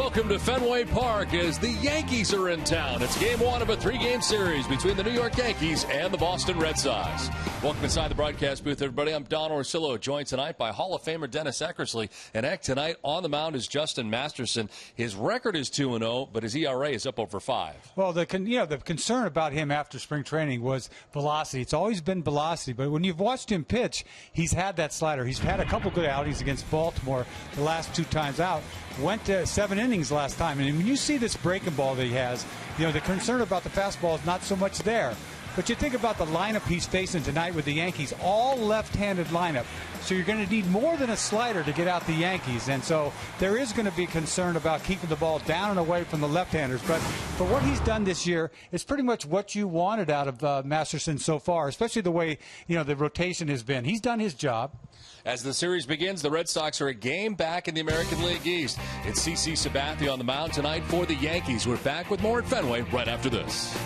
Welcome to Fenway Park as the Yankees are in town. It's game one of a three-game series between the New York Yankees and the Boston Red Sox. Welcome inside the broadcast booth, everybody. I'm Don Orsillo, joined tonight by Hall of Famer Dennis Eckersley. And tonight on the mound is Justin Masterson. His record is 2-0, but his ERA is up over 5. Well, the concern about him after spring training was velocity. It's always been velocity, but when you've watched him pitch, he's had that slider. He's had a couple good outings against Baltimore the last 2 times out. Went to 7 innings last time. And when you see this breaking ball that he has, the concern about the fastball is not so much there. But you think about the lineup he's facing tonight with the Yankees, all left-handed lineup. So you're going to need more than a slider to get out the Yankees. And so there is going to be concern about keeping the ball down and away from the left-handers. But for what he's done this year, it's pretty much what you wanted out of Masterson so far, especially the way, the rotation has been. He's done his job. As the series begins, the Red Sox are a game back in the American League East. It's CC Sabathia on the mound tonight for the Yankees. We're back with more at Fenway right after this.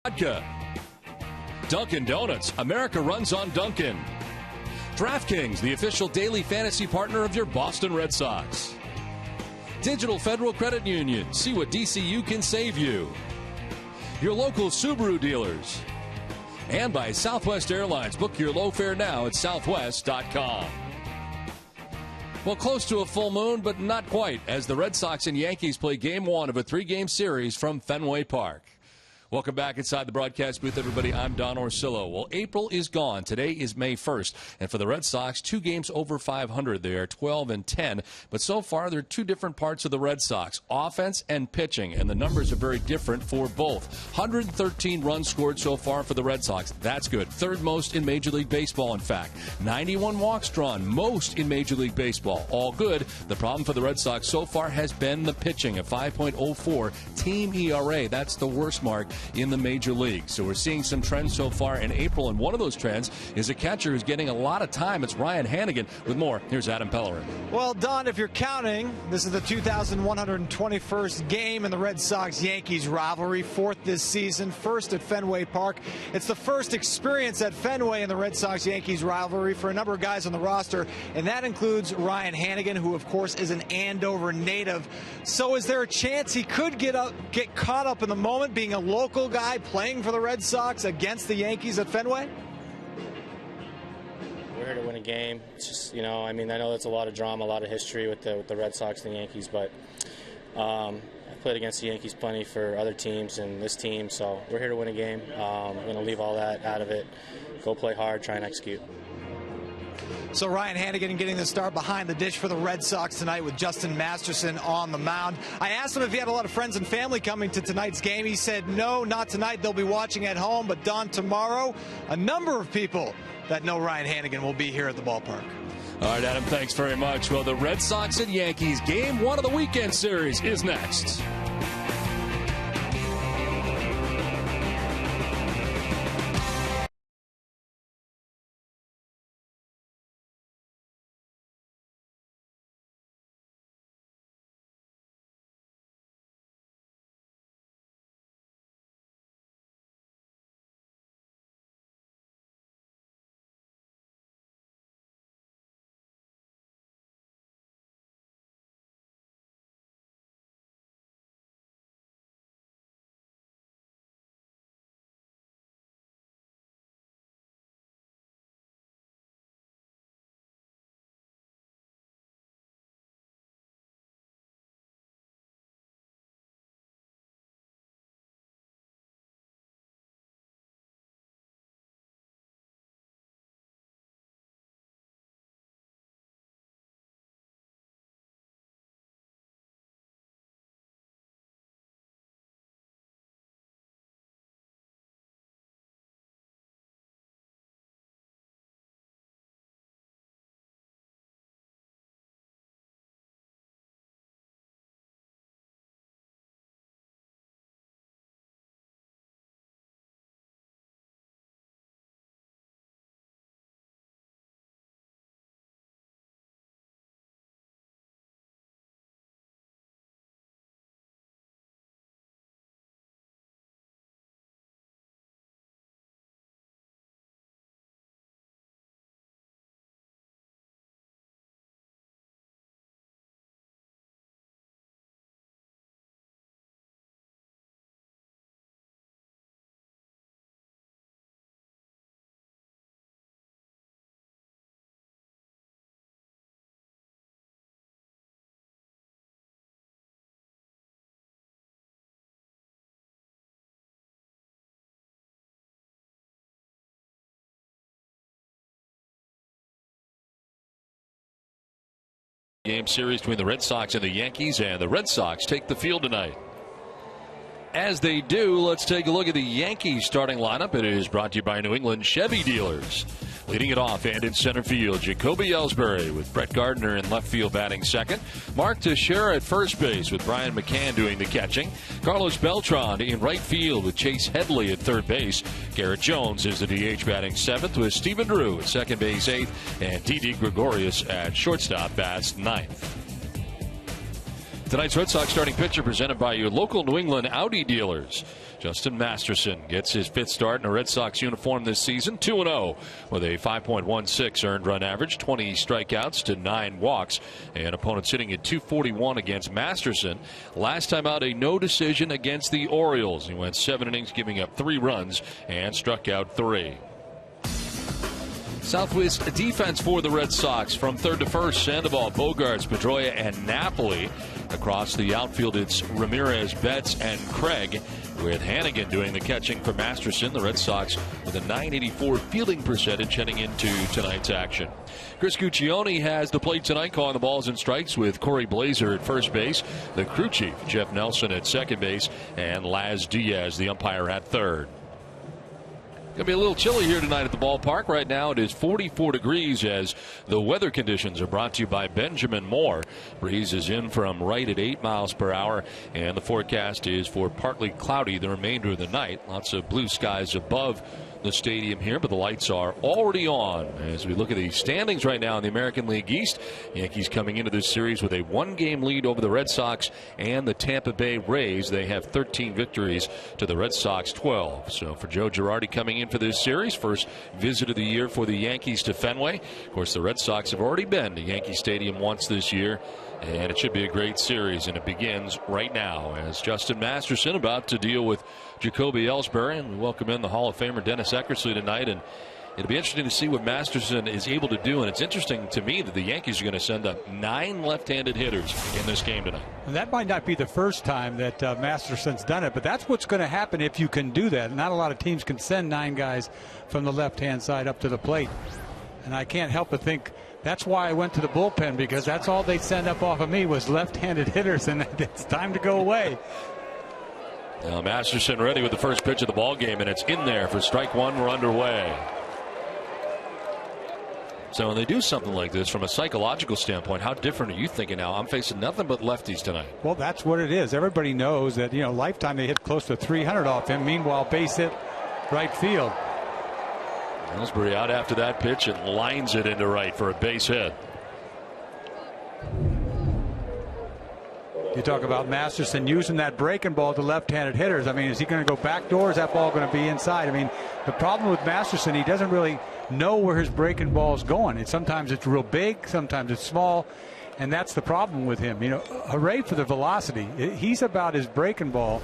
Vodka. Dunkin' Donuts. America runs on Dunkin'. DraftKings, the official daily fantasy partner of your Boston Red Sox. Digital Federal Credit Union. See what DCU can save you. Your local Subaru dealers. And by Southwest Airlines. Book your low fare now at southwest.com. Well, close to a full moon, but not quite, as the Red Sox and Yankees play game one of a 3-game series from Fenway Park. Welcome back inside the broadcast booth, everybody. I'm Don Orsillo. Well, April is gone. Today is May 1st. And for the Red Sox, 2 games over 500. They are 12-10. But so far, there are 2 different parts of the Red Sox, offense and pitching. And the numbers are very different for both. 113 runs scored so far for the Red Sox. That's good. 3rd most in Major League Baseball, in fact. 91 walks drawn, most in Major League Baseball. All good. The problem for the Red Sox so far has been the pitching, a 5.04 team ERA. That's the worst mark in the major leagues. So we're seeing some trends so far in April, and one of those trends is a catcher who's getting a lot of time. It's Ryan Hanigan. With more, here's Adam Pellerin. Well, Don, if you're counting, this is the 2,121st game in the Red Sox-Yankees rivalry, 4th this season, 1st at Fenway Park. It's the first experience at Fenway in the Red Sox-Yankees rivalry for a number of guys on the roster, and that includes Ryan Hanigan, who, of course, is an Andover native. So is there a chance he could get caught up in the moment, being a local guy playing for the Red Sox against the Yankees at Fenway? We're here to win a game. It's just, I know that's a lot of drama, a lot of history with the Red Sox and the Yankees, but I played against the Yankees plenty for other teams and this team, so we're here to win a game. We're going to leave all that out of it, go play hard, try and execute. So Ryan Hanigan getting the start behind the dish for the Red Sox tonight with Justin Masterson on the mound. I asked him if he had a lot of friends and family coming to tonight's game. He said no, not tonight. They'll be watching at home. But Don, tomorrow, a number of people that know Ryan Hanigan will be here at the ballpark. All right, Adam, thanks very much. Well, the Red Sox and Yankees game 1 of the weekend series is next. Game series between the Red Sox and the Yankees, and the Red Sox take the field tonight. As they do, let's take a look at the Yankees starting lineup. It is brought to you by New England Chevy Dealers. Leading it off and in center field, Jacoby Ellsbury with Brett Gardner in left field batting second. Mark Teixeira at first base with Brian McCann doing the catching. Carlos Beltran in right field with Chase Headley at third base. Garrett Jones is the DH batting seventh with Stephen Drew at second base eighth. And Didi Gregorius at shortstop bats ninth. Tonight's Red Sox starting pitcher presented by your local New England Audi dealers. Justin Masterson gets his fifth start in a Red Sox uniform this season, 2-0 with a 5.16 earned run average, 20 strikeouts to 9 walks, and opponents sitting at 241 against Masterson. Last time out, a no decision against the Orioles. He went 7 innings, giving up 3 runs and struck out 3. Southwest defense for the Red Sox from third to first: Sandoval, Bogarts, Pedroia, and Napoli. Across the outfield, it's Ramirez, Betts, and Craig, with Hanigan doing the catching for Masterson. The Red Sox with a .984 fielding percentage heading into tonight's action. Chris Guccione has the plate tonight, calling the balls and strikes with Corey Blazer at first base, the crew chief Jeff Nelson at second base, and Laz Diaz, the umpire, at third. Going to be a little chilly here tonight at the ballpark. Right now it is 44 degrees as the weather conditions are brought to you by Benjamin Moore. Breeze is in from right at 8 miles per hour, and the forecast is for partly cloudy the remainder of the night. Lots of blue skies above the stadium here, but the lights are already on. As we look at the standings right now in the American League East, Yankees coming into this series with a 1-game lead over the Red Sox and the Tampa Bay Rays. They have 13 victories to the Red Sox 12. So for Joe Girardi coming in for this series, first visit of the year for the Yankees to Fenway. Of course, the Red Sox have already been to Yankee Stadium once this year, and it should be a great series, and it begins right now as Justin Masterson about to deal with Jacoby Ellsbury. And we welcome in the Hall of Famer Dennis Eckersley tonight, and it'll be interesting to see what Masterson is able to do. And it's interesting to me that the Yankees are going to send up 9 left-handed hitters in this game tonight. And that might not be the first time that Masterson's done it, but that's what's going to happen if you can do that. Not a lot of teams can send 9 guys from the left-hand side up to the plate. And I can't help but think that's why I went to the bullpen, because that's all they send up off of me was left-handed hitters, and it's time to go away. Now Masterson ready with the first pitch of the ball game, and it's in there for strike one. We're underway. So when they do something like this from a psychological standpoint, how different are you thinking now? I'm facing nothing but lefties tonight. Well, that's what it is. Everybody knows that, lifetime they hit close to 300 off him. Meanwhile, base hit right field. Ellsbury out after that pitch and lines it into right for a base hit. You talk about Masterson using that breaking ball to left-handed hitters. I mean, is he going to go backdoor? Is that ball going to be inside? I mean, the problem with Masterson, he doesn't really know where his breaking ball is going. Sometimes it's real big, sometimes it's small, and that's the problem with him. Hooray for the velocity. He's about his breaking ball,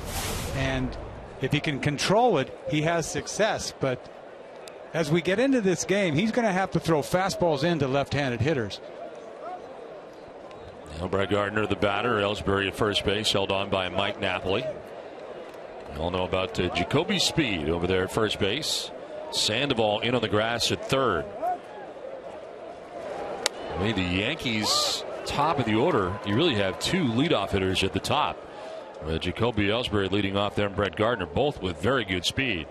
and if he can control it, he has success. But as we get into this game, he's going to have to throw fastballs into left-handed hitters. Now Brett Gardner, the batter. Ellsbury at first base, held on by Mike Napoli. You all know about Jacoby Speed over there at first base. Sandoval in on the grass at third. I mean, the Yankees top of the order, you really have two leadoff hitters at the top. Jacoby Ellsbury leading off there, and Brett Gardner, both with very good speed.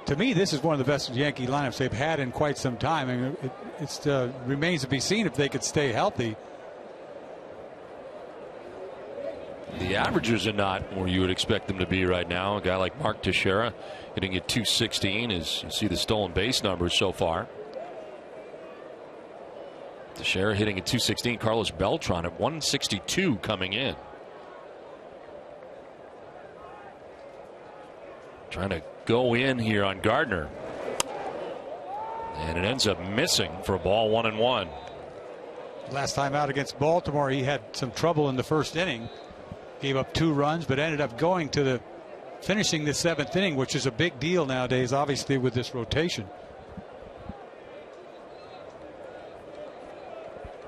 To me, this is one of the best Yankee lineups they've had in quite some time. I mean, it remains to be seen if they could stay healthy. The averages are not where you would expect them to be right now. A guy like Mark Teixeira hitting at 216, as you see the stolen base numbers so far. Teixeira hitting at 216. Carlos Beltran at 162 coming in. Trying to go in here on Gardner. And it ends up missing for a ball 1-1. Last time out against Baltimore, he had some trouble in the first inning. Gave up 2 runs, but ended up going to finishing the 7th inning, which is a big deal nowadays, obviously, with this rotation.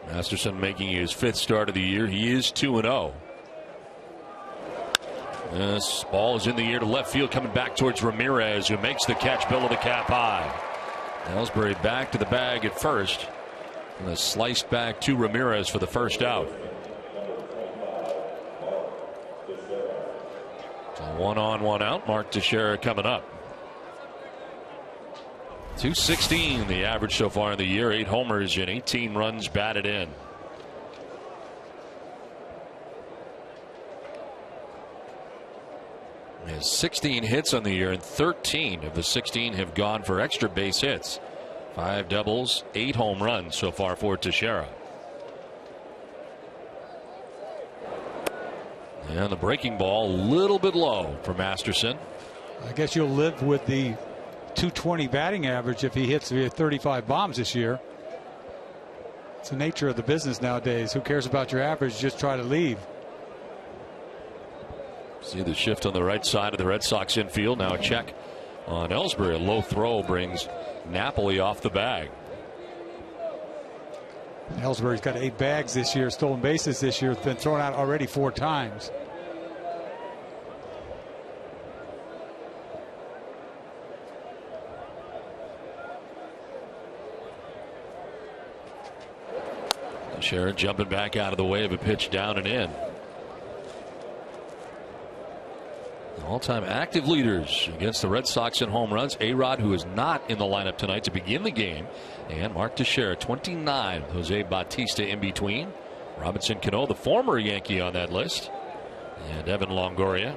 Masterson making his 5th start of the year. He is 2-0. This ball is in the air to left field, coming back towards Ramirez, who makes the catch below the cap high. Ellsbury back to the bag at first, and a sliced back to Ramirez for the first out. So 1 on, 1 out. Mark Teixeira coming up. 216 the average so far in the year. 8 homers and 18 runs batted in. He has 16 hits on the year, and 13 of the 16 have gone for extra base hits. 5 doubles, 8 home runs so far for Teixeira. And the breaking ball a little bit low for Masterson. I guess you'll live with the 220 batting average if he hits 35 bombs this year. It's the nature of the business nowadays. Who cares about your average? Just try to leave. See the shift on the right side of the Red Sox infield. Now a check on Ellsbury. A low throw brings Napoli off the bag. Ellsbury's got 8 bags this year, stolen bases this year. It's been thrown out already 4 times. Teixeira jumping back out of the way of a pitch down and in. All-time active leaders against the Red Sox in home runs. A-Rod, who is not in the lineup tonight to begin the game, and Mark Teixeira, 29. Jose Bautista in between. Robinson Cano, the former Yankee, on that list, and Evan Longoria.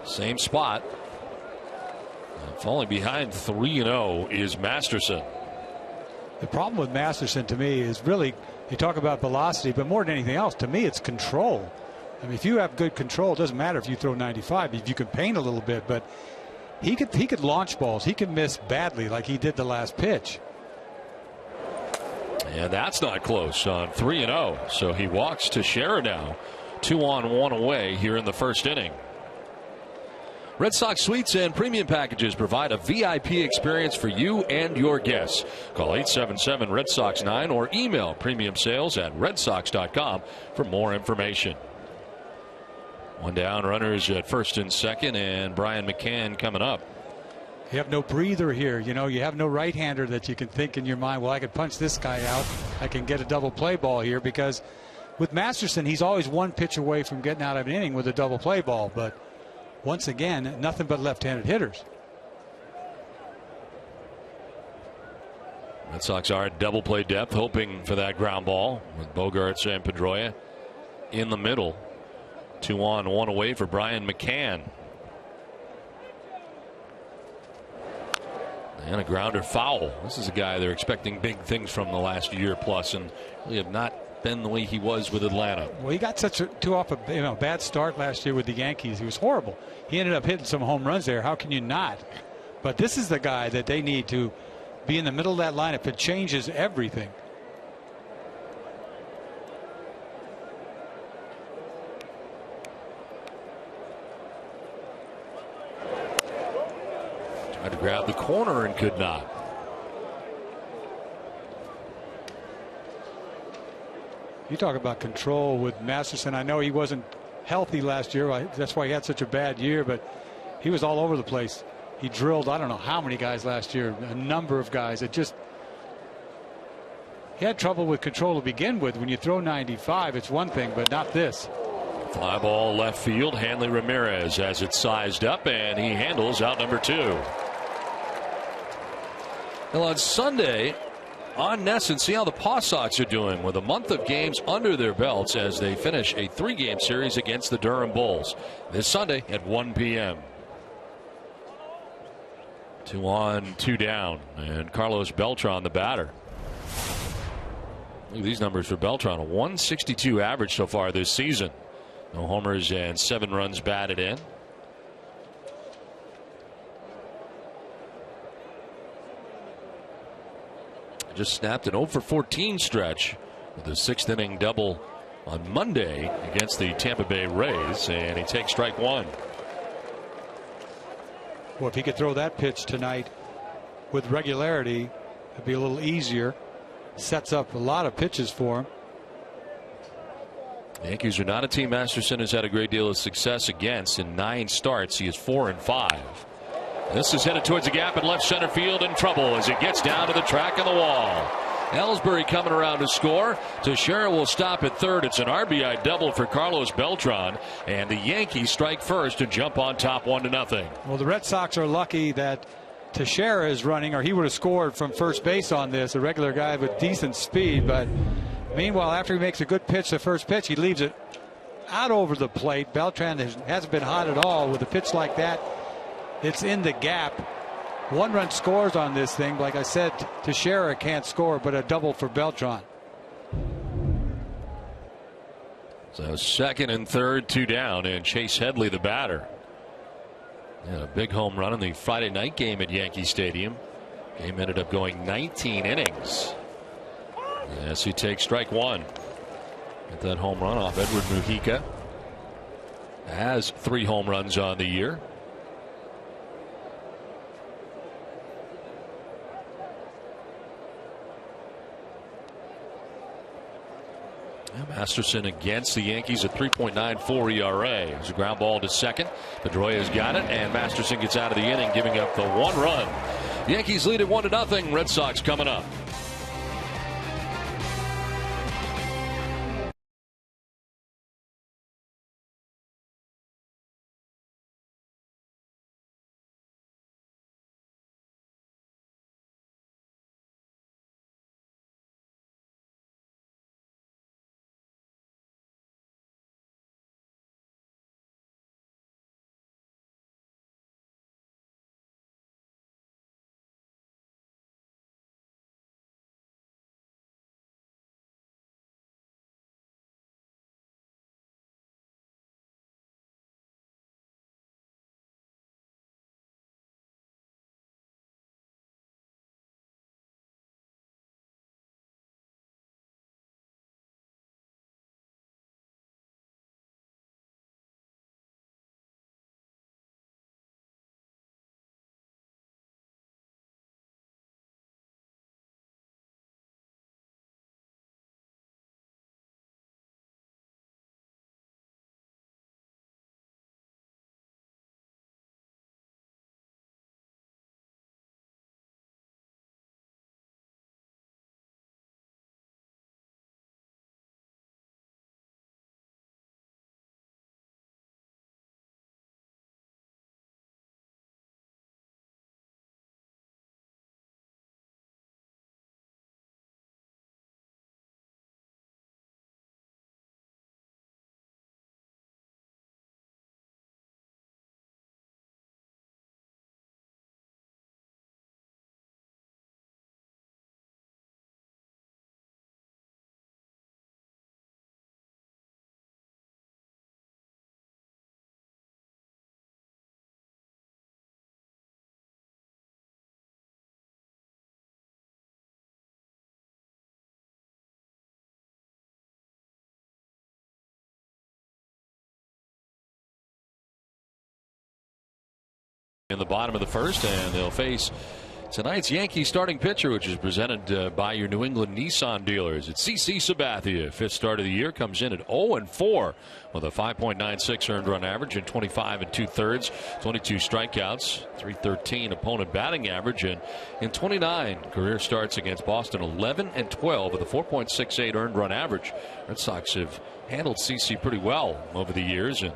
Same spot. Falling behind 3-0 is Masterson. The problem with Masterson, to me, is really, you talk about velocity, but more than anything else, to me, it's control. I mean, if you have good control, it doesn't matter if you throw 95. If you can paint a little bit, but he could launch balls. He could miss badly like he did the last pitch. And that's not close on 3-0. So he walks Teixeira now. 2 on, 1 away here in the first inning. Red Sox suites and premium packages provide a VIP experience for you and your guests. Call 877 Red Sox 9 or email premiumsales@redsox.com for more information. 1 down, runners at first and second, and Brian McCann coming up. You have no breather here. You know, you have no right-hander that you can think in your mind, well, I could punch this guy out. I can get a double play ball here, because with Masterson, he's always one pitch away from getting out of an inning with a double play ball. But once again, nothing but left-handed hitters. Red Sox are at double play depth, hoping for that ground ball with Bogaerts and Pedroia in the middle. 2 on, 1 away for Brian McCann. And a grounder foul. This is a guy they're expecting big things from the last year plus, and really have not been the way he was with Atlanta. Well, he got too off a bad start last year with the Yankees. He was horrible. He ended up hitting some home runs there. How can you not? But this is the guy that they need to be in the middle of that lineup. It changes everything. Tried to grab the corner and could not. You talk about control with Masterson. I know he wasn't healthy last year. That's why he had such a bad year, but he was all over the place. He drilled, I don't know how many guys last year, a number of guys. He had trouble with control to begin with. When you throw 95, it's one thing, but not this. Fly ball left field. Hanley Ramirez has it sized up, and he handles out number 2. Well, on Sunday, on NESN, see how the Paw Sox are doing with a month of games under their belts as they finish a 3-game series against the Durham Bulls this Sunday at 1 p.m. 2 on, 2 down, and Carlos Beltran, the batter. Look at these numbers for Beltran. A 162 average so far this season. No homers and 7 runs batted in. Just snapped an 0 for 14 stretch with a 6th inning double on Monday against the Tampa Bay Rays, and he takes strike 1. Well, if he could throw that pitch tonight with regularity, it'd be a little easier. Sets up a lot of pitches for him. The Yankees are not a team Masterson has had a great deal of success against. In 9 starts, he is 4-5. This is headed towards the gap in left center field, in trouble as it gets down to the track of the wall. Ellsbury coming around to score. Teixeira will stop at third. It's an RBI double for Carlos Beltran, and the Yankees strike first to jump on top 1-0. Well, the Red Sox are lucky that Teixeira is running, or he would have scored from first base on this. A regular guy with decent speed, but meanwhile, after he makes a good pitch, the first pitch, he leaves it out over the plate. Beltran hasn't been hot at all with a pitch like that. It's in the gap. 1 run scores on this thing. Like I said, Teixeira can't score, but a double for Beltran. So 2nd and 3rd, 2 down, and Chase Headley, the batter. Had a big home run in the Friday night game at Yankee Stadium. Game ended up going 19 innings. As he takes strike 1. Get that home run off Edward Mujica. Has 3 home runs on the year. Masterson against the Yankees at 3.94 ERA. There's a ground ball to second. Pedroia's got it, and Masterson gets out of the inning, giving up the 1 run. Yankees lead at 1-0. Red Sox coming up. In the bottom of the first, and they'll face tonight's Yankees starting pitcher, which is presented by your New England Nissan dealers. It's CC Sabathia. Fifth start of the year, comes in at 0-4 with a 5.96 earned run average and 25 2/3, 22 strikeouts, 313 opponent batting average, and in 29 career starts against Boston, 11-12 with a 4.68 earned run average. Red Sox have handled CC pretty well over the years, and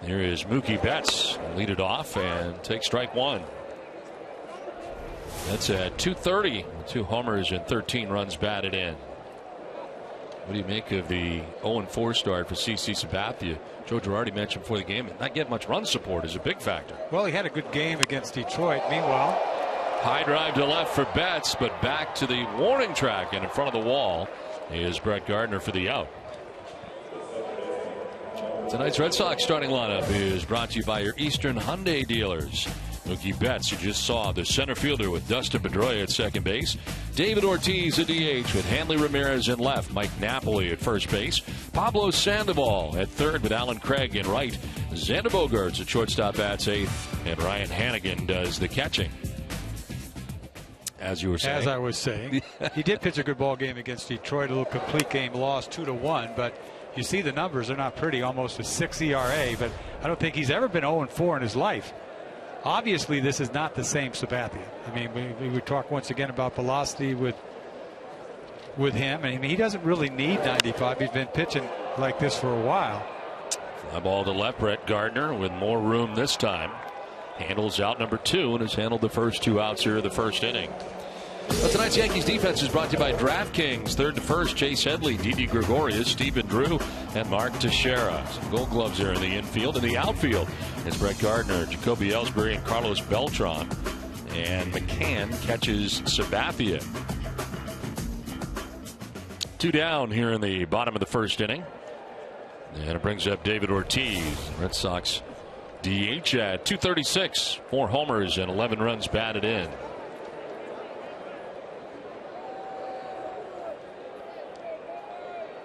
here is Mookie Betts, lead it off and take strike one. That's at 230, 2 homers and 13 runs batted in. What do you make of the 0-4 start for CC Sabathia? Joe Girardi mentioned before the game, not getting much run support is a big factor. Well, he had a good game against Detroit. Meanwhile, high drive to left for Betts, but back to the warning track and in front of the wall is Brett Gardner for the out. Tonight's Red Sox starting lineup is brought to you by your Eastern Hyundai dealers. Mookie Betts, you just saw the center fielder with Dustin Pedroia at second base. David Ortiz at DH with Hanley Ramirez in left. Mike Napoli at first base. Pablo Sandoval at third with Alan Craig in right. Xander Bogaerts at shortstop bats eighth. And Ryan Hannigan does the catching. As you were saying. As I was saying. He did pitch a good ball game against Detroit. A little complete game loss 2-1. But you see the numbers are not pretty. Almost a 6 ERA. But I don't think he's ever been 0-4 in his life. Obviously, this is not the same Sabathia. I mean, we would talk once again about velocity with him. I mean, he doesn't really need 95. He's been pitching like this for a while. Fly ball to left. Brett Gardner with more room this time. Handles out number 2 and has handled the first 2 outs here of the first inning. Well, tonight's Yankees defense is brought to you by DraftKings. Third to first, Chase Headley, Didi Gregorius, Stephen Drew, and Mark Teixeira. Some Gold Gloves are in the infield. In the outfield is Brett Gardner, Jacoby Ellsbury, and Carlos Beltran. And McCann catches Sabathia. 2 down here in the bottom of the first inning. And it brings up David Ortiz. Red Sox DH at 236. 4 homers and 11 runs batted in.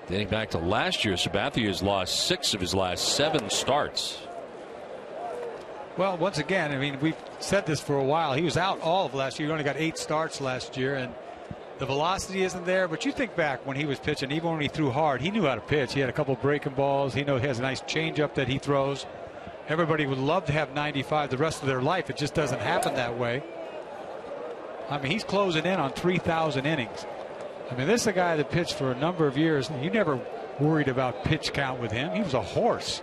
Dating back to last year, Sabathia has lost 6 of his last 7 starts. Well, once again, I mean, we've said this for a while. He was out all of last year. He only got 8 starts last year, and the velocity isn't there. But you think back when he was pitching, even when he threw hard, he knew how to pitch. He had a couple breaking balls. He has a nice changeup that he throws. Everybody would love to have 95 the rest of their life. It just doesn't happen that way. I mean, he's closing in on 3,000 innings. I mean, this is a guy that pitched for a number of years. You never worried about pitch count with him. He was a horse.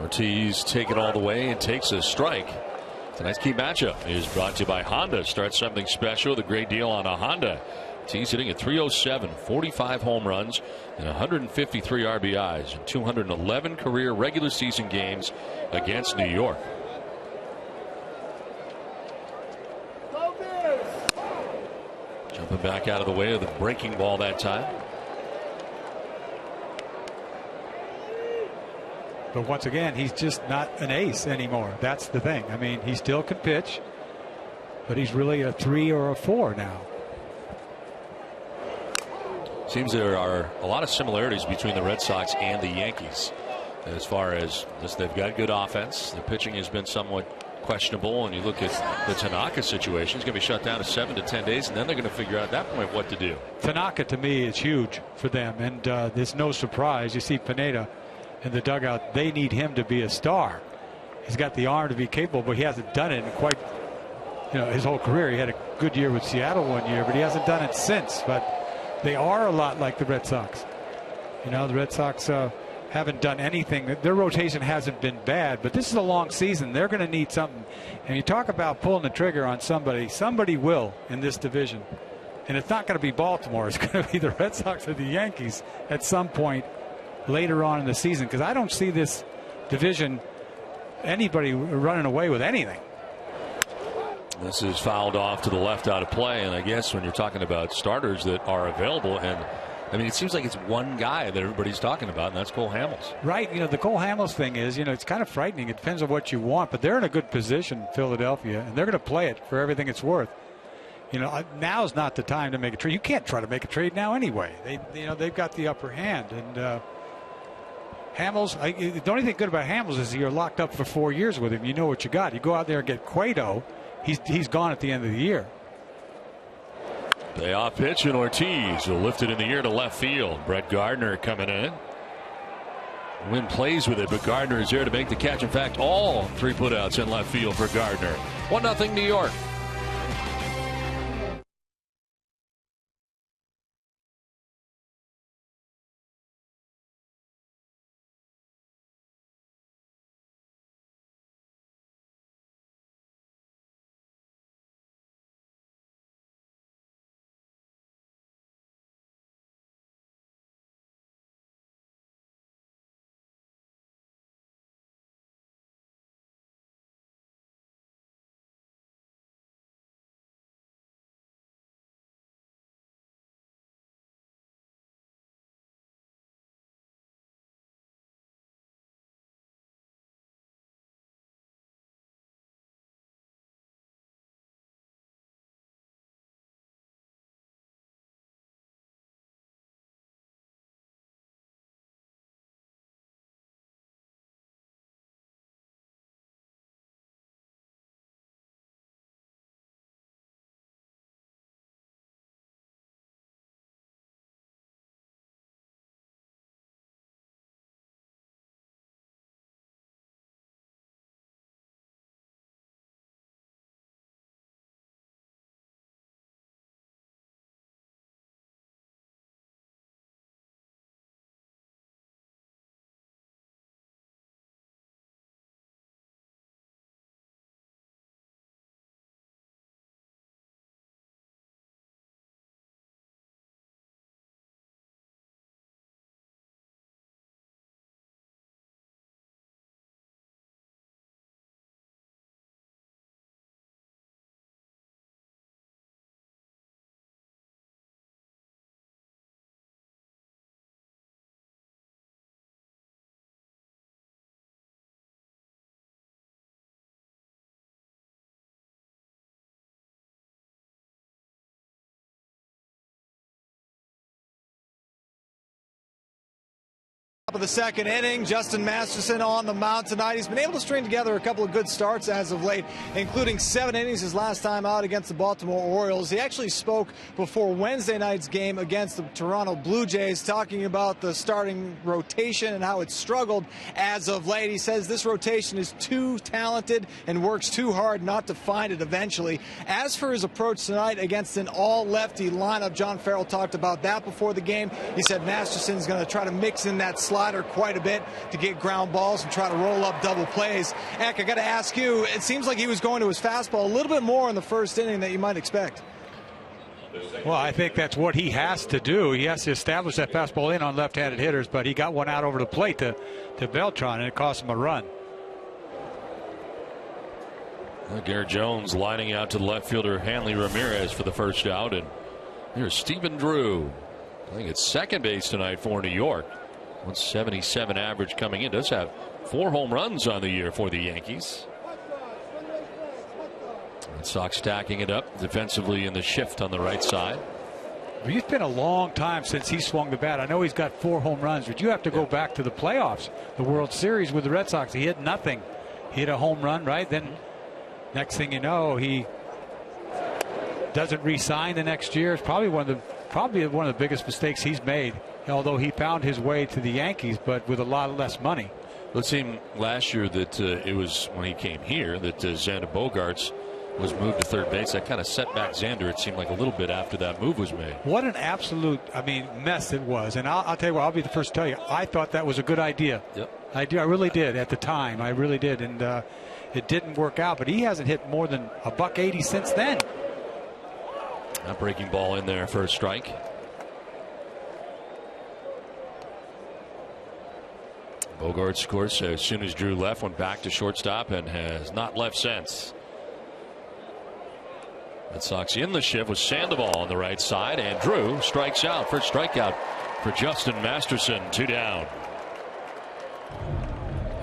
Ortiz taking all the way and takes a strike. Tonight's key matchup is brought to you by Honda. Start something special with a great deal on a Honda. He's hitting at 307, 45 home runs, and 153 RBIs, and 211 career regular season games against New York. Jumping back out of the way of the breaking ball that time. But once again, he's just not an ace anymore. That's the thing. I mean, he still can pitch, but he's really a 3 or a 4 now. Seems there are a lot of similarities between the Red Sox and the Yankees as far as this, they've got good offense. The pitching has been somewhat questionable, and you look at the Tanaka situation. He's going to be shut down to 7 to 10 days, and then they're going to figure out at that point what to do. Tanaka, to me, is huge for them, and there's no surprise. You see Pineda in the dugout. They need him to be a star. He's got the arm to be capable, but he hasn't done it in quite, his whole career. He had a good year with Seattle one year, but he hasn't done it since. But they are a lot like the Red Sox. The Red Sox haven't done anything. Their rotation hasn't been bad, but this is a long season. They're going to need something. And you talk about pulling the trigger on somebody. Somebody will in this division. And it's not going to be Baltimore. It's going to be the Red Sox or the Yankees at some point later on in the season, because I don't see this division anybody running away with anything. This is fouled off to the left out of play, and I guess when you're talking about starters that are available, and I mean, it seems like it's one guy that everybody's talking about, and that's Cole Hamels. Right. The Cole Hamels thing is, it's kind of frightening. It depends on what you want, but they're in a good position, Philadelphia, and they're going to play it for everything it's worth. now's not the time to make a trade. You can't try to make a trade now anyway. They've got the upper hand. And Hamels, the only thing good about Hamels is you're locked up for 4 years with him. You know what you got. You go out there and get Cueto, he's gone at the end of the year. Payoff pitch, and Ortiz will lift it in the air to left field. Brett Gardner coming in. Wynn plays with it, but Gardner is there to make the catch. In fact, all 3 putouts in left field for Gardner. 1-0 New York. Of the second inning, Justin Masterson on the mound tonight. He's been able to string together a couple of good starts as of late, including 7 innings his last time out against the Baltimore Orioles. He actually spoke before Wednesday night's game against the Toronto Blue Jays, talking about the starting rotation and how it's struggled as of late. He says this rotation is too talented and works too hard not to find it eventually. As for his approach tonight against an all-lefty lineup, John Farrell talked about that before the game. He said Masterson's going to try to mix in that slider quite a bit to get ground balls and try to roll up double plays. Eck, I got to ask you, it seems like he was going to his fastball a little bit more in the first inning than you might expect. Well, I think that's what he has to do. He has to establish that fastball in on left-handed hitters, but he got one out over the plate to Beltran, and it cost him a run. Garrett Jones lining out to the left fielder Hanley Ramirez for the first out, and here's Stephen Drew. I think it's second base tonight for New York. 177 average coming in. Does have 4 home runs on the year for the Yankees. Red Sox stacking it up defensively in the shift on the right side. Well, it's been a long time since he swung the bat. I know he's got 4 home runs, but you have to go back to the playoffs, the World Series with the Red Sox. He hit nothing. He hit a home run, right? Then next thing you know, he doesn't re-sign the next year. It's probably one of the biggest mistakes he's made. Although he found his way to the Yankees, but with a lot less money. It seemed last year that it was when he came here that Xander Bogaerts was moved to third base. That kind of set back Xander, it seemed like, a little bit after that move was made. What an absolute, mess it was. And I'll tell you what, I'll be the first to tell you, I thought that was a good idea. Yep. I really did at the time. I really did. And it didn't work out, but he hasn't hit more than $180 since then. A breaking ball in there for a strike. Bogaerts, of course, as soon as Drew left, went back to shortstop and has not left since. Red Sox in the shift with Sandoval on the right side, and Drew strikes out. First strikeout for Justin Masterson. 2 down.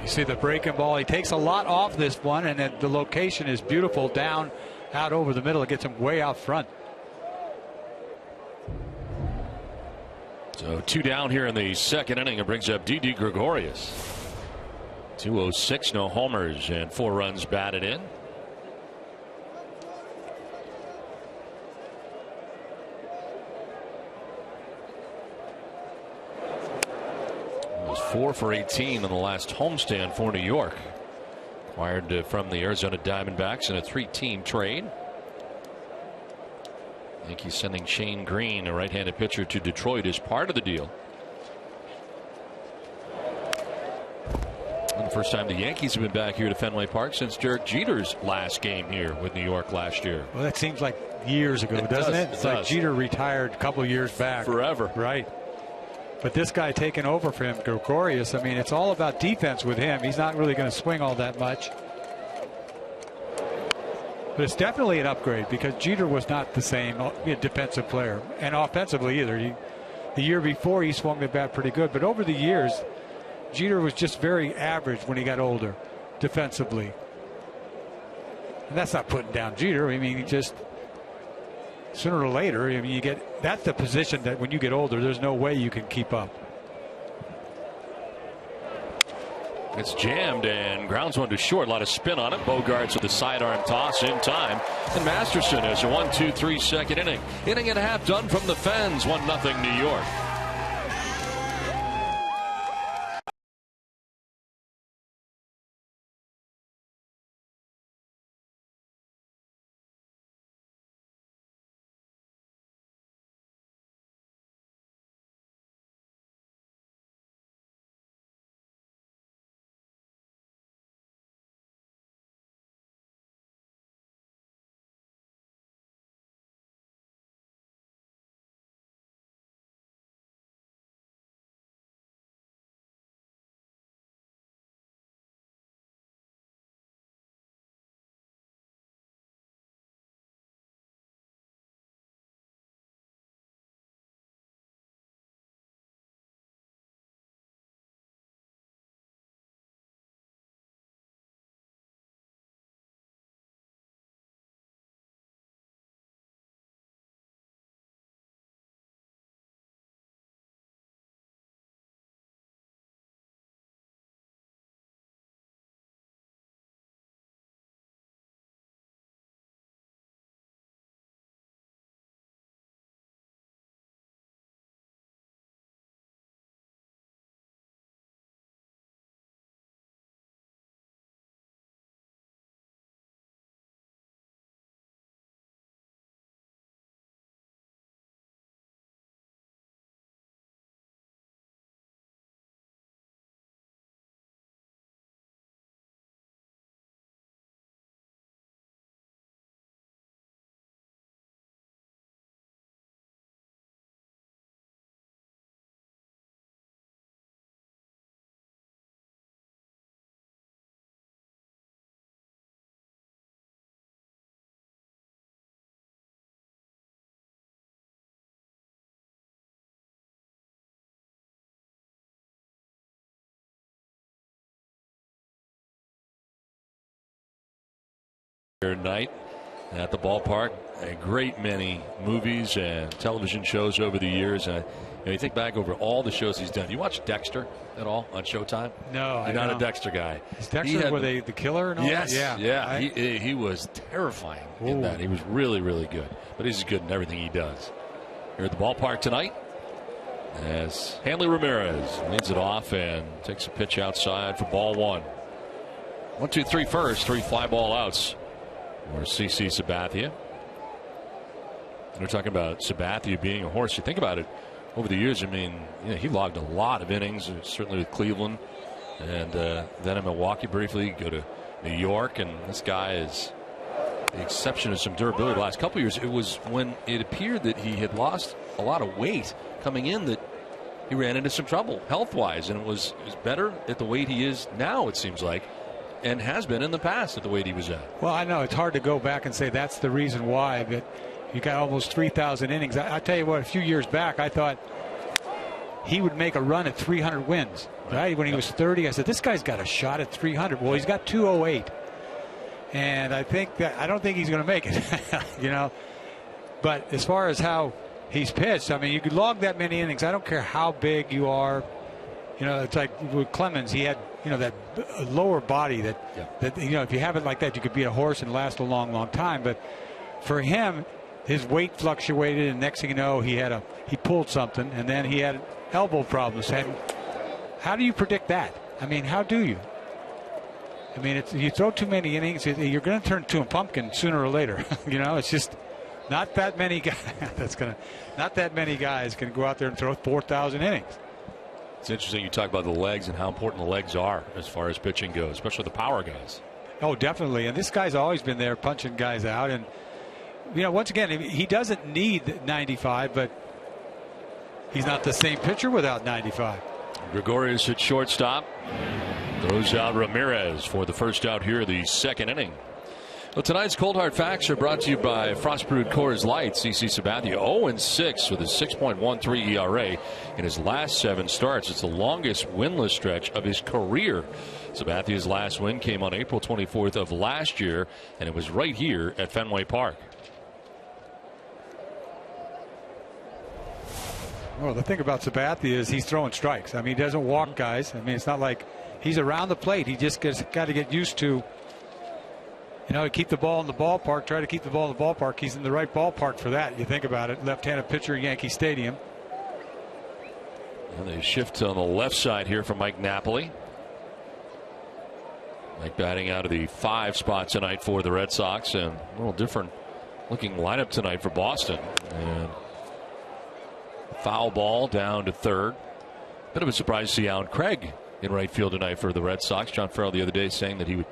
You see the breaking ball. He takes a lot off this one, and the location is beautiful down out over the middle. It gets him way out front. So 2 down here in the second inning. It brings up Didi Gregorius. 206, no homers, and 4 runs batted in. It was 4 for 18 in the last homestand for New York. Acquired from the Arizona Diamondbacks in a 3-team trade. Yankees sending Shane Green, a right-handed pitcher, to Detroit as part of the deal. And the first time the Yankees have been back here to Fenway Park since Derek Jeter's last game here with New York last year. Well, that seems like years ago, doesn't it? It's like Jeter retired a couple years back. Forever. Right. But this guy taking over for him, Gregorius, I mean, it's all about defense with him. He's not really going to swing all that much. But it's definitely an upgrade because Jeter was not the same defensive player and offensively either. The year before he swung the bat pretty good, but over the years Jeter was just very average when he got older defensively. And that's not putting down Jeter. I mean, he just sooner or later, I mean, that's the position that when you get older there's no way you can keep up. It's jammed and grounds one to short. A lot of spin on it. Bogarts with a sidearm toss in time. And Masterson has a 1-2-3 second inning. Inning and a half done from the Fens. 1-0 New York. Night at the ballpark. A great many movies and television shows over the years. You think back over all the shows he's done. You watch Dexter at all on Showtime? No, you're not a Dexter guy. Is Dexter were they the killer and all yes, that? Yeah. He was terrifying in that. He was really, really good. But he's good in everything he does. Here at the ballpark tonight, as Hanley Ramirez leads it off and takes a pitch outside for ball 1. 1-2-3 first, 3 fly ball outs. Or CC Sabathia. We're talking about Sabathia being a horse. You think about it over the years. I mean, he logged a lot of innings, certainly with Cleveland, and then in Milwaukee briefly. Go to New York, and this guy is the exception of some durability. The last couple of years, it was when it appeared that he had lost a lot of weight coming in that he ran into some trouble health-wise, and it was better at the weight he is now. It seems like. And has been in the past at the weight he was at. Well, I know it's hard to go back and say that's the reason why, but you got almost 3,000 innings. I tell you what, a few years back, I thought he would make a run at 300 wins. Right? When he was 30, I said, this guy's got a shot at 300. Well, he's got 208. And I don't think he's going to make it. You know, but as far as how he's pitched, I mean, you could log that many innings. I don't care how big you are. You know, it's like with Clemens, he had, you know, that lower body that you know, if you have it like that, you could be a horse and last a long, long time. But for him, his weight fluctuated, and next thing you know, he pulled something, and then he had elbow problems. And how do you predict that? I mean, how do you? I mean, you throw too many innings, you're going to turn into a pumpkin sooner or later. You know, it's just not that many guys. Not that many guys can go out there and throw 4,000 innings. It's interesting you talk about the legs and how important the legs are as far as pitching goes, especially the power guys. Oh, definitely. And this guy's always been there punching guys out. And, you know, once again, he doesn't need 95, but he's not the same pitcher without 95. Gregorius at shortstop. Throws out Ramirez for the first out here, the second inning. Well, tonight's Cold Hard Facts are brought to you by Frost Brewed Coors Light. CC Sabathia 0-6 with a 6.13 ERA in his last 7 starts. It's the longest winless stretch of his career. Sabathia's last win came on April 24th of last year, and it was right here at Fenway Park. Well, the thing about Sabathia is he's throwing strikes. I mean, he doesn't walk guys. I mean, it's not like he's around the plate. He just got to get used to, you know, keep the ball in the ballpark, try to keep the ball in the ballpark. He's in the right ballpark for that. You think about it. Left-handed pitcher at Yankee Stadium. And they shift on the left side here for Mike Napoli. Mike batting out of the 5 spot tonight for the Red Sox, and a little different looking lineup tonight for Boston. And foul ball down to third. Bit of a surprise to see Alan Craig in right field tonight for the Red Sox. John Farrell the other day saying that he would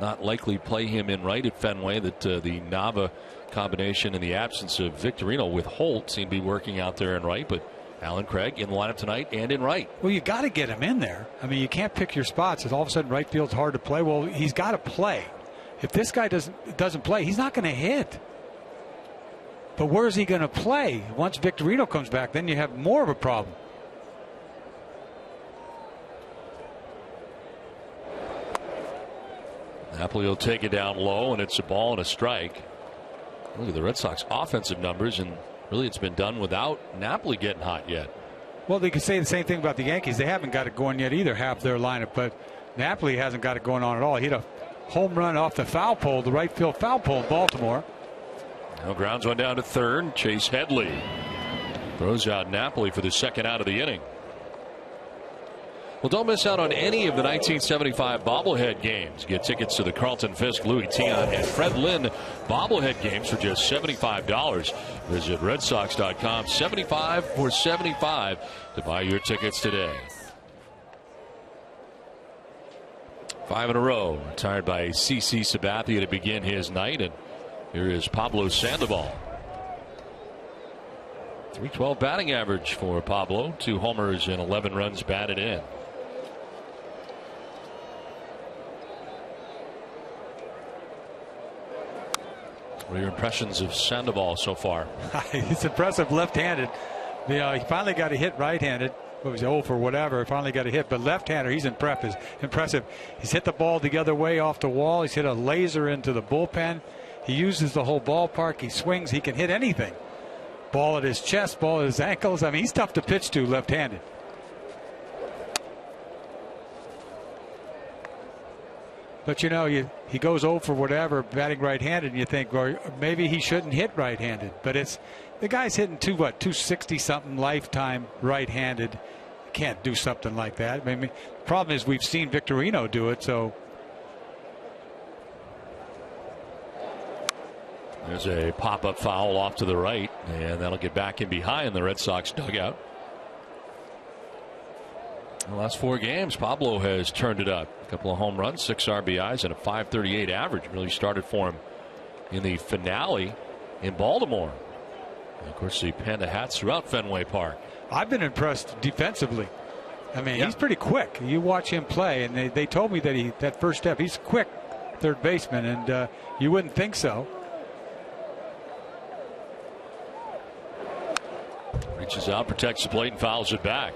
not likely play him in right at Fenway, that the Nava combination in the absence of Victorino with Holt seemed to be working out there in right, but Alan Craig in the lineup tonight and in right. Well, you got to get him in there. I mean, you can't pick your spots. If all of a sudden right field's hard to play, well, he's got to play. If this guy doesn't play, he's not going to hit. But where's he going to play? Once Victorino comes back, then you have more of a problem. Napoli will take it down low, and it's a ball and a strike. Look at the Red Sox offensive numbers, and really it's been done without Napoli getting hot yet. Well, they could say the same thing about the Yankees. They haven't got it going yet either, half their lineup, but Napoli hasn't got it going on at all. He hit a home run off the foul pole, the right field foul pole in Baltimore. Now grounds one down to third. Chase Headley throws out Napoli for the second out of the inning. Well, don't miss out on any of the 1975 bobblehead games. Get tickets to the Carlton Fisk, Louis Tiant, and Fred Lynn bobblehead games for just $75. Visit RedSox.com. $75 for $75 to buy your tickets today. 5 in a row retired by CC Sabathia to begin his night, and here is Pablo Sandoval. .312 batting average for Pablo. 2 homers and 11 runs batted in. What are your impressions of Sandoval so far? He's impressive left-handed. You know, he finally got a hit right-handed. It was 0 for whatever. Finally got a hit. But left-hander, he's impressive. He's hit the ball the other way off the wall. He's hit a laser into the bullpen. He uses the whole ballpark. He swings. He can hit anything. Ball at his chest, ball at his ankles. I mean, he's tough to pitch to left-handed. But, you know, he goes 0 for whatever, batting right-handed, and you think, well, maybe he shouldn't hit right-handed. But the guy's hitting 260-something lifetime right-handed. Can't do something like that. I mean, the problem is we've seen Victorino do it, so. There's a pop-up foul off to the right, and that'll get back in behind the Red Sox dugout. The last 4 games, Pablo has turned it up. A couple of home runs, 6 RBIs, and a .538 average. Really started for him in the finale in Baltimore. And of course, the Panda hats throughout Fenway Park. I've been impressed defensively. I mean, he's pretty quick. You watch him play, and they told me that that first step, he's quick third baseman, and you wouldn't think so. Reaches out, protects the plate, and fouls it back.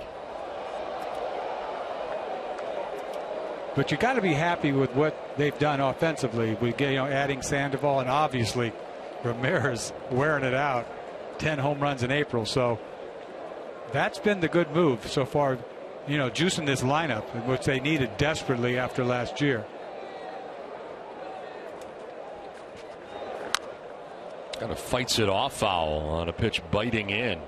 But you got to be happy with what they've done offensively. We get, adding Sandoval, and obviously Ramirez wearing it out. 10 home runs in April. So that's been the good move so far. Juicing this lineup, which they needed desperately after last year. Kind of fights it off foul on a pitch biting in.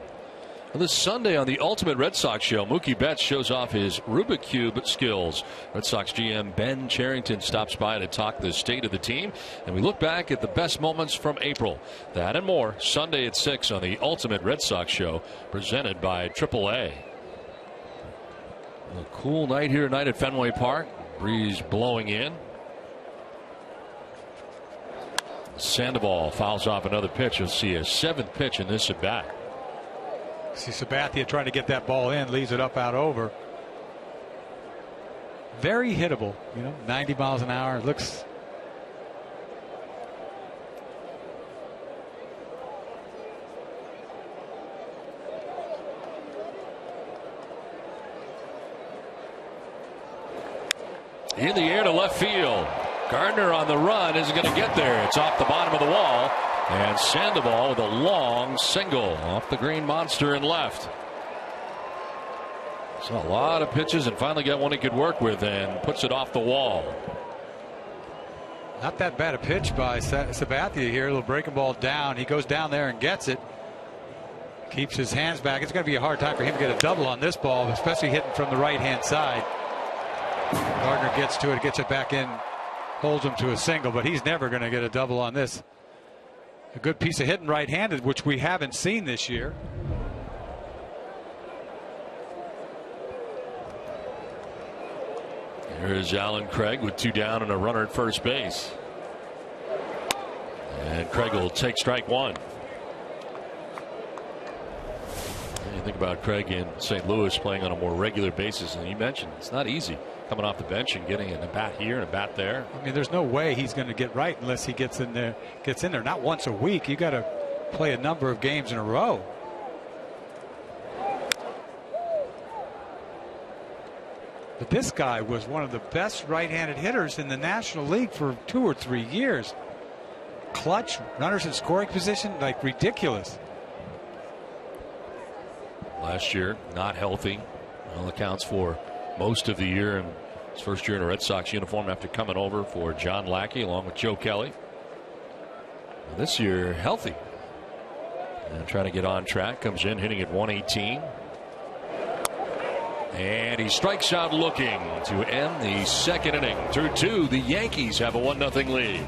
Well, this Sunday on the Ultimate Red Sox Show, Mookie Betts shows off his Rubik Cube skills. Red Sox GM Ben Cherington stops by to talk the state of the team, and we look back at the best moments from April. That and more Sunday at 6 on the Ultimate Red Sox Show, presented by AAA. A cool night here tonight at Fenway Park. Breeze blowing in. Sandoval fouls off another pitch. You'll see a 7th pitch in this at bat. See Sabathia trying to get that ball in, leaves it up out over. Very hittable, 90 miles an hour. Looks. In the air to left field. Gardner on the run isn't going to get there. It's off the bottom of the wall. And Sandoval with a long single off the green monster in left. So a lot of pitches and finally got one he could work with and puts it off the wall. Not that bad a pitch by Sabathia here. A little breaking ball down. He goes down there and gets it. Keeps his hands back. It's going to be a hard time for him to get a double on this ball, especially hitting from the right hand side. Gardner gets to it, gets it back in, holds him to a single, but he's never going to get a double on this. A good piece of hitting right-handed, which we haven't seen this year. Here's Alan Craig with 2 down and a runner at first base. And Craig will take strike 1. You think about Craig in St. Louis playing on a more regular basis, and you mentioned it's not easy coming off the bench and getting a bat here and a bat there. I mean, there's no way he's going to get right unless he gets in there. Not once a week. You got to play a number of games in a row. But this guy was one of the best right-handed hitters in the National League for 2 or 3 years. Clutch, runners in scoring position, like ridiculous. Last year, not healthy. All accounts for most of the year, and his first year in a Red Sox uniform after coming over for John Lackey along with Joe Kelly. And this year, healthy. And trying to get on track. Comes in hitting at 118. And he strikes out looking to end the second inning. Through 2, the Yankees have a 1-0 lead.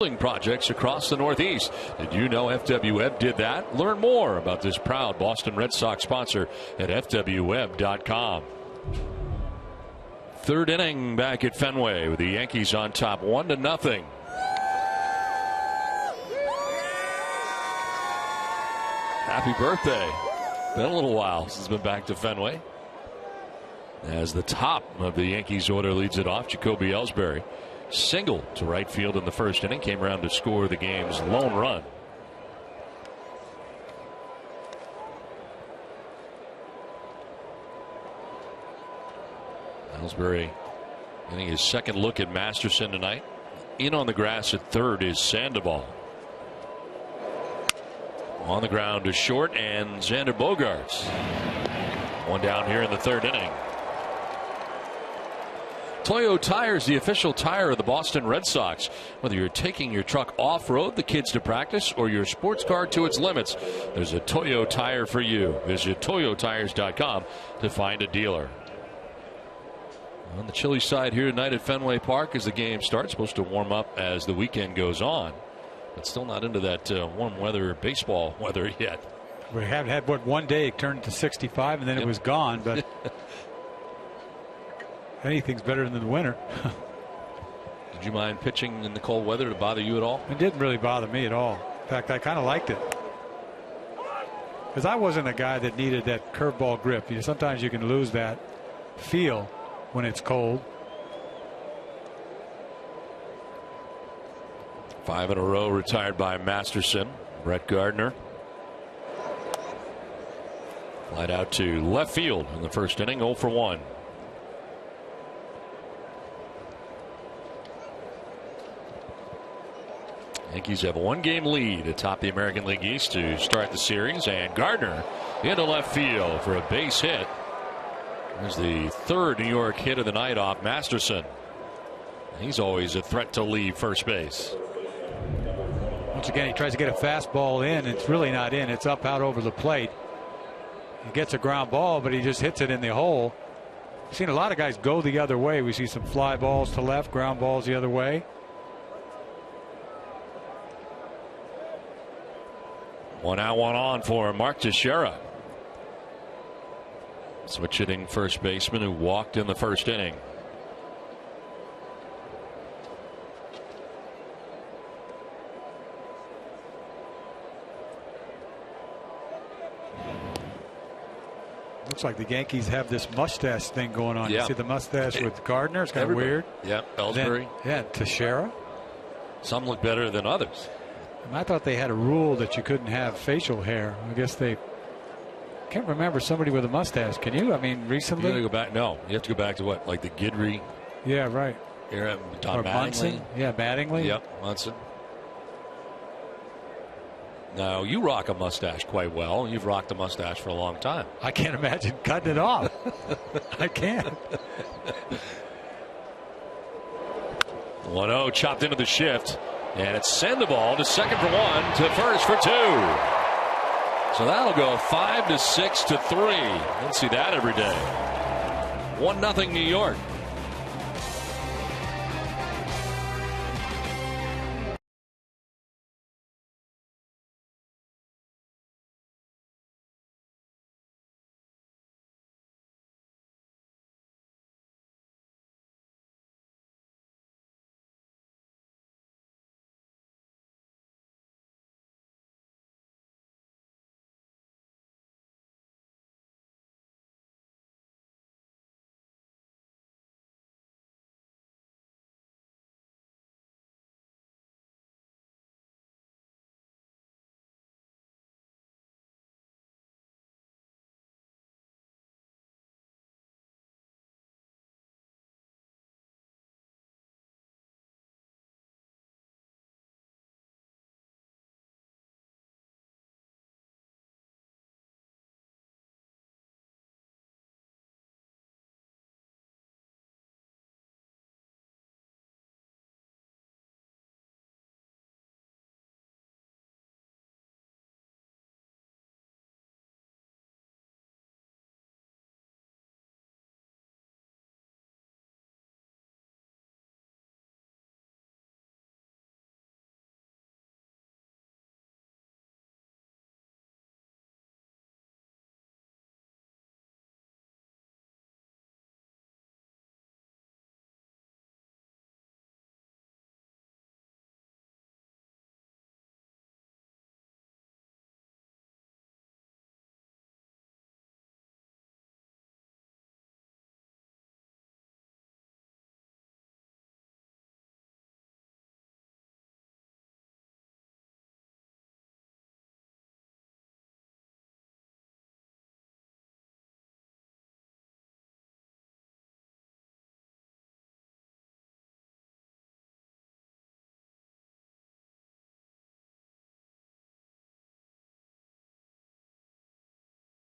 Projects across the Northeast. Did you know FWWeb did that? Learn more about this proud Boston Red Sox sponsor at FWWeb.com. Third inning back at Fenway with the Yankees on top 1-0. Happy birthday. Been a little while since it's been back to Fenway. As the top of the Yankees order leads it off, Jacoby Ellsbury. Single to right field in the first inning, came around to score the game's lone run. Ellsbury getting his second look at Masterson tonight. In on the grass at third is Sandoval. On the ground to short, and Xander Bogaerts. One down here in the third inning. Toyo Tires, the official tire of the Boston Red Sox. Whether you're taking your truck off-road, the kids to practice, or your sports car to its limits, there's a Toyo Tire for you. Visit toyotires.com to find a dealer. On the chilly side here tonight at Fenway Park as the game starts. Supposed to warm up as the weekend goes on, but still not into that warm weather, baseball weather yet. We have had, one day it turned to 65 and then it was gone, but anything's better than the winter. Did you mind pitching in the cold weather? Did it bother you at all? It didn't really bother me at all. In fact, I kind of liked it. Because I wasn't a guy that needed that curveball grip. Sometimes you can lose that feel when it's cold. 5 in a row retired by Masterson. Brett Gardner. Flight out to left field in the first inning, 0 for 1. Yankees have a 1-game lead atop the American League East to start the series, and Gardner into left field for a base hit. There's the third New York hit of the night off Masterson. He's always a threat to leave first base. Once again, he tries to get a fastball in. It's really not in. It's up out over the plate. He gets a ground ball, but he just hits it in the hole. We've seen a lot of guys go the other way. We see some fly balls to left, ground balls the other way. One out, one on for Mark Teixeira. Switch hitting first baseman who walked in the first inning. Looks like the Yankees have this mustache thing going on. Yeah. You see the mustache with Gardner? It's kind of weird. Yeah, Ellsbury. Yeah, Teixeira. Some look better than others. And I thought they had a rule that you couldn't have facial hair. I guess they can't remember somebody with a mustache. Can you? I mean, recently. You have to go back. No, you have to go back to what, like the Guidry. Yeah, right. Era, Don or Mattingly. Munson. Yeah, Mattingly. Yep, Munson. Now you rock a mustache quite well. You've rocked a mustache for a long time. I can't imagine cutting it off. I can't. 1-0 chopped into the shift. And it's Sandoval to second for 1, to first for 2. So that'll go 5 to 6 to 3. Don't see that every day. 1-0 New York.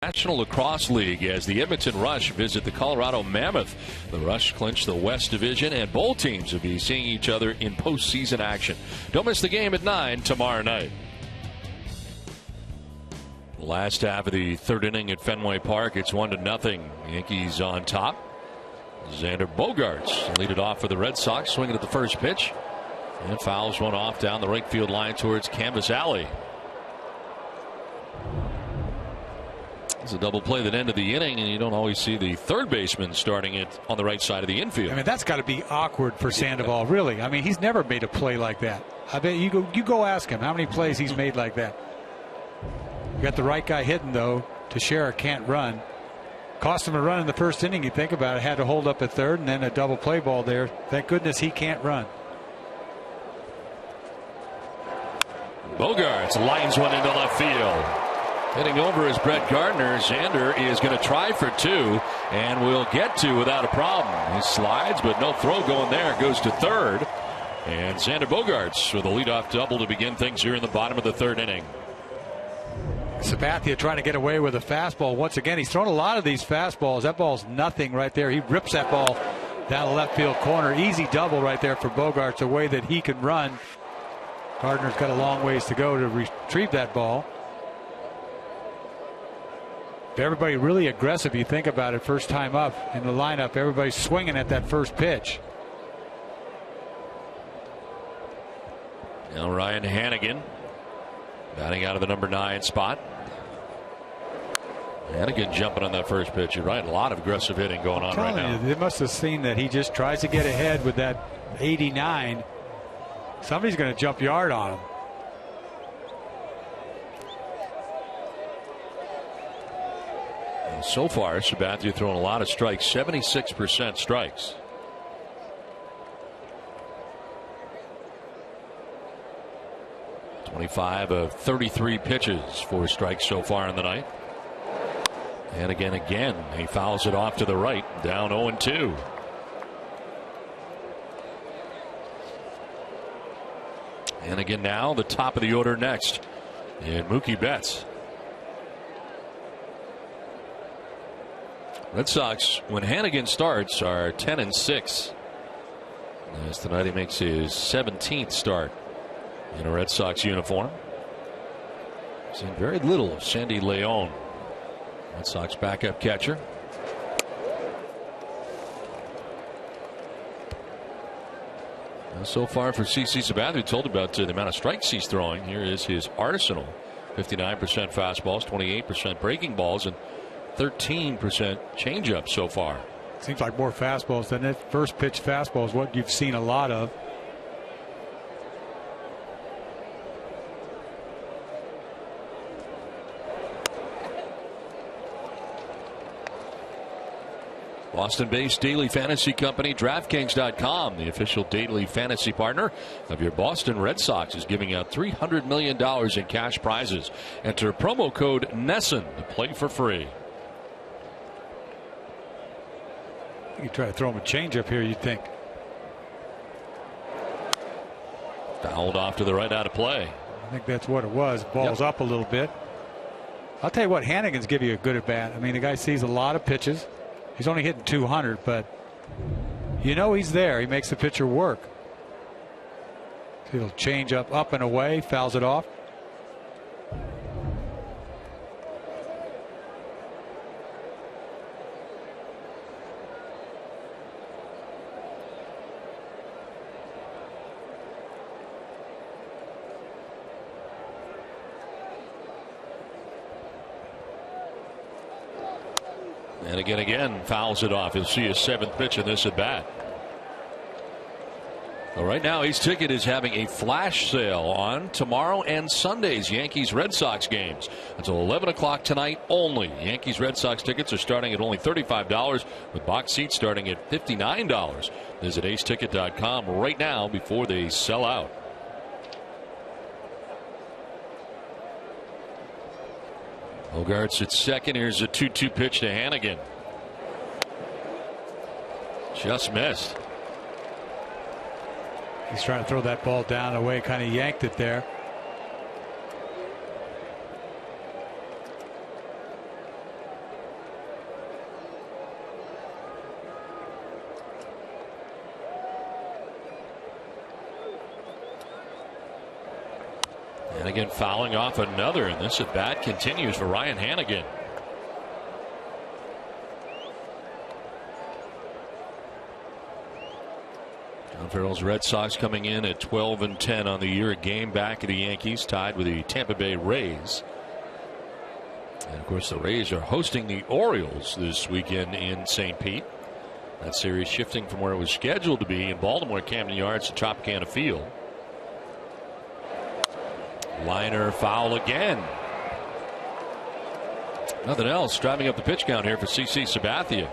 National Lacrosse League as the Edmonton Rush visit the Colorado Mammoth. The Rush clinch the West Division, and both teams will be seeing each other in postseason action. Don't miss the game at 9 tomorrow night. Last half of the third inning at Fenway Park. It's 1-0. Yankees on top. Xander Bogaerts lead it off for the Red Sox, swinging at the first pitch, and fouls one off down the right field line towards Canvas Alley. It's a double play that ended the inning, and you don't always see the third baseman starting it on the right side of the infield. I mean, that's got to be awkward for Sandoval, really. I mean, he's never made a play like that. I bet you go ask him how many plays he's made like that. You got the right guy hitting, though. Teixeira can't run. Cost him a run in the first inning. You think about it, had to hold up at third, and then a double play ball there. Thank goodness he can't run. Bogaerts lines one into left field. Hitting over is Brett Gardner. Xander is going to try for two, and will get two without a problem. He slides, but no throw going there. Goes to third. And Xander Bogaerts with a leadoff double to begin things here in the bottom of the third inning. Sabathia trying to get away with a fastball once again. He's thrown a lot of these fastballs. That ball's nothing right there. He rips that ball down the left field corner. Easy double right there for Bogaerts, a way that he can run. Gardner's got a long ways to go to retrieve that ball. Everybody really aggressive. You think about it, first time up in the lineup, everybody's swinging at that first pitch. Now Ryan Hannigan batting out of the number 9 spot. Hannigan jumping on that first pitch. You're right, a lot of aggressive hitting going on right now. They must have seen that he just tries to get ahead with that 89. Somebody's going to jump yard on him. So far, Sabathia throwing a lot of strikes, 76% strikes. (25 of 33 pitches for strikes so far in the night). And again, he fouls it off to the right, down 0-2. And again now, the top of the order next, and Mookie Betts. Red Sox, when Hannigan starts, are 10-6. As tonight he makes his 17th start in a Red Sox uniform. Seen very little of Sandy León, Red Sox backup catcher. So far for CC Sabathia, we told about the amount of strikes he's throwing. Here is his arsenal: 59% fastballs, 28% breaking balls, and 13% changeup so far. Seems like more fastballs than that. First pitch fastball is what you've seen a lot of. Boston-based daily fantasy company DraftKings.com, the official daily fantasy partner of your Boston Red Sox, is giving out $300 million in cash prizes. Enter promo code NESSON to play for free. You try to throw him a changeup here, you'd think. Fouled off to the right, out of play. I think that's what it was. Ball's up a little bit. I'll tell you what, Hannigan's give you a good at bat. I mean, the guy sees a lot of pitches. He's only hitting 200, but you know he's there. He makes the pitcher work. He'll change up and away, fouls it off. And again, fouls it off. He'll see his 7th pitch in this at bat. Well, right now, his ticket is having a flash sale on tomorrow and Sunday's Yankees Red Sox games until 11 o'clock tonight only. Yankees Red Sox tickets are starting at only $35, with box seats starting at $59. Visit aceticket.com right now before they sell out. Bogaerts at second. Here's a 2-2 pitch to Hannigan. Just missed. He's trying to throw that ball down away, kind of yanked it there. Hannigan fouling off another, and this at bat continues for Ryan Hannigan. John Farrell's Red Sox coming in at 12-10 on the year, a game back of the Yankees, tied with the Tampa Bay Rays. And of course, the Rays are hosting the Orioles this weekend in St. Pete. That series shifting from where it was scheduled to be in Baltimore, Camden Yards, to Tropicana Field. Liner foul again. Nothing else. Driving up the pitch count here for CC Sabathia.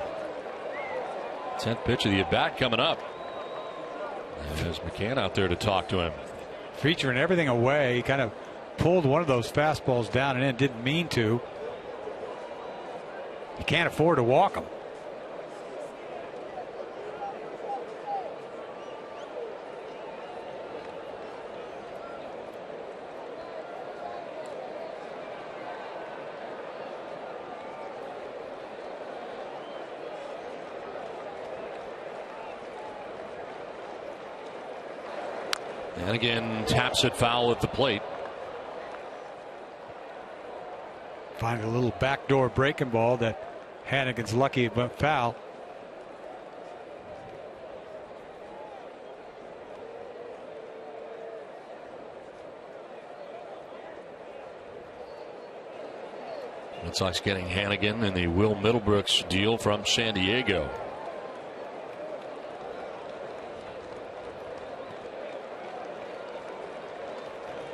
10th pitch of the at bat coming up. And there's McCann out there to talk to him. Featuring everything away. He kind of pulled one of those fastballs down and in. Didn't mean to. You can't afford to walk him. And again, taps it foul at the plate. Find a little backdoor breaking ball that Hannigan's lucky it went foul. Red Sox getting Hannigan in the Will Middlebrooks deal from San Diego.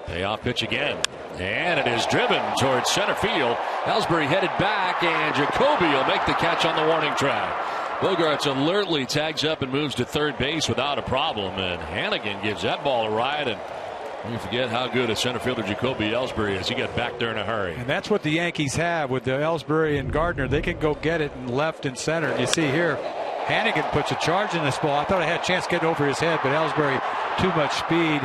Payoff pitch again, and it is driven towards center field. Ellsbury headed back, and Jacoby will make the catch on the warning track. Bogaerts alertly tags up and moves to third base without a problem, and Hannigan gives that ball a ride. And you forget how good a center fielder Jacoby Ellsbury is. He got back there in a hurry. And that's what the Yankees have with the Ellsbury and Gardner. They can go get it in left and center. You see here, Hannigan puts a charge in this ball. I thought I had a chance getting over his head, but Ellsbury too much speed.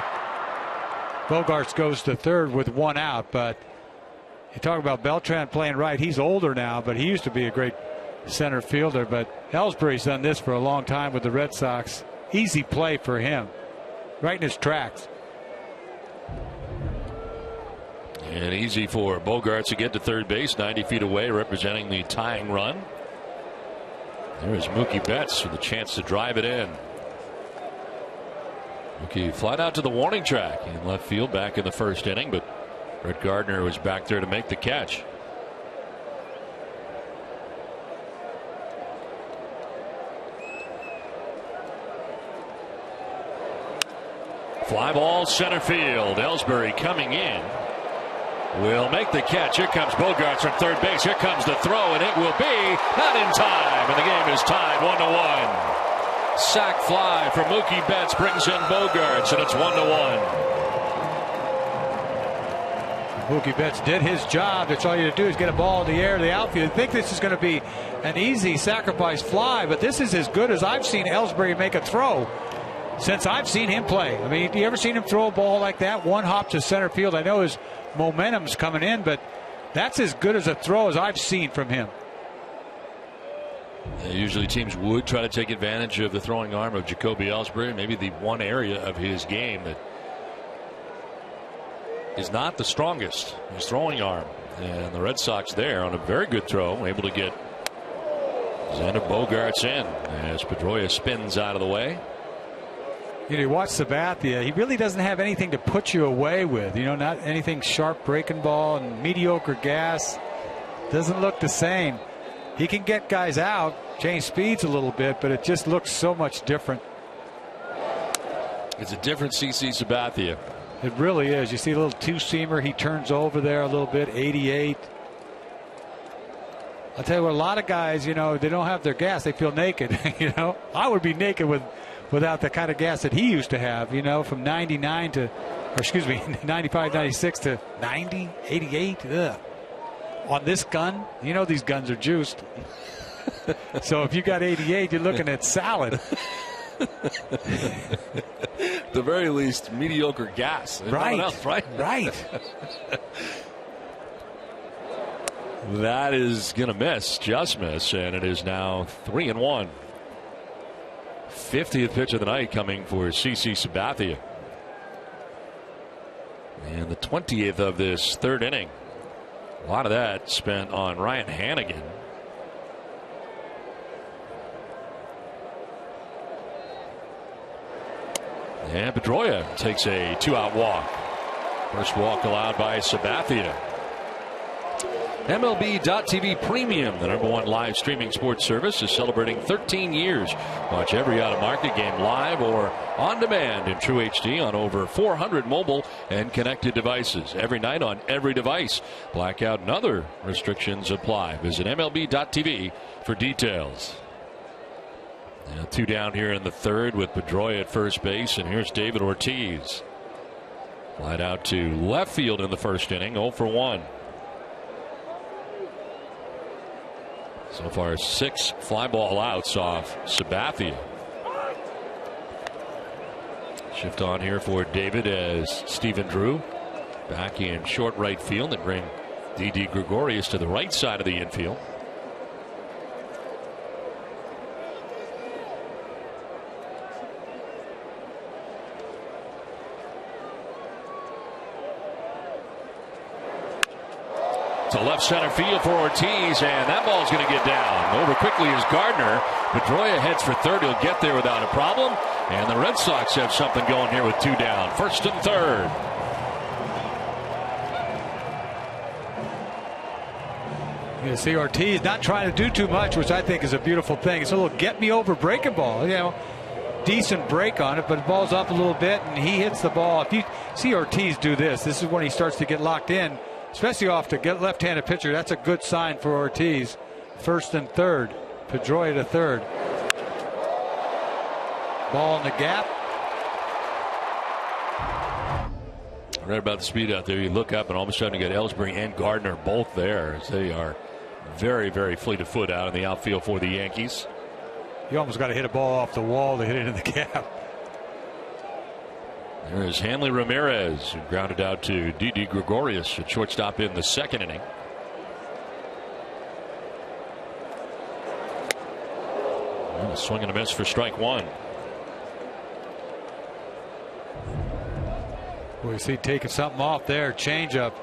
Bogaerts goes to third with one out, but you talk about Beltran playing right. He's older now, but he used to be a great center fielder. But Ellsbury's done this for a long time with the Red Sox. Easy play for him, right in his tracks. And easy for Bogaerts to get to third base, 90 feet away, representing the tying run. There's Mookie Betts with a chance to drive it in. Mookie flied out to the warning track in left field back in the first inning, but Brett Gardner was back there to make the catch. Fly ball center field. Ellsbury coming in. Will make the catch. Here comes Bogaerts from third base. Here comes the throw, and it will be not in time. And the game is tied 1-1. Sac fly from Mookie Betts brings in Bogaerts, and it's 1-1. Mookie Betts did his job. That's all you do is get a ball in the air to the outfield. I think this is going to be an easy sacrifice fly, but this is as good as I've seen Ellsbury make a throw since I've seen him play. I mean, you ever seen him throw a ball like that? One hop to center field. I know his momentum's coming in, but that's as good as a throw as I've seen from him. Usually teams would try to take advantage of the throwing arm of Jacoby Ellsbury, maybe the one area of his game that is not the strongest, his throwing arm. And the Red Sox there on a very good throw, able to get Xander Bogaerts in as Pedroia spins out of the way. You know, you watch Sabathia, he really doesn't have anything to put you away with. You know, not anything sharp breaking ball and mediocre gas. Doesn't look the same. He can get guys out, change speeds a little bit, but it just looks so much different. It's a different CC Sabathia. It really is. You see a little two-seamer. He turns over there a little bit, 88. I'll tell you what, a lot of guys, you know, they don't have their gas. They feel naked, you know. I would be naked without the kind of gas that he used to have, you know, from 99 to, or excuse me, 95, 96 to 90, 88. Ugh. On this gun, you know these guns are juiced. So if you got 88, you're looking at salad. The very least, mediocre gas. Right. Else, right. Right. That is going to miss, just miss, and it is now 3-1. 50th pitch of the night coming for CC Sabathia. And the 20th of this third inning. A lot of that spent on Ryan Hannigan. And Pedroia takes a 2-out walk. First walk allowed by Sabathia. MLB.TV Premium, the #1 live streaming sports service, is celebrating 13 years. Watch every out-of-market game live or on demand in True HD on over 400 mobile and connected devices. Every night on every device. Blackout and other restrictions apply. Visit MLB.TV for details. Now 2 down here in the third with Pedroia at first base, and here's David Ortiz. Flied out to left field in the first inning, 0 for 1. So far 6 fly ball outs off Sabathia. Shift on here for David as Stephen Drew back in short right field and bring Didi Gregorius to the right side of the infield. To left center field for Ortiz, and that ball's going to get down. Over quickly is Gardner. Pedroia heads for third. He'll get there without a problem. And the Red Sox have something going here with 2 down. First and third. You see Ortiz not trying to do too much, which I think is a beautiful thing. It's a little get me over breaking ball. You know, decent break on it, but the ball's up a little bit, and he hits the ball. If you see Ortiz do this, this is when he starts to get locked in. Especially off to get left-handed pitcher. That's a good sign for Ortiz. First and third. Pedroia to third. Ball in the gap. Right about the speed out there. You look up and all of a sudden you get Ellsbury and Gardner both there. As they are very, very fleet of foot out in the outfield for the Yankees. You almost got to hit a ball off the wall to hit it in the gap. There is Hanley Ramirez, who grounded out to Didi Gregorius at shortstop in the second inning. And a swing and a miss for strike 1. We see taking something off there. Change up.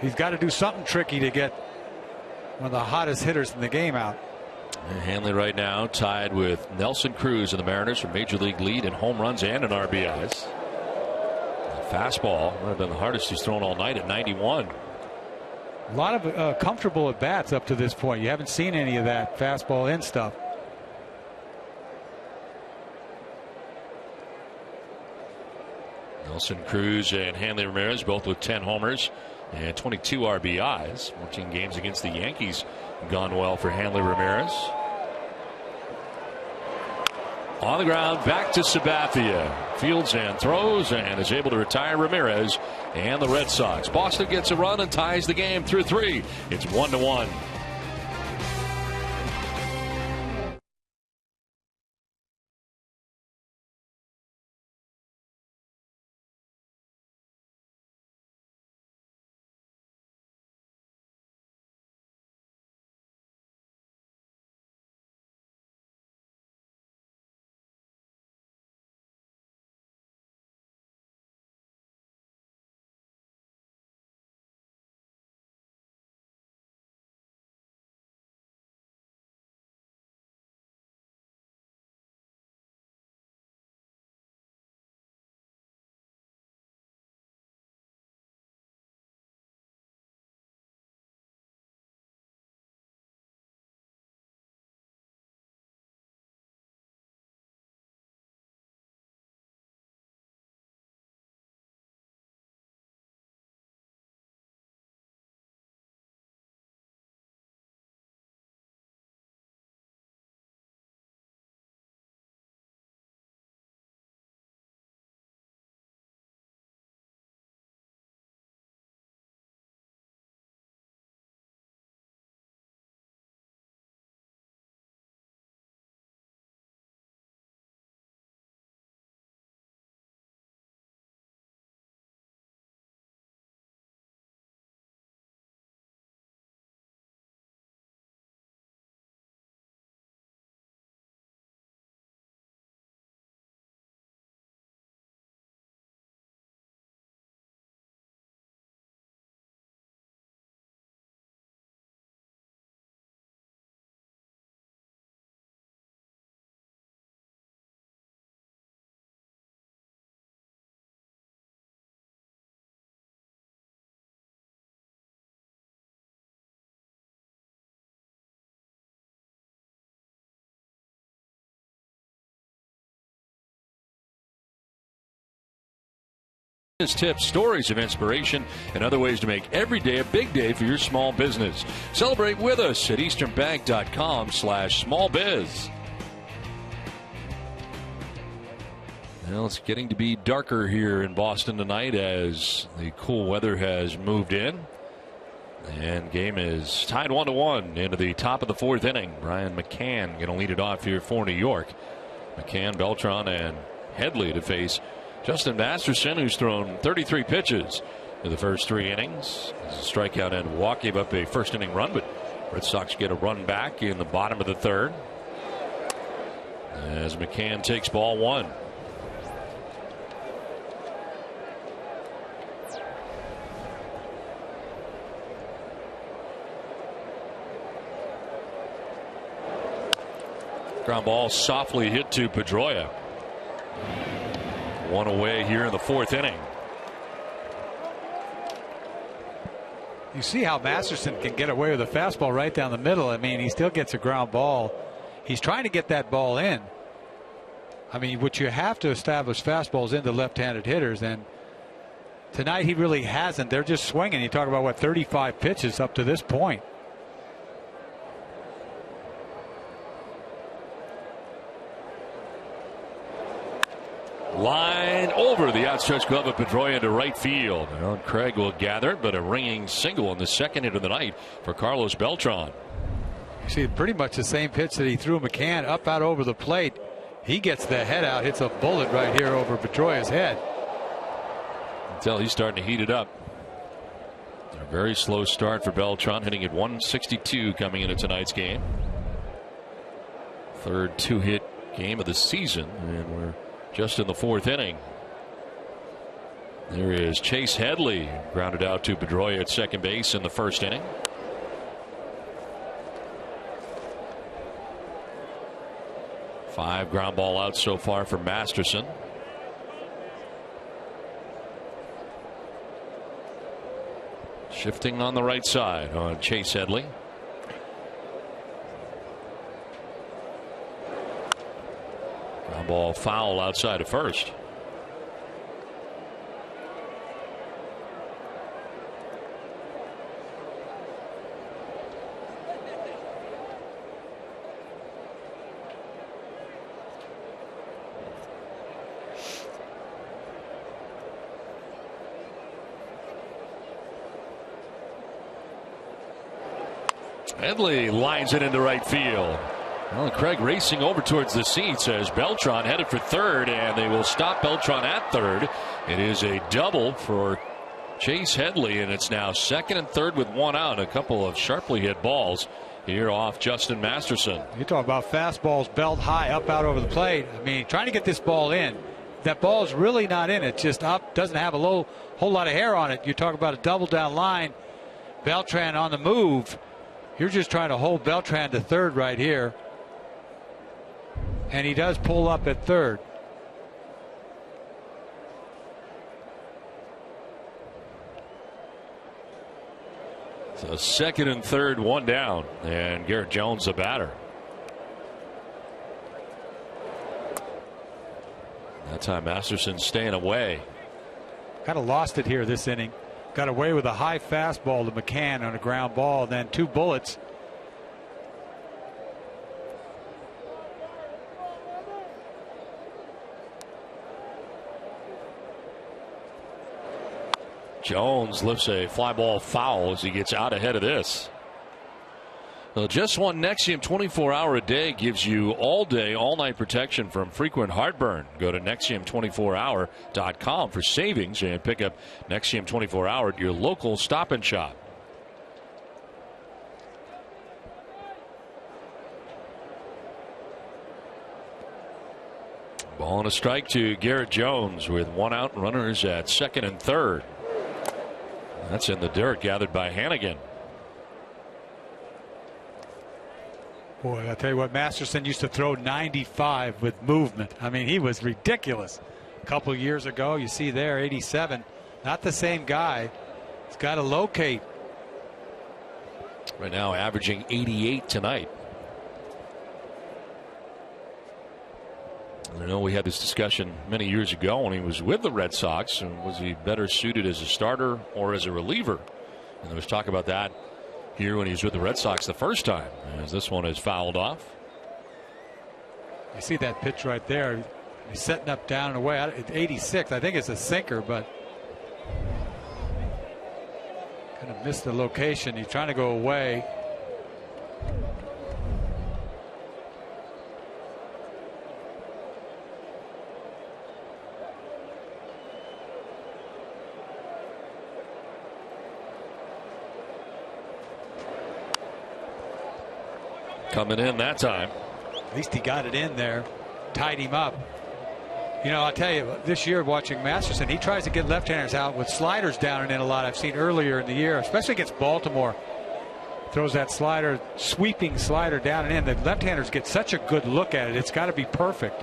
He's got to do something tricky to get one of the hottest hitters in the game out. And Hanley right now tied with Nelson Cruz and the Mariners for major league lead in home runs and in RBIs. The fastball might have been the hardest he's thrown all night at 91. A lot of comfortable at bats up to this point. You haven't seen any of that fastball in stuff. Nelson Cruz and Hanley Ramirez both with 10 homers and 22 RBIs. 14 games against the Yankees gone well for Hanley Ramirez. On the ground, back to Sabathia. Fields and throws and is able to retire Ramirez and the Red Sox. Boston gets a run and ties the game through 3. It's 1-1. Tips, stories of inspiration, and other ways to make every day a big day for your small business. Celebrate with us at easternbank.com/smallbiz. Well, it's getting to be darker here in Boston tonight as the cool weather has moved in. And game is tied 1-1 into the top of the fourth inning. Brian McCann going to lead it off here for New York. McCann, Beltran, and Headley to face Justin Masterson, who's thrown 33 pitches in the first 3 innings. There's a strikeout and walk, gave up a first inning run, but Red Sox get a run back in the bottom of the third as McCann takes ball 1. Ground ball softly hit to Pedroia. 1 away here in the fourth inning. You see how Masterson can get away with a fastball right down the middle. I mean, he still gets a ground ball. He's trying to get that ball in. I mean, what you have to establish fastballs into left-handed hitters, and tonight he really hasn't. They're just swinging. You talk about, what, 35 pitches up to this point. Line over the outstretched glove of Pedroia into right field. Well, Craig will gather it, but a ringing single in the second hit of the night for Carlos Beltran. You see pretty much the same pitch that he threw McCann up out over the plate. He gets the head out, hits a bullet right here over Pedroia's head. Until he's starting to heat it up. A very slow start for Beltran, hitting at 162 coming into tonight's game. Third 2-hit game of the season, and we're just in the fourth inning. There is Chase Headley, grounded out to Pedroia at second base in the first inning. Five ground ball outs so far for Masterson. Shifting on the right side on Chase Headley. Ground ball foul outside of first. Headley lines it into right field. Well, Craig racing over towards the seats as Beltran headed for third, and they will stop Beltran at third. It is a double for Chase Headley, and it's now second and third with one out. A couple of sharply hit balls here off Justin Masterson. You talk about fastballs belt high up out over the plate. I mean, trying to get this ball in. That ball is really not in. It's just up, doesn't have a whole lot of hair on it. You talk about a double down line. Beltran on the move. You're just trying to hold Beltran to third right here. And he does pull up at third. So second and third, one down, and Garrett Jones the batter. That time Masterson staying away. Kind of lost it here this inning. Got away with a high fastball to McCann on a ground ball, then two bullets. Jones lifts a fly ball foul as he gets out ahead of this. Well, just one Nexium 24-hour-a-day gives you all-day, all-night protection from frequent heartburn. Go to Nexium24hour.com for savings and pick up Nexium 24-hour at your local Stop and Shop. Ball and a strike to Garrett Jones with one out, runners at second and third. That's in the dirt gathered by Hannigan. Boy, I'll tell you what, Masterson used to throw 95 with movement. I mean, he was ridiculous. A couple years ago, you see there, 87. Not the same guy. He's got to locate. Right now, averaging 88 tonight. I know we had this discussion many years ago when he was with the Red Sox. Was he better suited as a starter or as a reliever? And there was talk about that here when he was with the Red Sox the first time, as this one is fouled off. You see that pitch right there. He's setting up down and away. At 86, I think it's a sinker, but kind of missed the location. He's trying to go away. Coming in that time. At least he got it in there, tied him up. You know, I'll tell you, this year watching Masterson, he tries to get left-handers out with sliders down and in a lot. I've seen earlier in the year, especially against Baltimore. Throws that slider, sweeping slider down and in. The left-handers get such a good look at it. It's got to be perfect.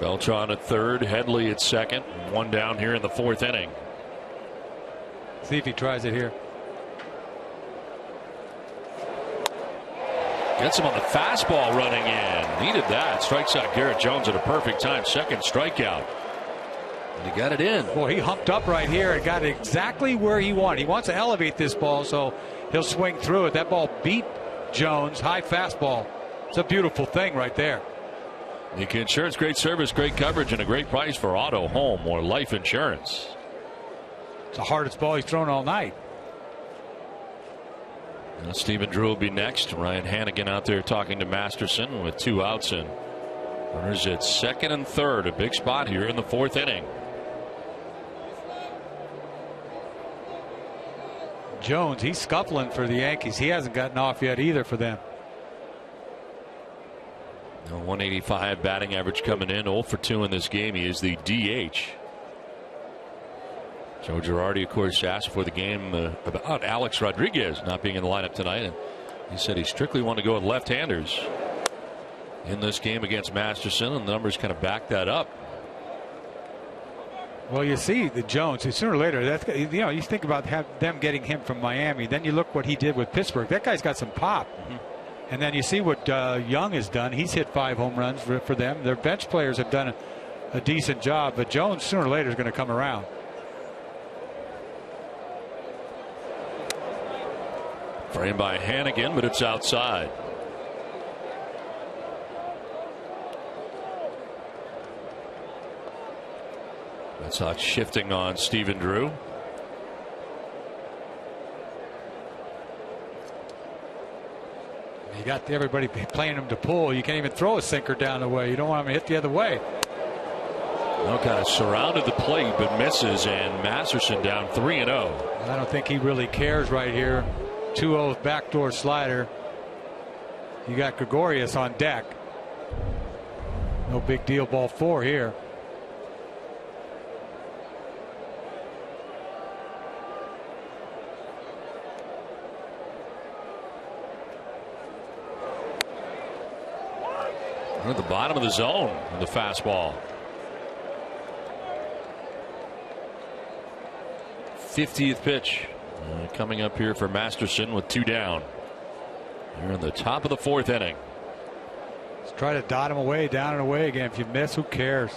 Beltran at third, Headley at second. One down here in the fourth inning. See if he tries it here. Gets him on the fastball running in. Needed that. Strikes out Garrett Jones at a perfect time. Second strikeout. And he got it in. Boy, he humped up right here and got it exactly where he wanted. He wants to elevate this ball, so he'll swing through it. That ball beat Jones. High fastball. It's a beautiful thing right there. Nika Insurance, great service, great coverage, and a great price for auto, home, or life insurance. It's the hardest ball he's thrown all night. Now Stephen Drew will be next. Ryan Hannigan out there talking to Masterson with 2 outs and runners at second and third. A big spot here in the fourth inning. Jones, he's scuffling for the Yankees. He hasn't gotten off yet either for them. 185 batting average coming in. 0 for 2 in this game. He is the DH. Joe Girardi, of course, asked before the game about Alex Rodriguez not being in the lineup tonight, and he said he strictly wanted to go with left-handers in this game against Masterson, and the numbers kind of back that up. Well, you see the Jones, sooner or later, that's, you know, you think about them getting him from Miami, then you look what he did with Pittsburgh. That guy's got some pop. And then you see what Young has done. He's hit 5 home runs for them. Their bench players have done a decent job, but Jones sooner or later is going to come around. Framed by Hannigan, but it's outside. That's not shifting on Stephen Drew. You got everybody playing him to pull. You can't even throw a sinker down the way. You don't want him to hit the other way. No, kind of surrounded the plate, but misses, and Masterson down 3-0. I don't think he really cares right here. 2-0 backdoor slider. You got Gregorius on deck. No big deal. Ball 4 here. We're at the bottom of the zone with the fastball. 50th pitch coming up here for Masterson with 2 down. You're in the top of the 4th inning. Let's try to dot him away, down and away again. If you miss, who cares?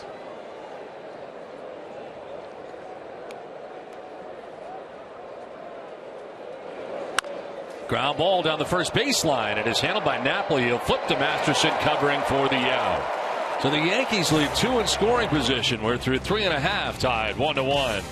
Ground ball down the first baseline. It is handled by Napoli. He'll flip to Masterson, covering for the out. So the Yankees lead 2 in scoring position. We're through 3.5, tied 1-1.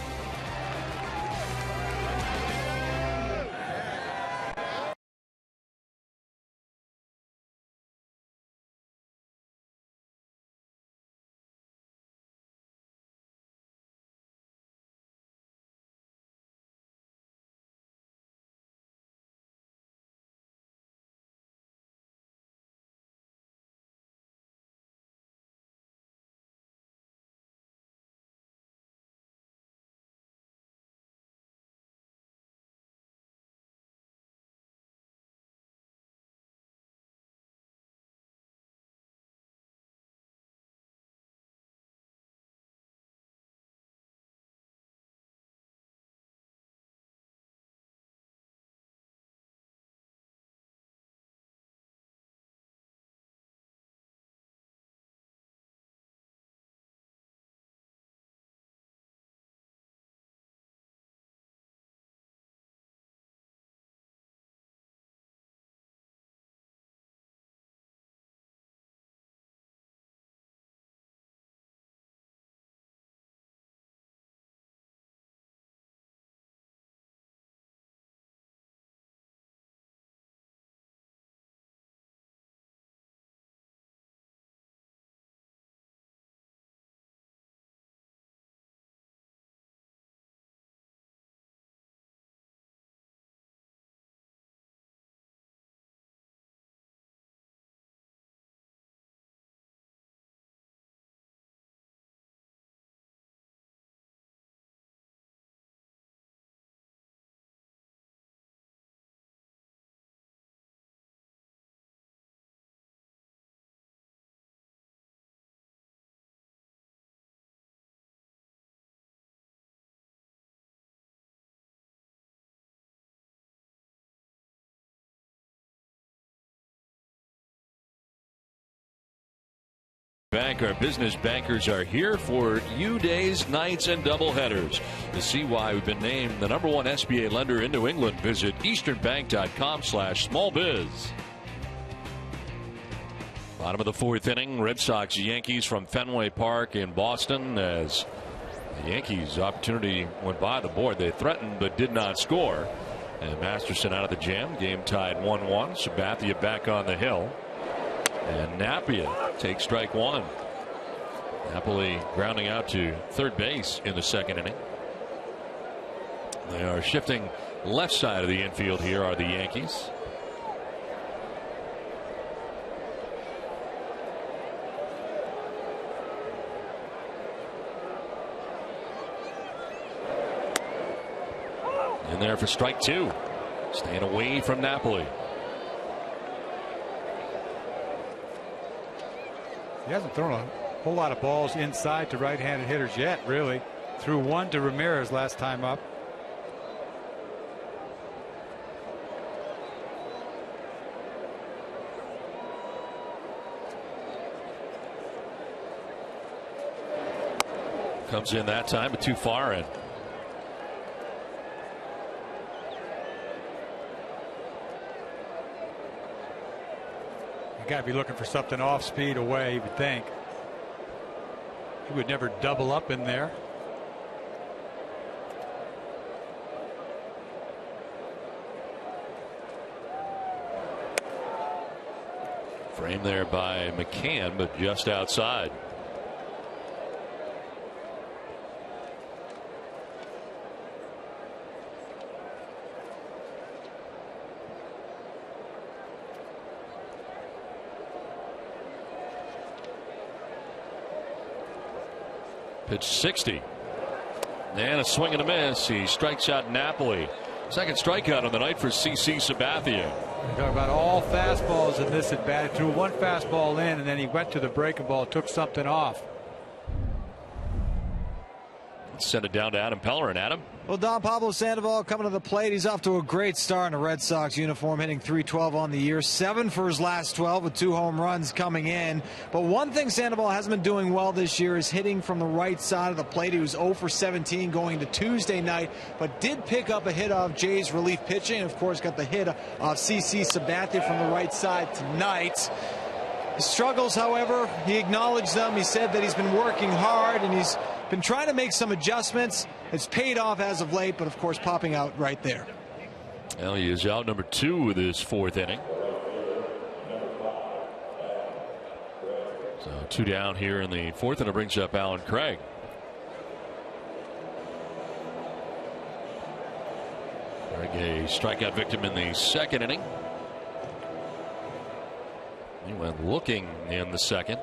Bank. Our business bankers are here for you days, nights, and doubleheaders. To see why we've been named the #1 SBA lender in New England, visit easternbank.com/smallbiz. Bottom of the 4th inning, Red Sox Yankees from Fenway Park in Boston. As the Yankees' opportunity went by the board, they threatened but did not score. And Masterson out of the jam. Game tied 1-1. Sabathia back on the hill. And Napia takes strike one. Napoli grounding out to third base in the 2nd inning. They are shifting left side of the infield here are the Yankees. In there for strike 2. Staying away from Napoli. He hasn't thrown a whole lot of balls inside to right-handed hitters yet, really. Threw one to Ramirez last time up. Comes in that time, but too far in. Got to be looking for something off speed away, you would think. He would never double up in there. Frame there by McCann, but just outside. Pitch 60. And a swing and a miss. He strikes out Napoli. Second strikeout of the night for CC Sabathia. We talk about all fastballs in this at bat. He threw one fastball in, and then he went to the breaking ball, took something off. Let's send it down to Adam Pellerin. Adam. Well, Don Pablo Sandoval coming to the plate. He's off to a great start in a Red Sox uniform, hitting .312 on the year, 7 for his last 12 with 2 home runs coming in. But one thing Sandoval hasn't been doing well this year is hitting from the right side of the plate. He was 0 for 17 going to Tuesday night, but did pick up a hit off Jay's relief pitching. And of course, got the hit off CC Sabathia from the right side tonight. His struggles, however, he acknowledged them. He said that he's been working hard and he's been trying to make some adjustments. It's paid off as of late, but of course popping out right there. Well, he is out number 2 of this 4th inning. So 2 down here in the 4th, and it brings up Alan Craig. Craig, a strikeout victim in the 2nd inning. He went looking in the 2nd.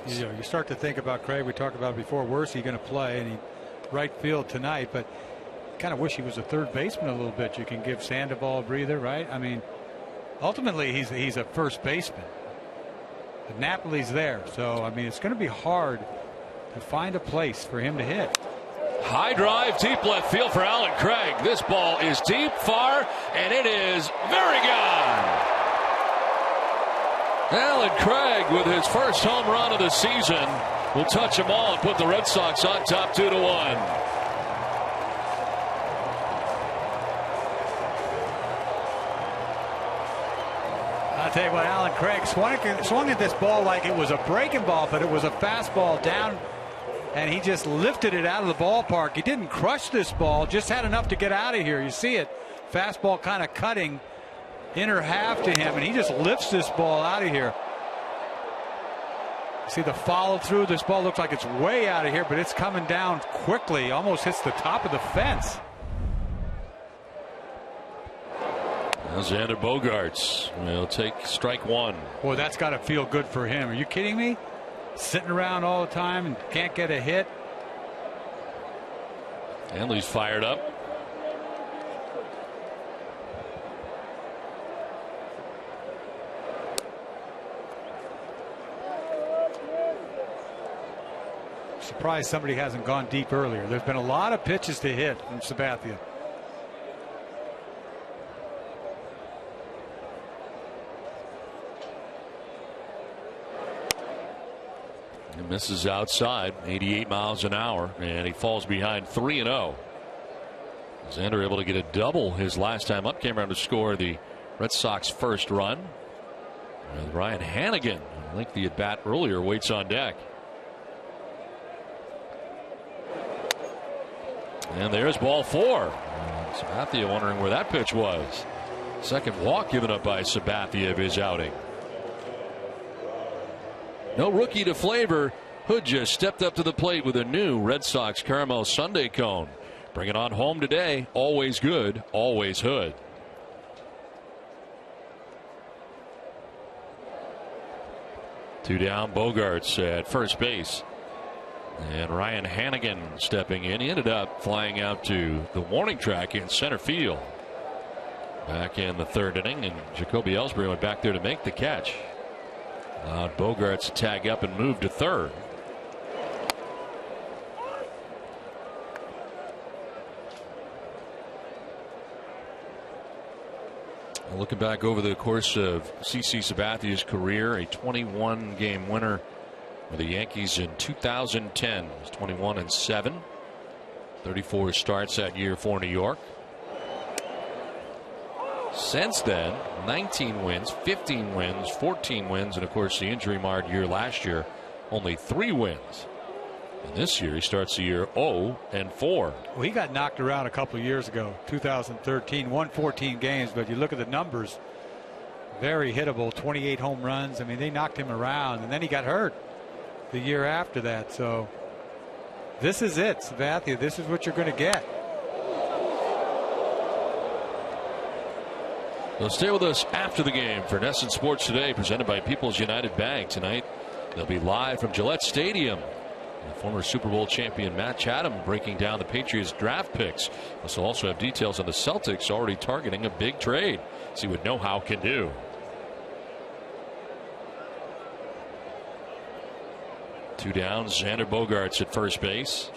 You start to think about Craig. We talked about it before. Where's he going to play? And he right field tonight, but kind of wish he was a third baseman a little bit. You can give Sandoval a breather, right? I mean, ultimately he's a first baseman. But Napoli's there, so I mean it's going to be hard to find a place for him to hit. High drive, deep left field for Alan Craig. This ball is deep, far, and it is very gone. Alan Craig with his first home run of the season will touch them all and put the Red Sox on top 2-1. I'll tell you what, Alan Craig swung at this ball like it was a breaking ball, but it was a fastball down, and he just lifted it out of the ballpark. He didn't crush this ball, just had enough to get out of here. You see it, fastball kind of cutting inner half to him, and he just lifts this ball out of here. See the follow through. This ball looks like it's way out of here, but it's coming down quickly. Almost hits the top of the fence. Xander Bogaerts will take strike 1. Boy, that's got to feel good for him. Are you kidding me? Sitting around all the time and can't get a hit. Hanley's fired up. surprised somebody hasn't gone deep earlier. There's been a lot of pitches to hit from Sabathia. He misses outside, 88 miles an hour, and he falls behind 3-0. Xander able to get a double his last time up, came around to score the Red Sox first run. And Ryan Hanigan, a lengthy at bat earlier, waits on deck. And there's ball 4. Sabathia wondering where that pitch was. Second walk given up by Sabathia of his outing. No rookie to flavor. Hood just stepped up to the plate with a new Red Sox caramel sundae cone. Bring it on home today. Always good, always Hood. Two down, Bogarts at first base. And Ryan Hanigan stepping in. He ended up flying out to the warning track in center field. Back in the third inning, and Jacoby Ellsbury went back there to make the catch. Allowed Bogarts to tag up and move to third. Looking back over the course of CC Sabathia's career, a 21-game winner with the Yankees in 2010. He was 21-7. 34 starts that year for New York. Since then, 19 wins, 15 wins, 14 wins, and of course the injury-marred year last year, only 3 wins. And this year he starts the year 0-4. Well, he got knocked around a couple of years ago, 2013, won 14 games, but you look at the numbers, very hittable, 28 home runs. I mean, they knocked him around, and then he got hurt the year after that. So this is it, Sabathia. This is what you're going to get. Well, stay with us after the game for NESN Sports Today, presented by People's United Bank. Tonight, they'll be live from Gillette Stadium. The former Super Bowl champion Matt Chatham breaking down the Patriots draft picks. We'll also have details on the Celtics already targeting a big trade. See what know-how can do. Two down, Xander Bogarts at first base.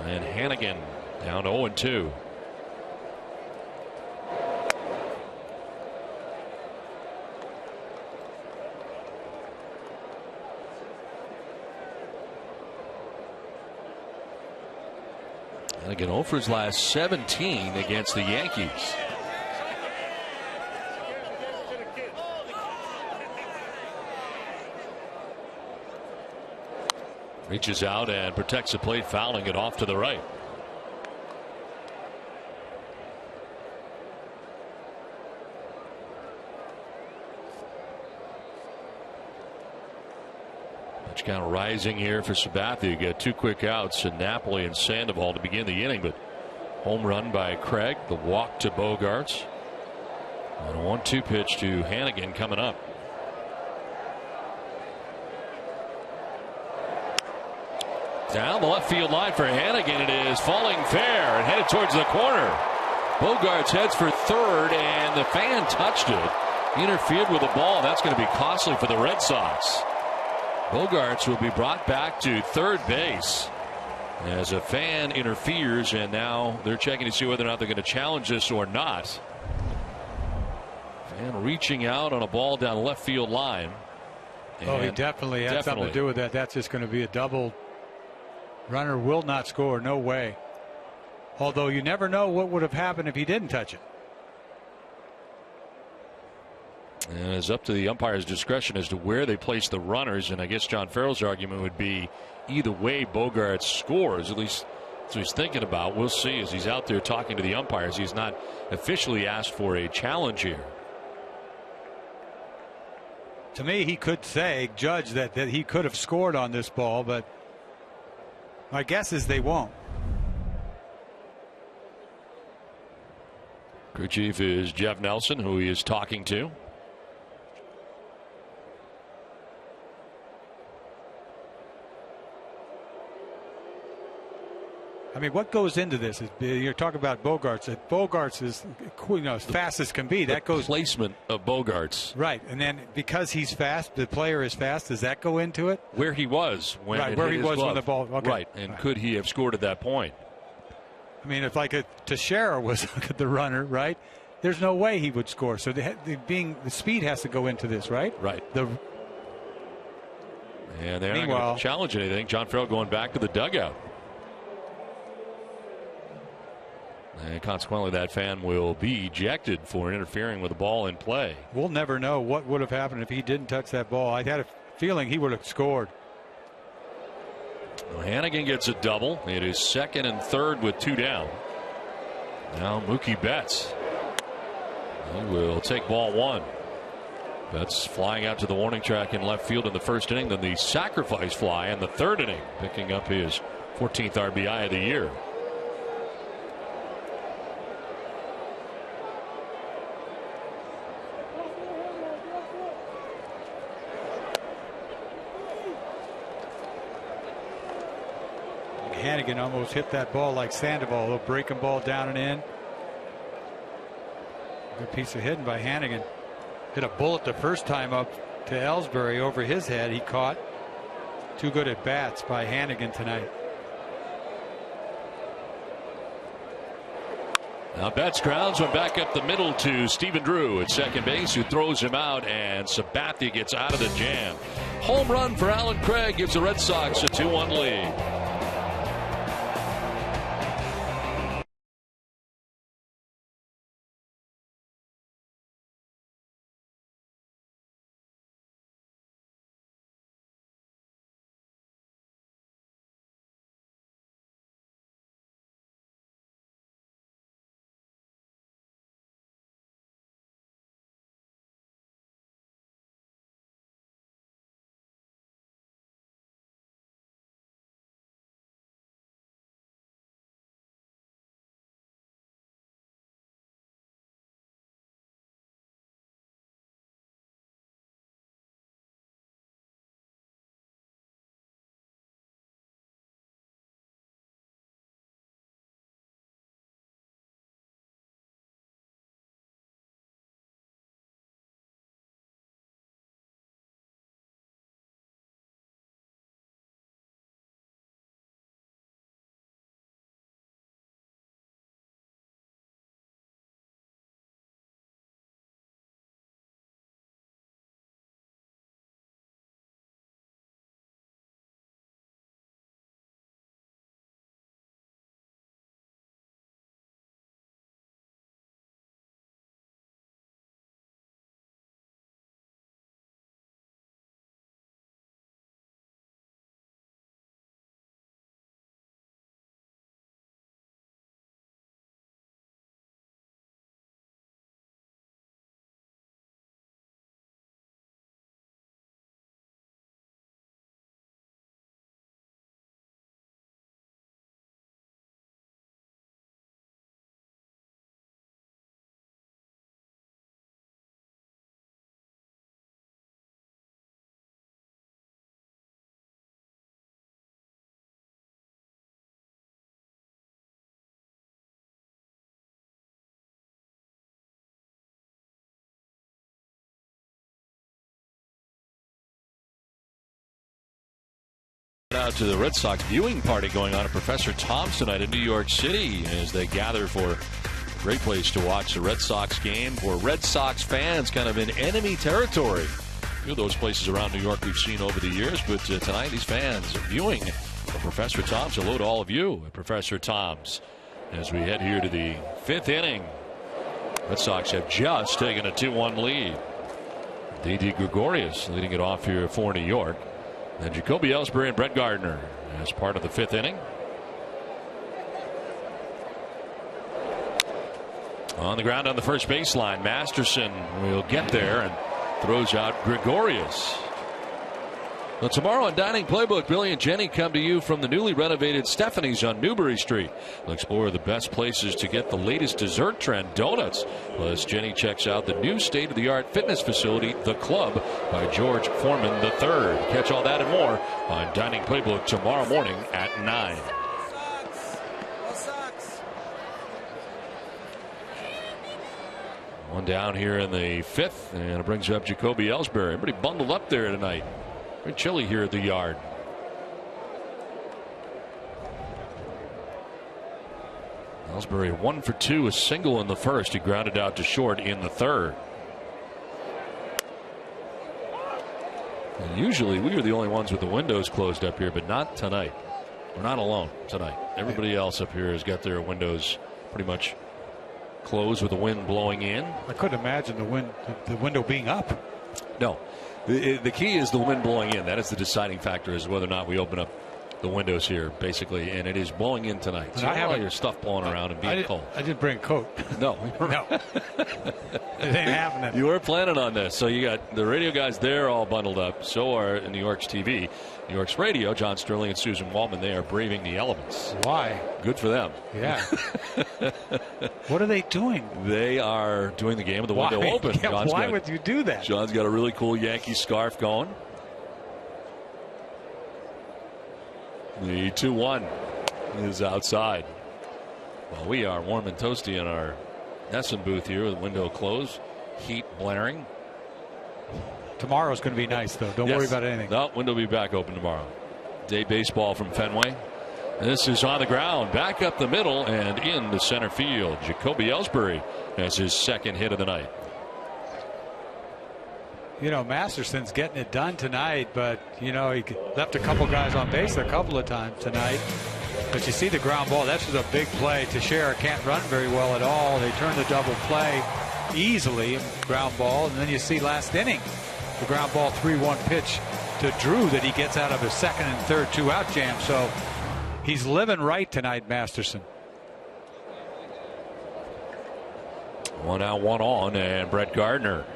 And Hanigan down 0-2. And again, 0 for his last 17 against the Yankees. Reaches out and protects the plate, fouling it off to the right. Pitch count rising here for Sabathia. You got 2 quick outs in Napoli and Sandoval to begin the inning, but home run by Craig, the walk to Bogarts, and a 1-2 pitch to Hanigan coming up. Down the left field line for Hanigan. It is falling fair and headed towards the corner. Bogarts heads for third, and the fan touched it. He interfered with the ball. That's going to be costly for the Red Sox. Bogarts will be brought back to third base as a fan interferes, and now they're checking to see whether or not they're going to challenge this or not. Fan reaching out on a ball down the left field line. Oh, he definitely had something to do with that. That's just going to be a double. Runner will not score, no way. Although you never know what would have happened if he didn't touch it. And it's up to the umpire's discretion as to where they place the runners, and I guess John Farrell's argument would be either way Bogarts scores. At least that's what he's thinking about. We'll see as he's out there talking to the umpires. He's not officially asked for a challenge here. To me, he could judge that he could have scored on this ball, but my guess is they won't. Crew chief is Jeff Nelson, who he is talking to. I mean, what goes into this? You're talking about Bogaerts. Bogaerts is, as fast as can be. That goes placement of Bogaerts. Right, and then because he's fast, the player is fast. Does that go into it? Where he was when right, where he was glove. when the ball. Okay. Right, and could he have scored at that point? I mean, if like a Teixeira was the runner, right? There's no way he would score. So the speed has to go into this, right? Right. And they're not going to challenge anything. John Farrell going back to the dugout. And consequently, that fan will be ejected for interfering with the ball in play. We'll never know what would have happened if he didn't touch that ball. I had a feeling he would have scored. Well, Hannigan gets a double. It is second and third with 2 down. Now Mookie Betts. He will take ball 1. Betts flying out to the warning track in left field in the first inning. Then the sacrifice fly in the third inning, picking up his 14th RBI of the year. Hannigan almost hit that ball like Sandoval, a little breaking ball down and in. Good piece of hitting by Hannigan. Hit a bullet the first time up to Ellsbury over his head. He caught. 2 good at bats by Hannigan tonight. Now Betts grounds one back up the middle to Stephen Drew at second base, who throws him out, and Sabathia gets out of the jam. Home run for Alan Craig gives the Red Sox a 2-1 lead. Out to the Red Sox viewing party going on at Professor Tom's tonight in New York City as they gather for a great place to watch the Red Sox game for Red Sox fans kind of in enemy territory. A few of those places around New York we've seen over the years, but tonight these fans are viewing Professor Tom's. Hello to all of you at Professor Tom's as we head here to the 5th inning. Red Sox have just taken a 2-1 lead. Didi Gregorius leading it off here for New York. And Jacoby Ellsbury and Brett Gardner as part of the 5th inning. On the ground on the first baseline, Masterson will get there and throws out Gregorius. Well, tomorrow on Dining Playbook, Billy and Jenny come to you from the newly renovated Stephanie's on Newbury Street. We'll explore the best places to get the latest dessert trend, donuts. Plus, Jenny checks out the new state-of-the-art fitness facility, The Club, by George Foreman III. Catch all that and more on Dining Playbook tomorrow morning at 9. One down here in the 5th, and it brings up Jacoby Ellsbury. Everybody bundled up there tonight. Very chilly here at the yard. Ellsbury 1 for 2, a single in the 1st. He grounded out to short in the 3rd. And usually we are the only ones with the windows closed up here, but not tonight. We're not alone tonight. Everybody else up here has got their windows pretty much closed with the wind blowing in. I couldn't imagine the window being up. No. The key is the wind blowing in. That is the deciding factor, is whether or not we open up the windows here, basically, and it is blowing in tonight. So you have all your stuff blowing around and being cold. I didn't bring a coat. No. No. It ain't happening. You were planning on this. So you got the radio guys there all bundled up. So are New York's TV. New York's radio, John Sterling and Susan Waldman, they are braving the elements. Why? Good for them. Yeah. What are they doing? They are doing the game with the window open. Yeah, why would you do that? John's got a really cool Yankee scarf going. The 2-1 is outside. Well, we are warm and toasty in our Nesson booth here with the window closed. Heat blaring. Tomorrow's going to be nice, though. Don't worry about anything. No, window will be back open tomorrow. Day baseball from Fenway. This is on the ground, back up the middle and into center field. Jacoby Ellsbury has his 2nd hit of the night. You know, Masterson's getting it done tonight, but, you know, he left a couple guys on base a couple of times tonight. But you see the ground ball. That's just a big play. Teixeira can't run very well at all. They turn the double play easily, ground ball. And then you see last inning, the ground ball 3-1 pitch to Drew that he gets out of his 2nd and 3rd 2-out jam. So he's living right tonight, Masterson. 1 out, 1 on, and Brett Gardner.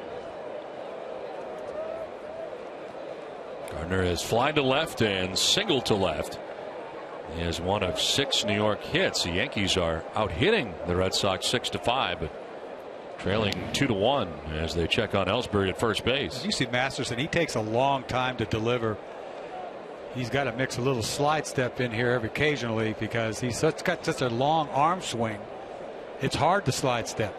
Gardner has flied to left and singled to left. He has 1 of 6 New York hits. The Yankees are out hitting the Red Sox 6-5, but trailing 2-1 as they check on Ellsbury at first base. You see Masterson, he takes a long time to deliver. He's got to mix a little slide step in here occasionally because he's got such a long arm swing. It's hard to slide step.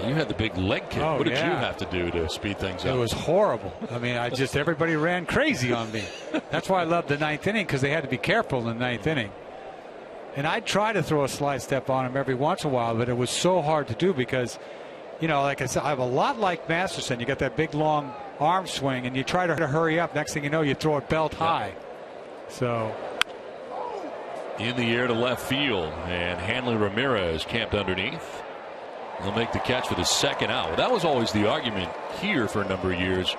You had the big leg kick. What did you have to do to speed things up? It was horrible. I mean, everybody ran crazy on me. That's why I loved the 9th inning, because they had to be careful in the 9th inning. And I'd try to throw a slide step on him every once in a while, but it was so hard to do because, you know, like I said, I'm a lot like Masterson. You got that big, long arm swing, and you try to hurry up. Next thing you know, you throw it belt high. So in the air to left field, and Hanley Ramirez camped underneath. He'll make the catch for the 2nd out. That was always the argument here for a number of years,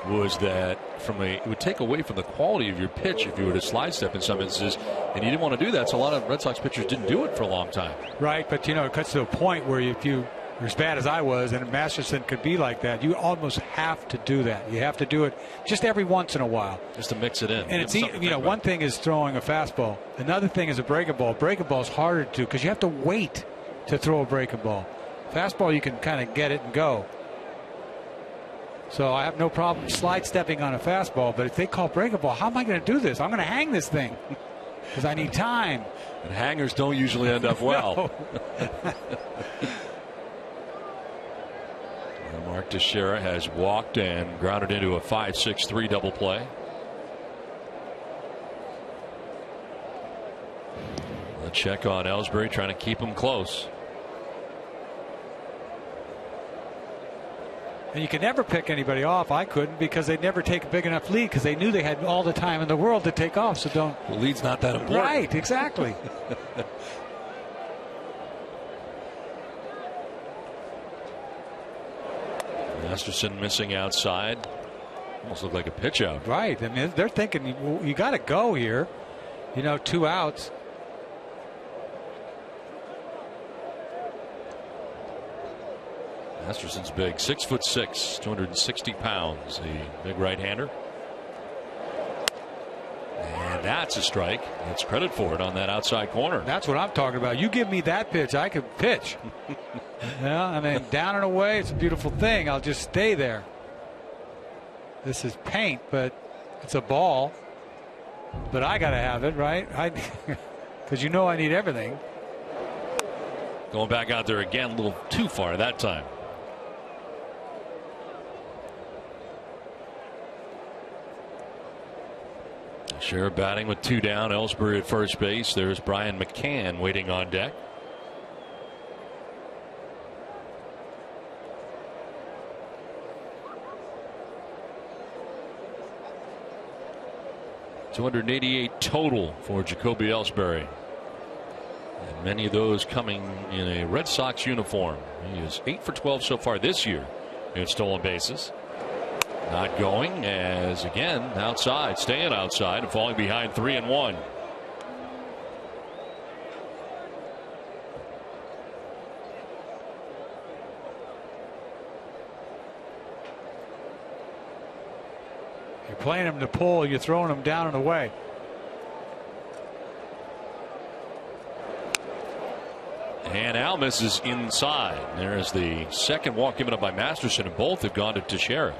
was that it would take away from the quality of your pitch if you were to slide step in some instances, and you didn't want to do that. So a lot of Red Sox pitchers didn't do it for a long time. Right, but you know, it cuts to a point where if you're as bad as I was, and Masterson could be like that, you almost have to do that. You have to do it just every once in a while, just to mix it in. And it's one thing is throwing a fastball, another thing is a breaking ball. Breaking ball is harder to do because you have to wait to throw a breaking ball. Fastball, you can kind of get it and go. So I have no problem slide stepping on a fastball, but if they call breaking ball, how am I going to do this? I'm going to hang this thing because I need time. And hangers don't usually end up well. Mark Teixeira has walked and grounded into a 5-6-3 double play. A check on Ellsbury, trying to keep him close. And you can never pick anybody off. I couldn't because they'd never take a big enough lead because they knew they had all the time in the world to take off. So don't. The lead's not that important. Right, exactly. Masterson missing outside. Almost looked like a pitch out. Right. I mean, they're thinking you got to go here. You know, 2 outs. Masterson's big, 6'6", 260 pounds, the big right-hander. And that's a strike. That's credit for it on that outside corner. That's what I'm talking about. You give me that pitch, I can pitch. Yeah, I mean, down and away, it's a beautiful thing. I'll just stay there. This is paint, but it's a ball. but I got to have it, right? Because you know I need everything. Going back out there again, a little too far that time. Sure, batting with 2 down. Ellsbury at first base. There's Brian McCann waiting on deck. .288 total for Jacoby Ellsbury. And many of those coming in a Red Sox uniform. He is 8 for 12 so far this year in stolen bases. Not going, as again outside, staying outside and falling behind 3-1. You're playing him to pull, you're throwing him down and away. And Almas is inside. There's the second walk given up by Masterson, and both have gone to Teixeira.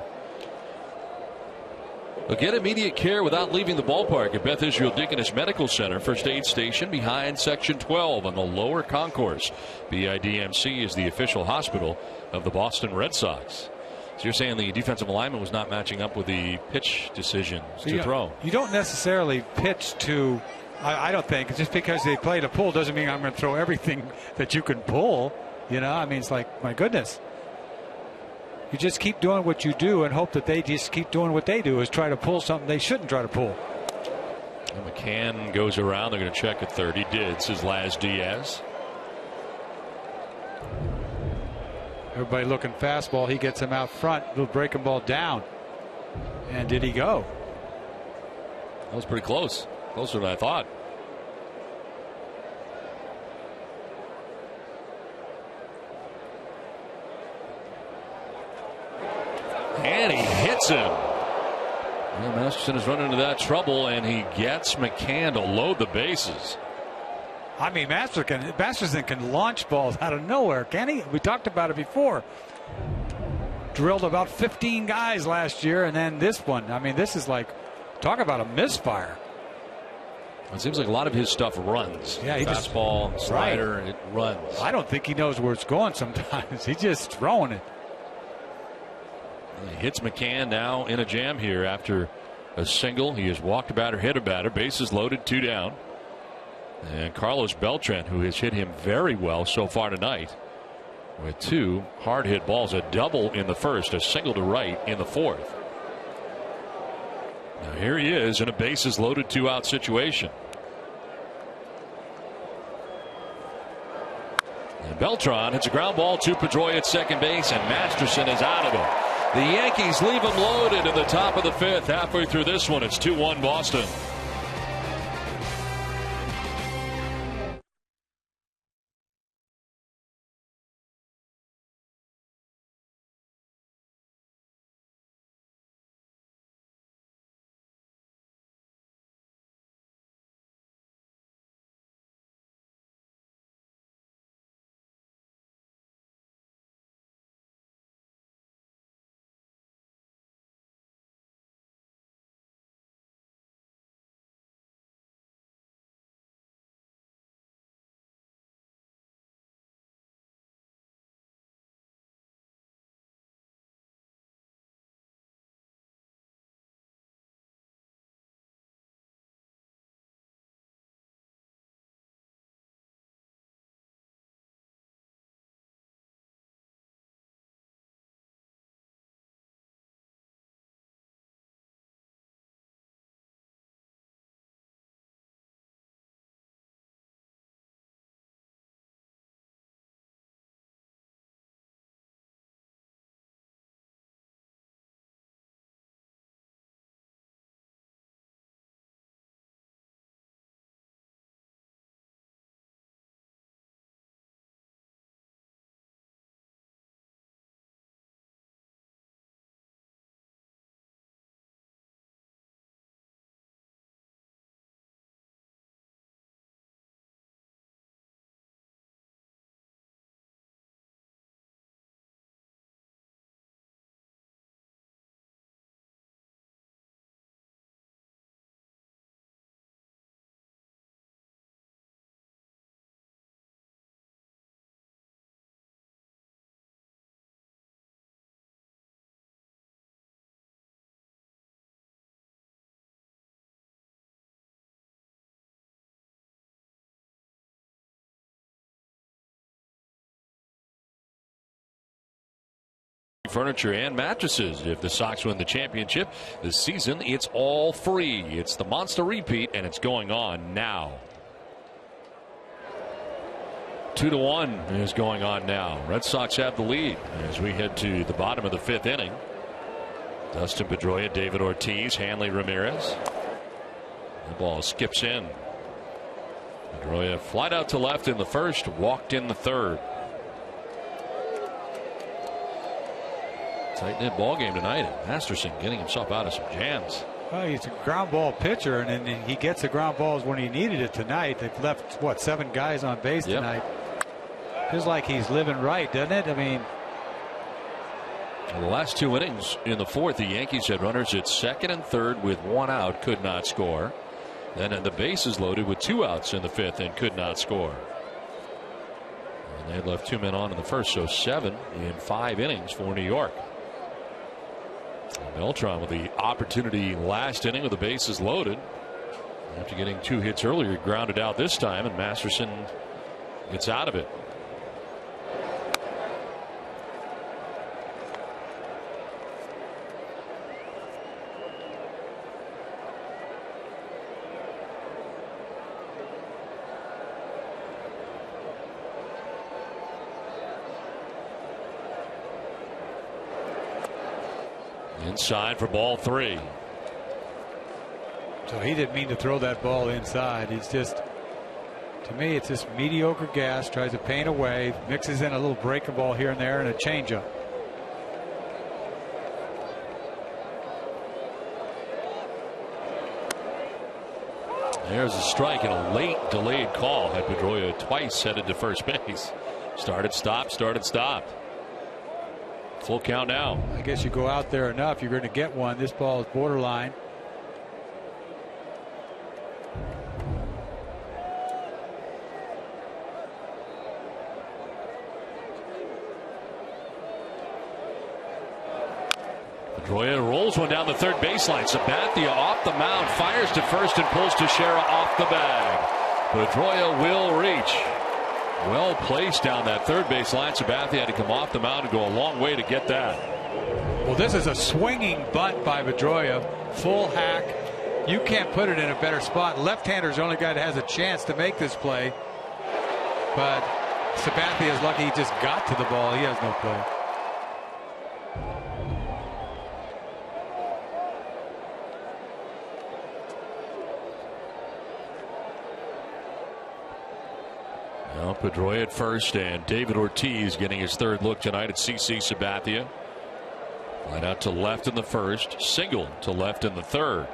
They'll get immediate care without leaving the ballpark at Beth Israel Deaconess Medical Center, first aid station behind Section 12 on the lower concourse. BIDMC is the official hospital of the Boston Red Sox. So you're saying the defensive alignment was not matching up with the pitch decisions to throw? You don't necessarily pitch to, I don't think, just because they play to pull doesn't mean I'm going to throw everything that you can pull. You know, I mean, it's like, my goodness. You just keep doing what you do and hope that they just keep doing what they do, is try to pull something they shouldn't try to pull. And McCann goes around. They're going to check at third. He did. This is Laz Diaz. Everybody looking fastball. He gets him out front. Little breaking ball down. And did he go? That was pretty close. Closer than I thought. And he hits him. Well, Masterson has run into that trouble, and he gets McCann to load the bases. I mean, Masterson can launch balls out of nowhere, can he? We talked about it before. Drilled about 15 guys last year, and then this one. I mean, this is like, talk about a misfire. It seems like a lot of his stuff runs. Yeah, fastball, slider, it runs. I don't think he knows where it's going sometimes. He's just throwing it. He hits McCann now in a jam here after a single. He has walked a batter, hit a batter, bases loaded, 2 down. And Carlos Beltran, who has hit him very well so far tonight, with 2 hard hit balls, a double in the first, a single to right in the fourth. Now here he is in a bases loaded 2-out situation. And Beltran hits a ground ball to Pedroia at second base, and Masterson is out of it. The Yankees leave him loaded in the top of the 5th. Halfway through this one, it's 2-1 Boston. Furniture and mattresses. If the Sox win the championship this season, it's all free. It's the Monster Repeat, and it's going on now. 2-1 is going on now. Red Sox have the lead as we head to the bottom of the 5th inning. Dustin Pedroia, David Ortiz, Hanley Ramirez. The ball skips in. Pedroia flied out to left in the first, walked in the third. Tight knit ball game tonight, and Masterson getting himself out of some jams. Well, he's a ground ball pitcher, and then he gets the ground balls when he needed it tonight. They've left, what, 7 guys on base tonight. Feels like he's living right, doesn't it? I mean, the last 2 innings in the 4th, the Yankees had runners at second and third with 1 out, could not score. Then the bases loaded with 2 outs in the 5th and could not score. And they had left 2 men on in the first, so 7 in 5 innings for New York. Beltran with the opportunity last inning with the bases loaded. After getting 2 hits earlier, grounded out this time, and Masterson gets out of it. Inside for ball 3. So he didn't mean to throw that ball inside. He's just, to me, it's just mediocre gas. Tries to paint away, mixes in a little breaking ball here and there, and a changeup. There's a strike and a late delayed call. Had Pedroia twice headed to first base. Started, stopped, started, stopped. Full count now. I guess you go out there enough, you're going to get one. This ball is borderline. Pedroia rolls one down the third baseline. Sabathia off the mound, fires to first and pulls Teixeira off the bag. Pedroia will reach. Well placed down that third base line. Sabathia had to come off the mound and go a long way to get that. Well, this is a swinging bunt by Pedroia. Full hack. You can't put it in a better spot. Left-hander's the only guy that has a chance to make this play. But Sabathia is lucky he just got to the ball. He has no play. Now Pedroia at first, and David Ortiz getting his third look tonight at CC Sabathia. Right out to left in the first, single to left in the third.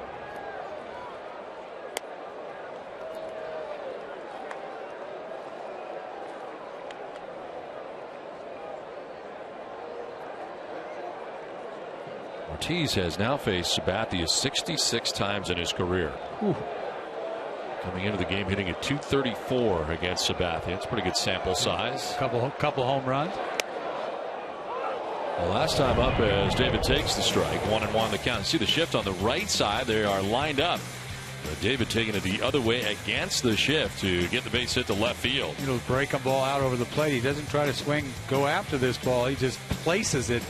Ortiz has now faced Sabathia 66 times in his career. Ooh. Coming into the game hitting at .234 against Sabathia. It's a pretty good sample size. Couple home runs. The last time up as David takes the strike. 1-1 the count. See the shift on the right side. They are lined up. But David taking it the other way against the shift to get the base hit to left field. You know, breaking ball out over the plate. He doesn't try to swing, go after this ball. He just places it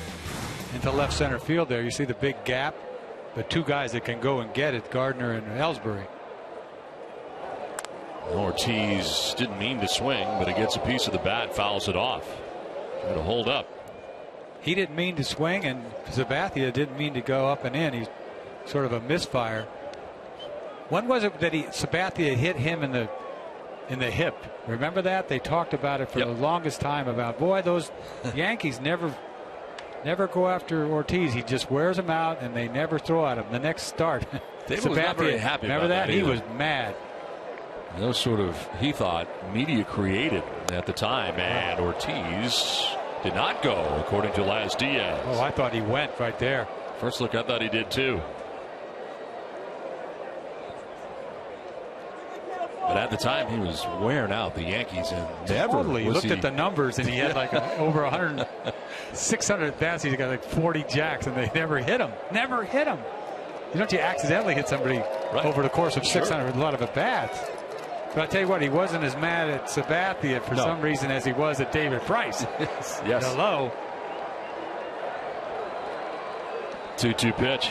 into left center field there. You see the big gap. The 2 guys that can go and get it, Gardner and Ellsbury. Ortiz didn't mean to swing, but he gets a piece of the bat, fouls it off. Trying to hold up. He didn't mean to swing, and Sabathia didn't mean to go up and in. He's sort of a misfire. When was it that Sabathia hit him in the hip? Remember that? They talked about it for the longest time about, boy, those Yankees never go after Ortiz. He just wears them out, and they never throw at him. The next start, David was not very happy. Remember about that? He was mad. Those sort of, he thought, media created at the time, and Ortiz did not go, according to Laz Diaz. Oh, I thought he went right there. First look, I thought he did too. But at the time, he was wearing out the Yankees, and never totally looked at the numbers, and he had like over 100, 600 at bats. He's got like 40 jacks, and they never hit him. Never hit him. You don't you accidentally hit somebody over the course of 600 with a lot of at bats. But I tell you what, he wasn't as mad at Sabathia for some reason as he was at David Price. Yes. Hello. 2-2 pitch.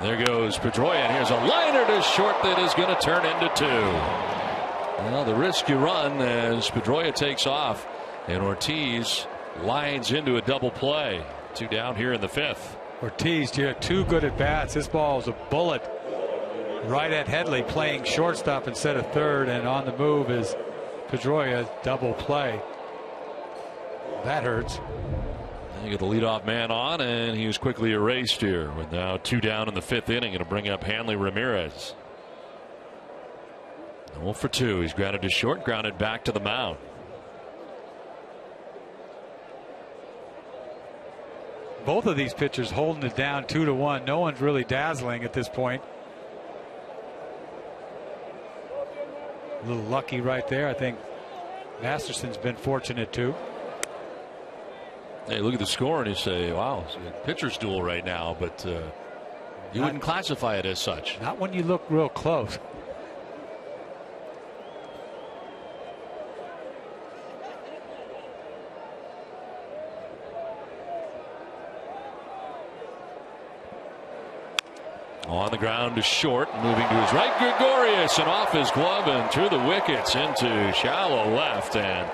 There goes Pedroia, and here's a liner to short that is going to turn into 2. Well, the risk you run as Pedroia takes off, and Ortiz lines into a double play. 2 down here in the 5th. Ortiz, you had 2 good at bats. This ball is a bullet right at Headley, playing shortstop instead of third, and on the move is Pedroia. Double play. That hurts. You get the leadoff man on, and he was quickly erased here with now 2 down in the 5th inning. Going to bring up Hanley Ramirez. 0 for 2. He's grounded to short, grounded back to the mound. Both of these pitchers holding it down 2-1. No one's really dazzling at this point. A little lucky right there. I think Masterson's been fortunate too. Hey, look at the score and you say, wow, it's a pitcher's duel right now, but you wouldn't classify it as such. Not when you look real close. On the ground to short, moving to his right, Gregorius, and off his glove and through the wickets into shallow left, and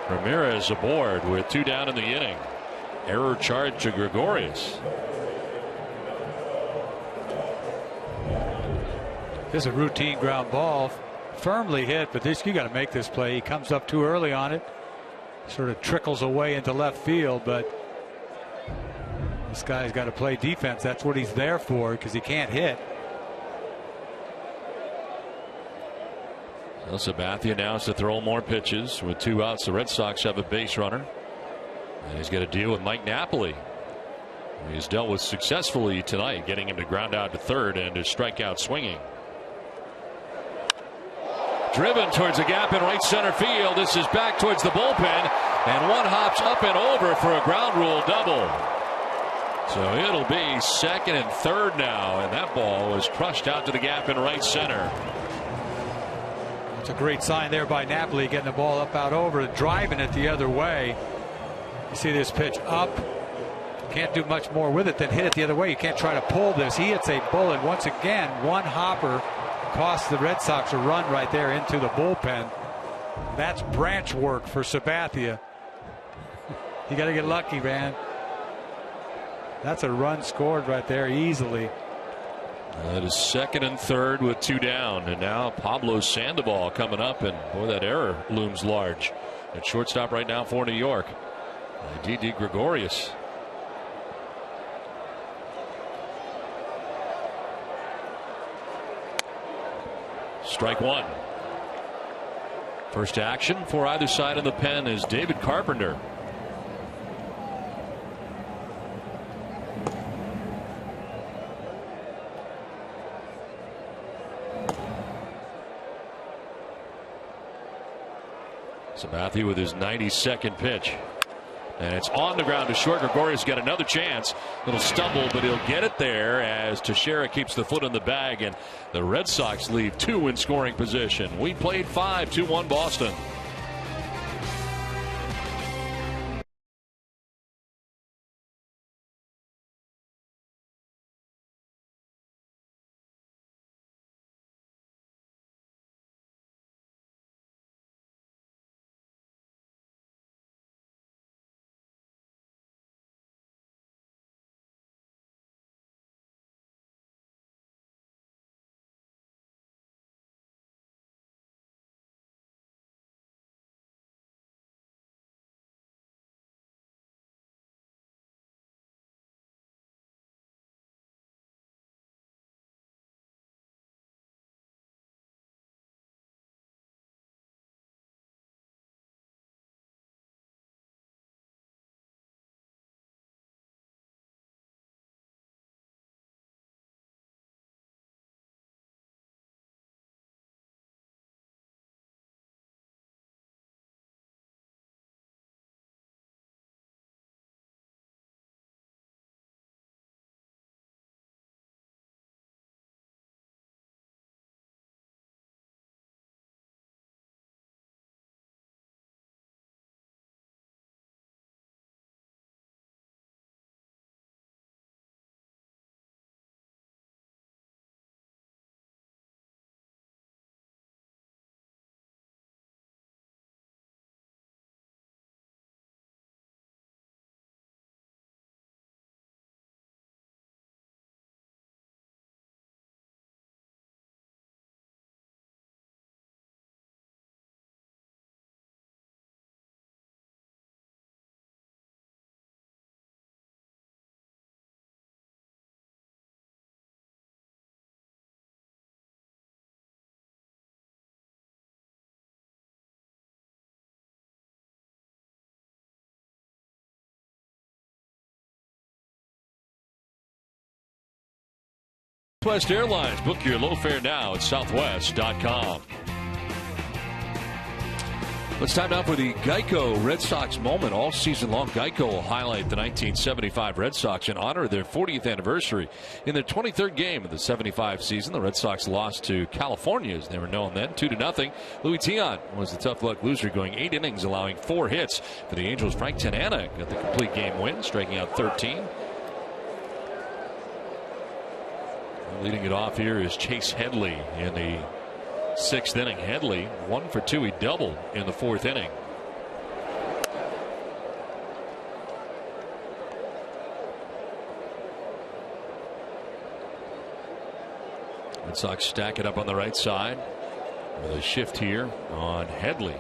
Ramirez aboard with 2 down in the inning. Error charge to Gregorius. This is a routine ground ball, firmly hit, but this, you got to make this play. He comes up too early on it, sort of trickles away into left field, but this guy's got to play defense. That's what he's there for, because he can't hit. Well, Sabathia announced to throw more pitches. With 2 outs, the Red Sox have a base runner. And he's got to deal with Mike Napoli. He's dealt with successfully tonight, getting him to ground out to third and to strike out swinging. Driven towards a gap in right center field. This is back towards the bullpen, and one hops up and over for a ground rule double. So it'll be second and third now, and that ball was crushed out to the gap in right center. It's a great sign there by Napoli, getting the ball up out over, driving it the other way. You see this pitch up. Can't do much more with it than hit it the other way. You can't try to pull this. He hits a bullet once again. One hopper cost the Red Sox a run right there into the bullpen. That's branch work for Sabathia. You got to get lucky, man. That's a run scored right there easily. That is second and third with 2 down, and now Pablo Sandoval coming up, and boy, that error looms large at shortstop right now for New York. Didi Gregorius. Strike 1. First action for either side of the pen is David Carpenter. Sabathia with his 92nd pitch. And it's on the ground to short. Gregorius got another chance. Little stumble, but he'll get it there as Teixeira keeps the foot in the bag, and the Red Sox leave 2 in scoring position. We played 5, 2-1 Boston. Southwest Airlines. Book your low fare now at southwest.com. It's time now for the Geico Red Sox moment. All season long, Geico will highlight the 1975 Red Sox in honor of their 40th anniversary. In their 23rd game of the 75 season, the Red Sox lost to California, as they were known then, 2-0. Louis Tiant was the tough luck loser, going 8 innings, allowing 4 hits. For the Angels, Frank Tanana got the complete game win, striking out 13. Leading it off here is Chase Headley in the 6th inning. Headley 1 for 2. He doubled in the 4th inning. Red Sox stack it up on the right side with a shift here on Headley.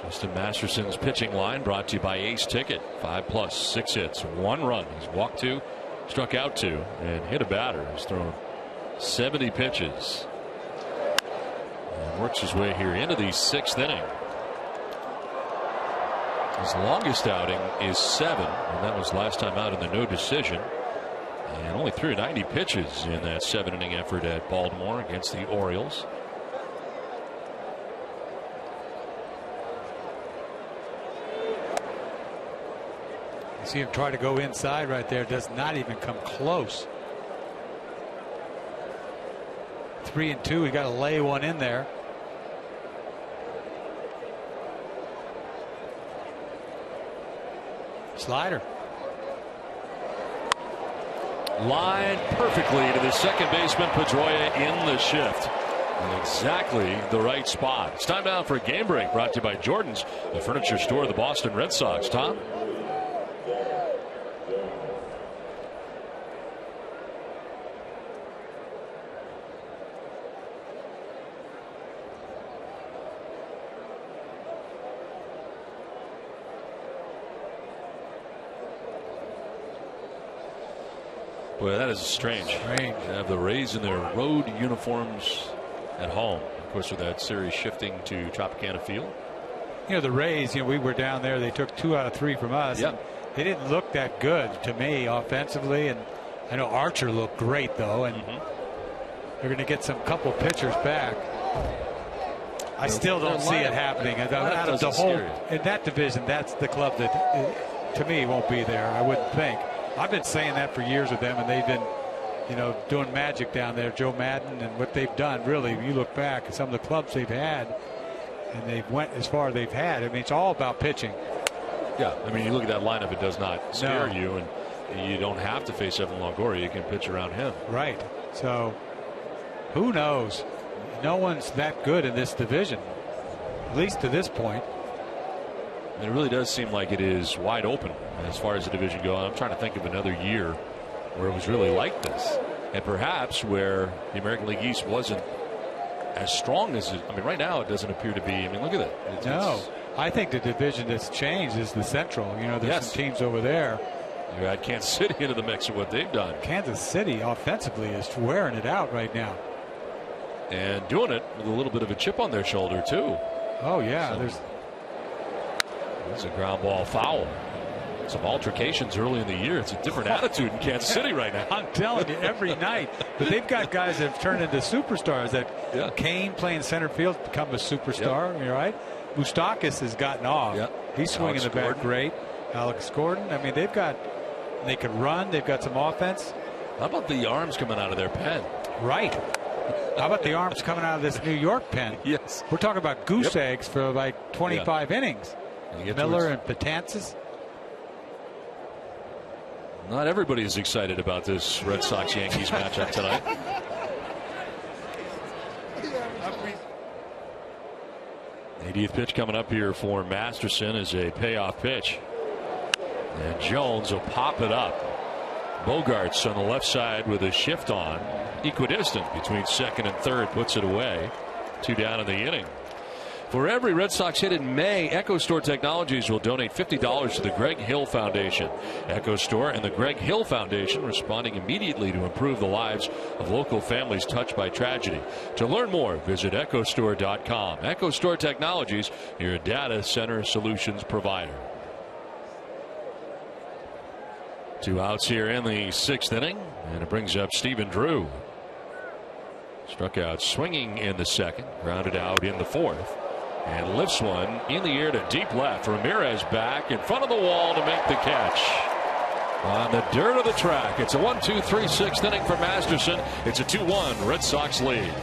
Justin Masterson's pitching line brought to you by Ace Ticket. 5+, 6 hits, 1 run. He's walked 2, struck out 2, and hit a batter. He's thrown 70 pitches. And works his way here into the 6th inning. His longest outing is 7, and that was last time out in the no decision. And only threw 90 pitches in that 7-inning effort at Baltimore against the Orioles. See him try to go inside right there. Does not even come close. 3-2. He got to lay one in there. Slider. Line perfectly to the second baseman, Pedroia, in the shift. In exactly the right spot. It's time now for a game break, brought to you by Jordan's, the furniture store of the Boston Red Sox. Tom? Boy, that is strange. They have the Rays in their road uniforms at home. Of course, with that series shifting to Tropicana Field. You know, the Rays, we were down there. They took 2 out of 3 from us. Yep. They didn't look that good to me offensively. And I know Archer looked great, though. And they're going to get some couple pitchers back. I still don't see it happening. Out of the whole, in that division, that's the club that, to me, won't be there, I wouldn't think. I've been saying that for years with them, and they've been, doing magic down there. Joe Madden and what they've done. Really, you look back at some of the clubs they've had, and they've went as far as they've had. I mean, it's all about pitching. Yeah, I mean, you look at that lineup; it does not scare you, and you don't have to face Evan Longoria. You can pitch around him. Right. So, who knows? No one's that good in this division, at least to this point. And it really does seem like it is wide open as far as the division goes. I'm trying to think of another year where it was really like this, and perhaps where the American League East wasn't as strong as it. I mean, right now it doesn't appear to be. I mean, look at that. I think the division that's changed is the Central. There's some teams over there. You add Kansas City into the mix of what they've done. Kansas City offensively is wearing it out right now, and doing it with a little bit of a chip on their shoulder too. Oh yeah, There's a ground ball foul. Some altercations early in the year. It's a different attitude in Kansas City right now. I'm telling you, every night. But they've got guys that have turned into superstars. That Kane playing center field become a superstar. You're right. Moustakas has gotten off. He's swinging the bat great. Alex Gordon. I mean, they can run. They've got some offense. How about the arms coming out of their pen? Right. How about the arms coming out of this New York pen? Yes. We're talking about goose eggs for like 25 innings. Miller and Betances. Not everybody is excited about this Red Sox-Yankees matchup tonight. The 80th pitch coming up here for Masterson is a payoff pitch. And Jones will pop it up. Bogarts on the left side with a shift on. Equidistant between second and third, puts it away. 2 down in the inning. For every Red Sox hit in May, EchoStore Technologies will donate $50 to the Greg Hill Foundation. EchoStore and the Greg Hill Foundation responding immediately to improve the lives of local families touched by tragedy. To learn more, visit EchoStore.com. EchoStore Technologies, your data center solutions provider. 2 outs here in the 6th inning, and it brings up Stephen Drew. Struck out swinging in the 2nd, grounded out in the 4th, and lifts one in the air to deep left. Ramirez back in front of the wall to make the catch. On the dirt of the track, it's a 1-2-3 6th inning for Masterson. It's a 2-1 Red Sox lead.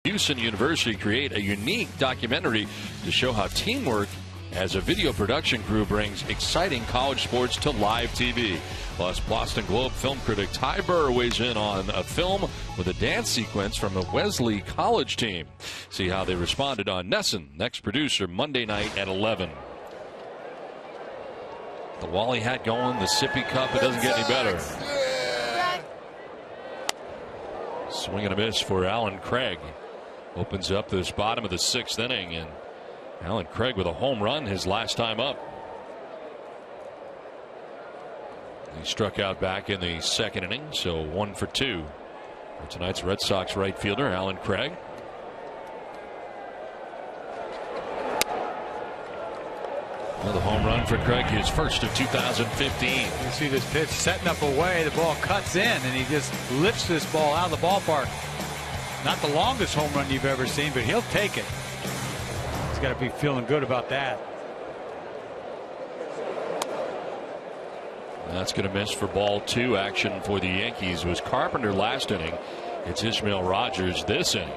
Houston University create a unique documentary to show how teamwork as a video production crew brings exciting college sports to live TV. Plus, Boston Globe film critic Ty Burr weighs in on a film with a dance sequence from a Wesley College team. See how they responded on Nesson, next producer, Monday night at 11. The Wally hat going, the Sippy Cup, it doesn't get any better. Swing and a miss for Alan Craig. Opens up this bottom of the 6th inning, and Alan Craig with a home run his last time up. He struck out back in the 2nd inning, so 1 for 2 for tonight's Red Sox right fielder, Alan Craig. Another home run for Craig, his first of 2015. You see this pitch setting up away, the ball cuts in, and he just lifts this ball out of the ballpark. Not the longest home run you've ever seen, but he'll take it. He's got to be feeling good about that. That's going to miss for ball 2. Action for the Yankees was Carpenter last inning. It's Ishmael Rogers this inning.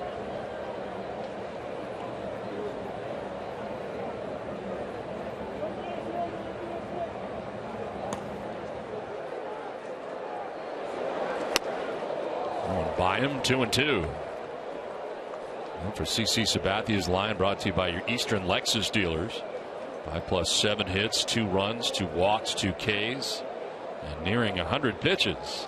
By him, 2-2. For CC Sabathia's line, brought to you by your Eastern Lexus dealers. 5+, 7 hits, 2 runs, 2 walks, 2 Ks, and nearing 100 pitches.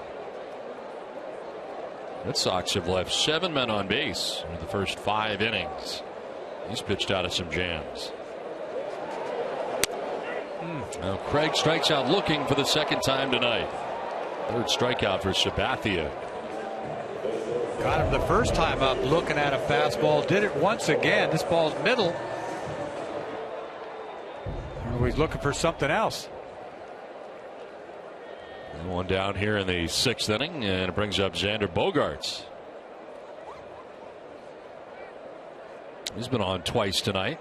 Red Sox have left 7 men on base in the first 5 innings. He's pitched out of some jams. Now Craig strikes out looking for the 2nd time tonight. 3rd strikeout for Sabathia. Got him the first time up looking at a fastball. Did it once again. This ball's middle. Oh, he's looking for something else. And one down here in the 6th inning, and it brings up Xander Bogaerts. He's been on twice tonight.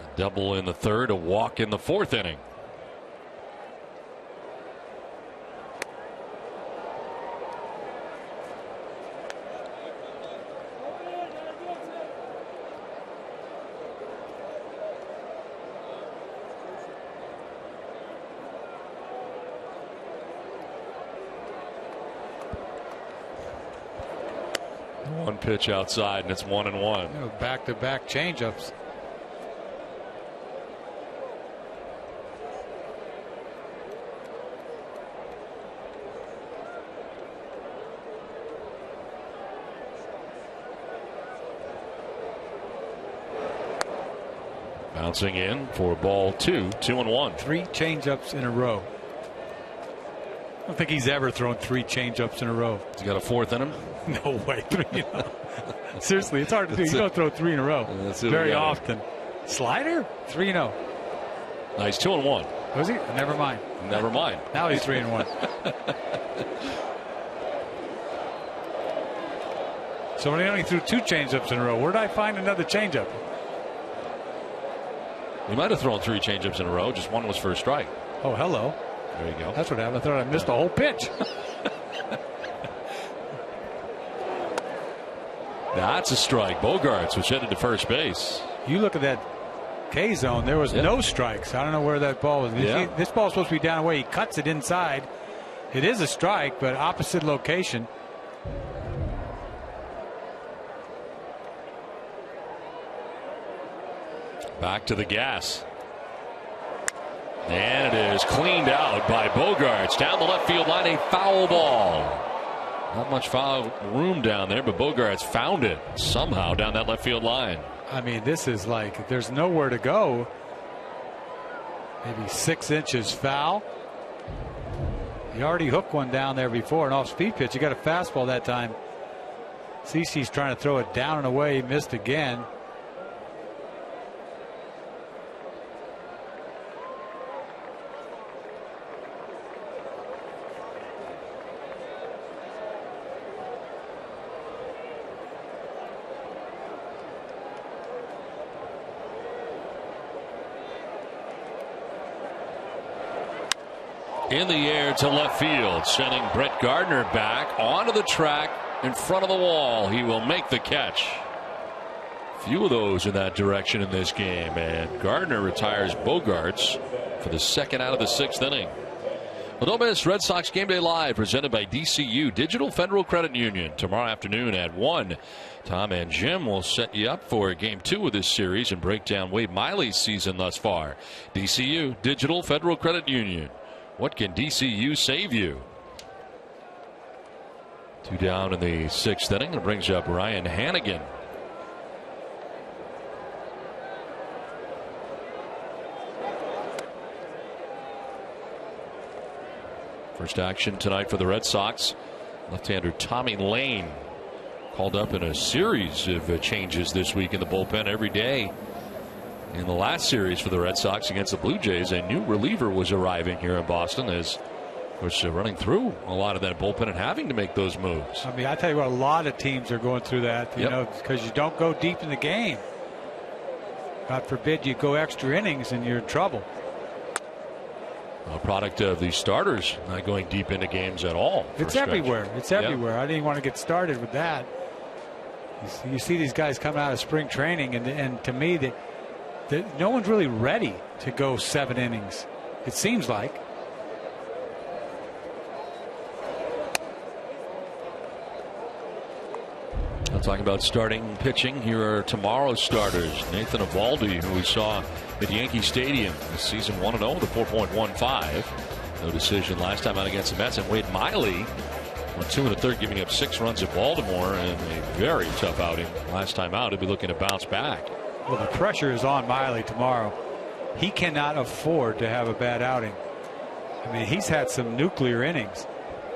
A double in the 3rd, a walk in the 4th inning. pitch outside, and it's 1-1. Back-to-back changeups. Bouncing in for ball 2, 2-1. 3 changeups in a row. I don't think he's ever thrown 3 changeups in a row. He's got a 4th in him? No way. 3. Seriously, it's hard to do. You don't throw 3 in a row very often. Slider? 3-0. Nice, 2-1. Was he? Never mind. Never mind. Now he's 3-1. So when he only threw 2 changeups in a row, where did I find another changeup? He might have thrown 3 changeups in a row. Just one was for a strike. Oh, hello. There you go. That's what happened. I thought I missed the whole pitch. That's a strike. Bogarts was headed to first base. You look at that K zone. There was no strikes. I don't know where that ball was. Yeah. This ball is supposed to be down away. He cuts it inside. It is a strike, but opposite location. Back to the gas. And it is cleaned out by Bogarts. Down the left field line, a foul ball. Not much foul room down there, but Bogarts found it somehow down that left field line. I mean, this is like there's nowhere to go. Maybe 6 inches foul. He already hooked one down there before, an off-speed pitch. He got a fastball that time. CeCe's trying to throw it down and away. He missed again. In the air to left field, sending Brett Gardner back onto the track in front of the wall. He will make the catch. Few of those in that direction in this game, and Gardner retires Bogarts for the second out of the 6th inning. Well, don't miss Red Sox Game Day Live, presented by DCU Digital Federal Credit Union, tomorrow afternoon at 1. Tom and Jim will set you up for Game 2 of this series and break down Wade Miley's season thus far. DCU Digital Federal Credit Union. What can DCU save you? 2 down in the 6th inning. It brings up Ryan Hannigan. First action tonight for the Red Sox. Left-hander Tommy Lane called up in a series of changes this week in the bullpen every day. In the last series for the Red Sox against the Blue Jays, a new reliever was arriving here in Boston, as was running through a lot of that bullpen and having to make those moves. I mean, I tell you what, a lot of teams are going through that, you know, because you don't go deep in the game. God forbid you go extra innings and you're in trouble. A product of the starters not going deep into games at all. It's everywhere. It's everywhere. I didn't want to get started with that. You see these guys coming out of spring training, and to me, that no one's really ready to go 7 innings. It seems like. I'm talking about starting pitching. Here are tomorrow's starters. Nathan Eovaldi, who we saw at Yankee Stadium this season, 1-0 with a 4.15. No decision last time out against the Mets. And Wade Miley on 2 1/3, giving up 6 runs at Baltimore in a very tough outing last time out. He'll be looking to bounce back. Well, the pressure is on Miley tomorrow. He cannot afford to have a bad outing. I mean, he's had some nuclear innings.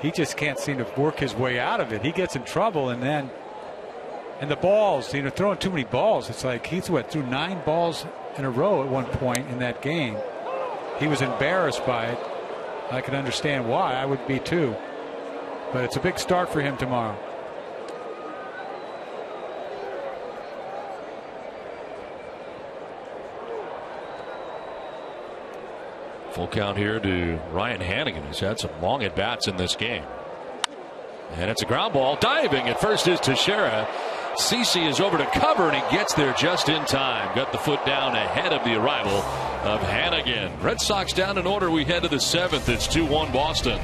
He just can't seem to work his way out of it. He gets in trouble, and the balls, you know, throwing too many balls. It's like he threw 9 balls in a row at one point in that game. He was embarrassed by it. I can understand why. I would be too. But it's a big start for him tomorrow. Full count here to Ryan Hannigan, who's had some long at-bats in this game. And it's a ground ball. Diving at first is Teixeira. CeCe is over to cover, and he gets there just in time. Got the foot down ahead of the arrival of Hannigan. Red Sox down in order. We head to the 7th. It's 2-1 Boston.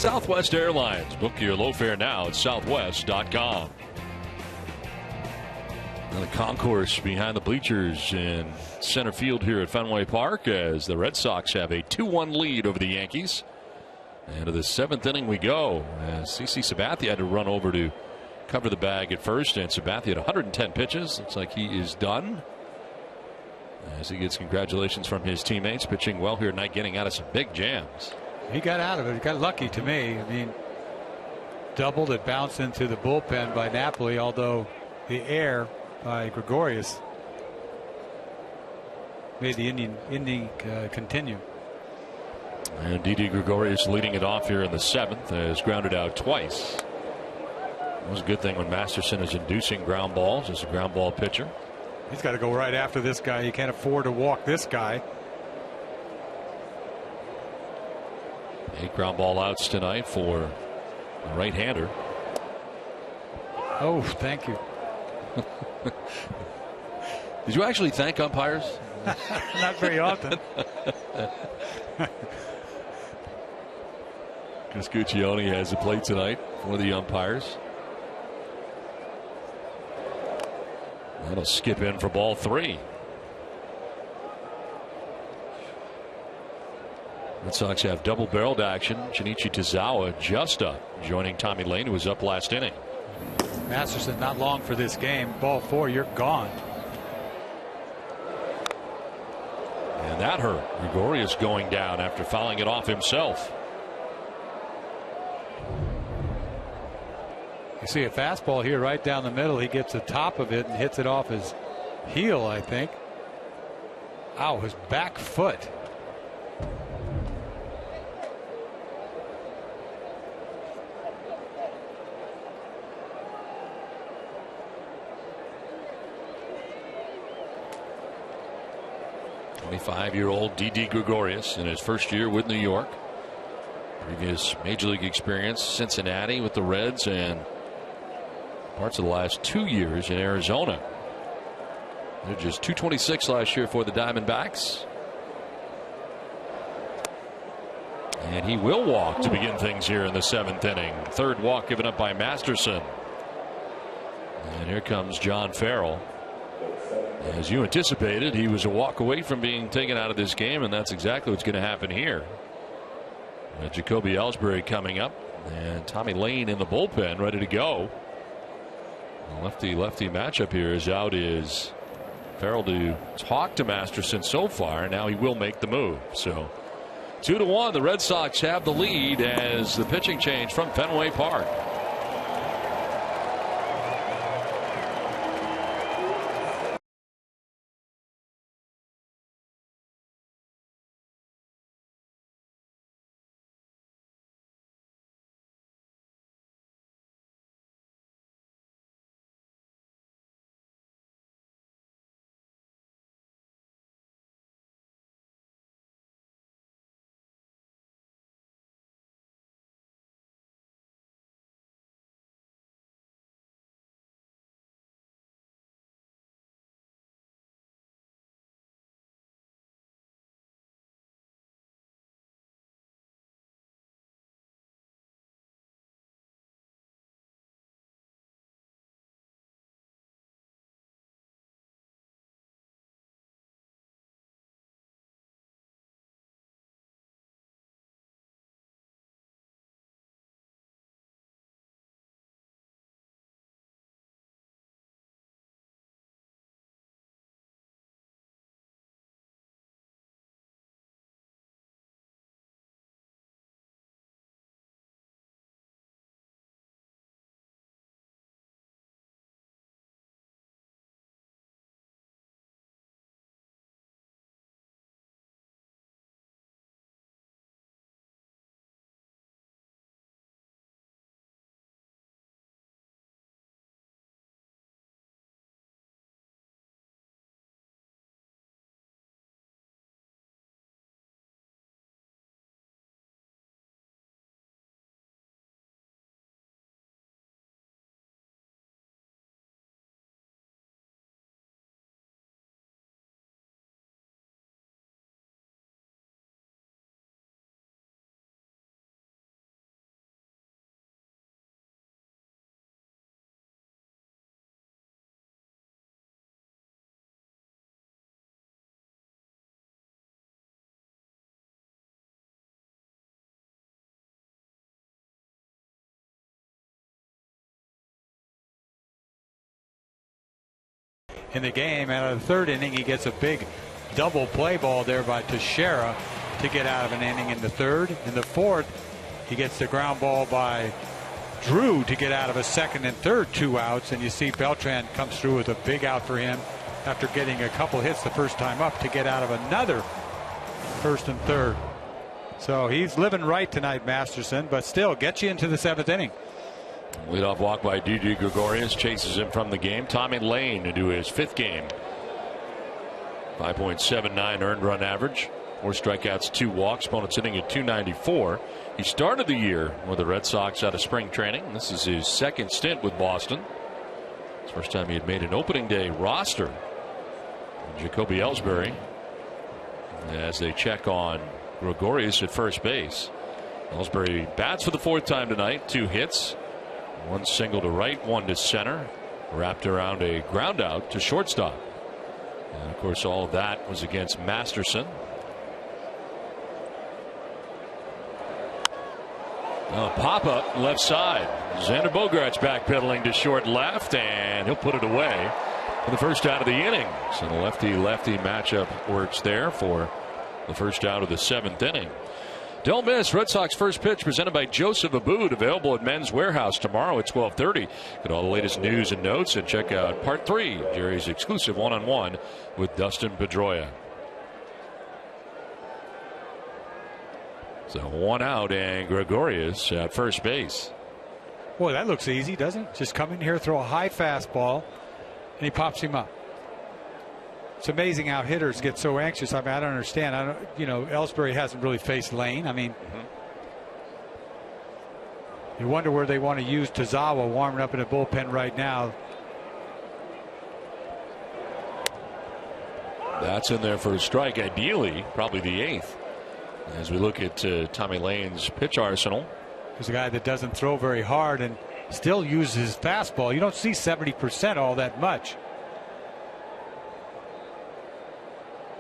Southwest Airlines. Book your low fare now at southwest.com. And the concourse behind the bleachers in center field here at Fenway Park as the Red Sox have a 2-1 lead over the Yankees. And to the 7th inning we go. CC Sabathia had to run over to cover the bag at first, and Sabathia had 110 pitches. Looks like he is done, as he gets congratulations from his teammates. Pitching well here tonight, getting out of some big jams. He got out of it. He got lucky to me. I mean, doubled it, bounced into the bullpen by Napoli, although the air by Gregorius made the inning continue. And Didi Gregorius leading it off here in the 7th, has grounded out twice. It was a good thing when Masterson is inducing ground balls as a ground ball pitcher. He's got to go right after this guy. He can't afford to walk this guy. 8 ground ball outs tonight for the right-hander. Oh, thank you. Did you actually thank umpires? Not very often. Guccione has the plate tonight for the umpires. That'll skip in for ball 3. Red Sox have double-barreled action. Junichi Tozawa just up, joining Tommy Lane, who was up last inning. Masterson not long for this game. Ball 4, you're gone. And that hurt. Gregorius going down after fouling it off himself. You see a fastball here right down the middle. He gets the top of it and hits it off his heel, I think. Ow, his back foot. Five-year-old Didi Gregorius in his first year with New York. Previous major league experience, Cincinnati with the Reds, and parts of the last 2 years in Arizona. They're just .226 last year for the Diamondbacks. And he will walk to begin things here in the 7th inning. Third walk given up by Masterson. And here comes John Farrell. As you anticipated, he was a walk away from being taken out of this game, and that's exactly what's going to happen here. Jacoby Ellsbury coming up, and Tommy Lane in the bullpen ready to go. Lefty-lefty matchup here. Is out is Farrell to talk to Masterson so far. Now he will make the move. So 2-1, the Red Sox have the lead as the pitching change from Fenway Park. in the game. And in the third inning, he gets a big double play ball there by Teixeira to get out of an inning in the third. In the fourth, he gets the ground ball by Drew to get out of a second and third 2 outs. And you see Beltran comes through with a big out for him after getting a couple hits the first time up to get out of another first and third. So he's living right tonight, Masterson, but still gets you into the 7th inning. Leadoff walk by Didi Gregorius chases him from the game. Tommy Lane into his 5th game. 5.79 earned run average. 4 strikeouts, 2 walks. Opponent's hitting at .294. He started the year with the Red Sox out of spring training. This is his 2nd stint with Boston. It's the first time he had made an opening day roster. Jacoby Ellsbury as they check on Gregorius at first base. Ellsbury bats for the 4th time tonight. 2 hits. 1 single to right, 1 to center. Wrapped around a ground out to shortstop. And of course, all of that was against Masterson. Pop up left side. Xander Bogaerts backpedaling to short left, and he'll put it away for the first out of the inning. So the lefty-lefty matchup works there for the first out of the 7th inning. Don't miss Red Sox first pitch presented by Joseph Abboud, available at Men's Warehouse tomorrow at 12:30. Get all the latest news and notes and check out part 3, Jerry's exclusive one-on-one with Dustin Pedroia. So 1 out and Gregorius at first base. Boy, that looks easy, doesn't it? Just come in here, throw a high fastball, and he pops him up. It's amazing how hitters get so anxious. I mean, I don't understand. Ellsbury hasn't really faced Lane. I mean, you wonder where they want to use Tazawa warming up in the bullpen right now. That's in there for a strike, ideally, probably the 8th. As we look at Tommy Lane's pitch arsenal. He's a guy that doesn't throw very hard and still uses his fastball. You don't see 70% all that much.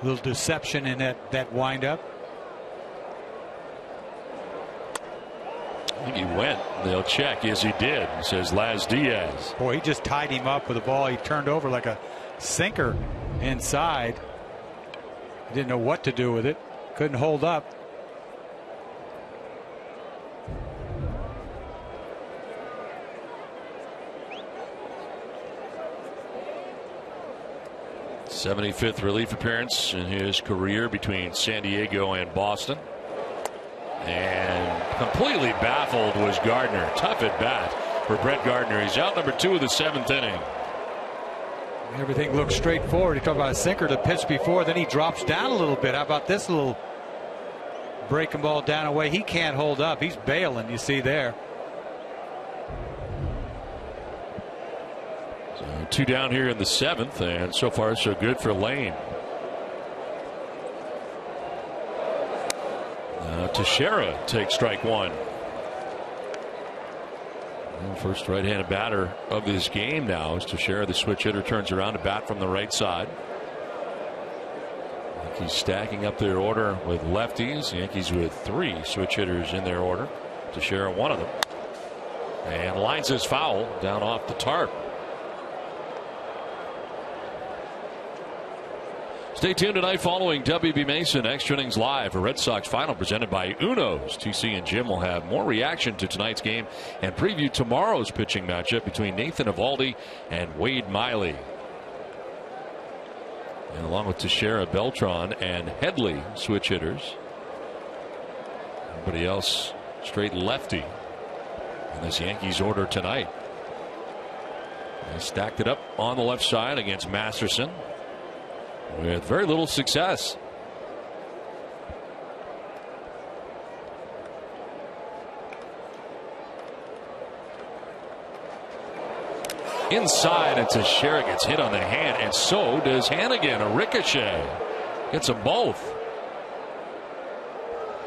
A little deception in that windup. I think he went. They'll check. Yes, he did, says Laz Diaz. Boy, he just tied him up with a ball. He turned over like a sinker inside. He didn't know what to do with it. Couldn't hold up. '75th relief appearance in his career between San Diego and Boston. And completely baffled was Gardner. Tough at bat for Brett Gardner. He's out number 2 of the 7th inning. Everything looks straightforward. You talk about a sinker to pitch before, then he drops down a little bit. How about this little breaking ball down away? He can't hold up. He's bailing, you see there. So 2 down here in the 7th, and so far so good for Lane. Teixeira takes strike 1. First right-handed batter of this game now is Teixeira. The switch hitter turns around to bat from the right side. Yankees stacking up their order with lefties. Yankees with 3 switch hitters in their order. Teixeira, one of them. And lines his foul down off the tarp. Stay tuned tonight following WB Mason Extra Innings Live, a Red Sox final presented by Uno's. TC and Jim will have more reaction to tonight's game and preview tomorrow's pitching matchup between Nathan Eovaldi and Wade Miley. And along with Teixeira, Beltran, and Headley, switch hitters. Everybody else straight lefty in this Yankees order tonight. They stacked it up on the left side against Masterson with very little success. Inside, and Teixeira gets hit on the hand, and so does Hannigan. A ricochet gets them both.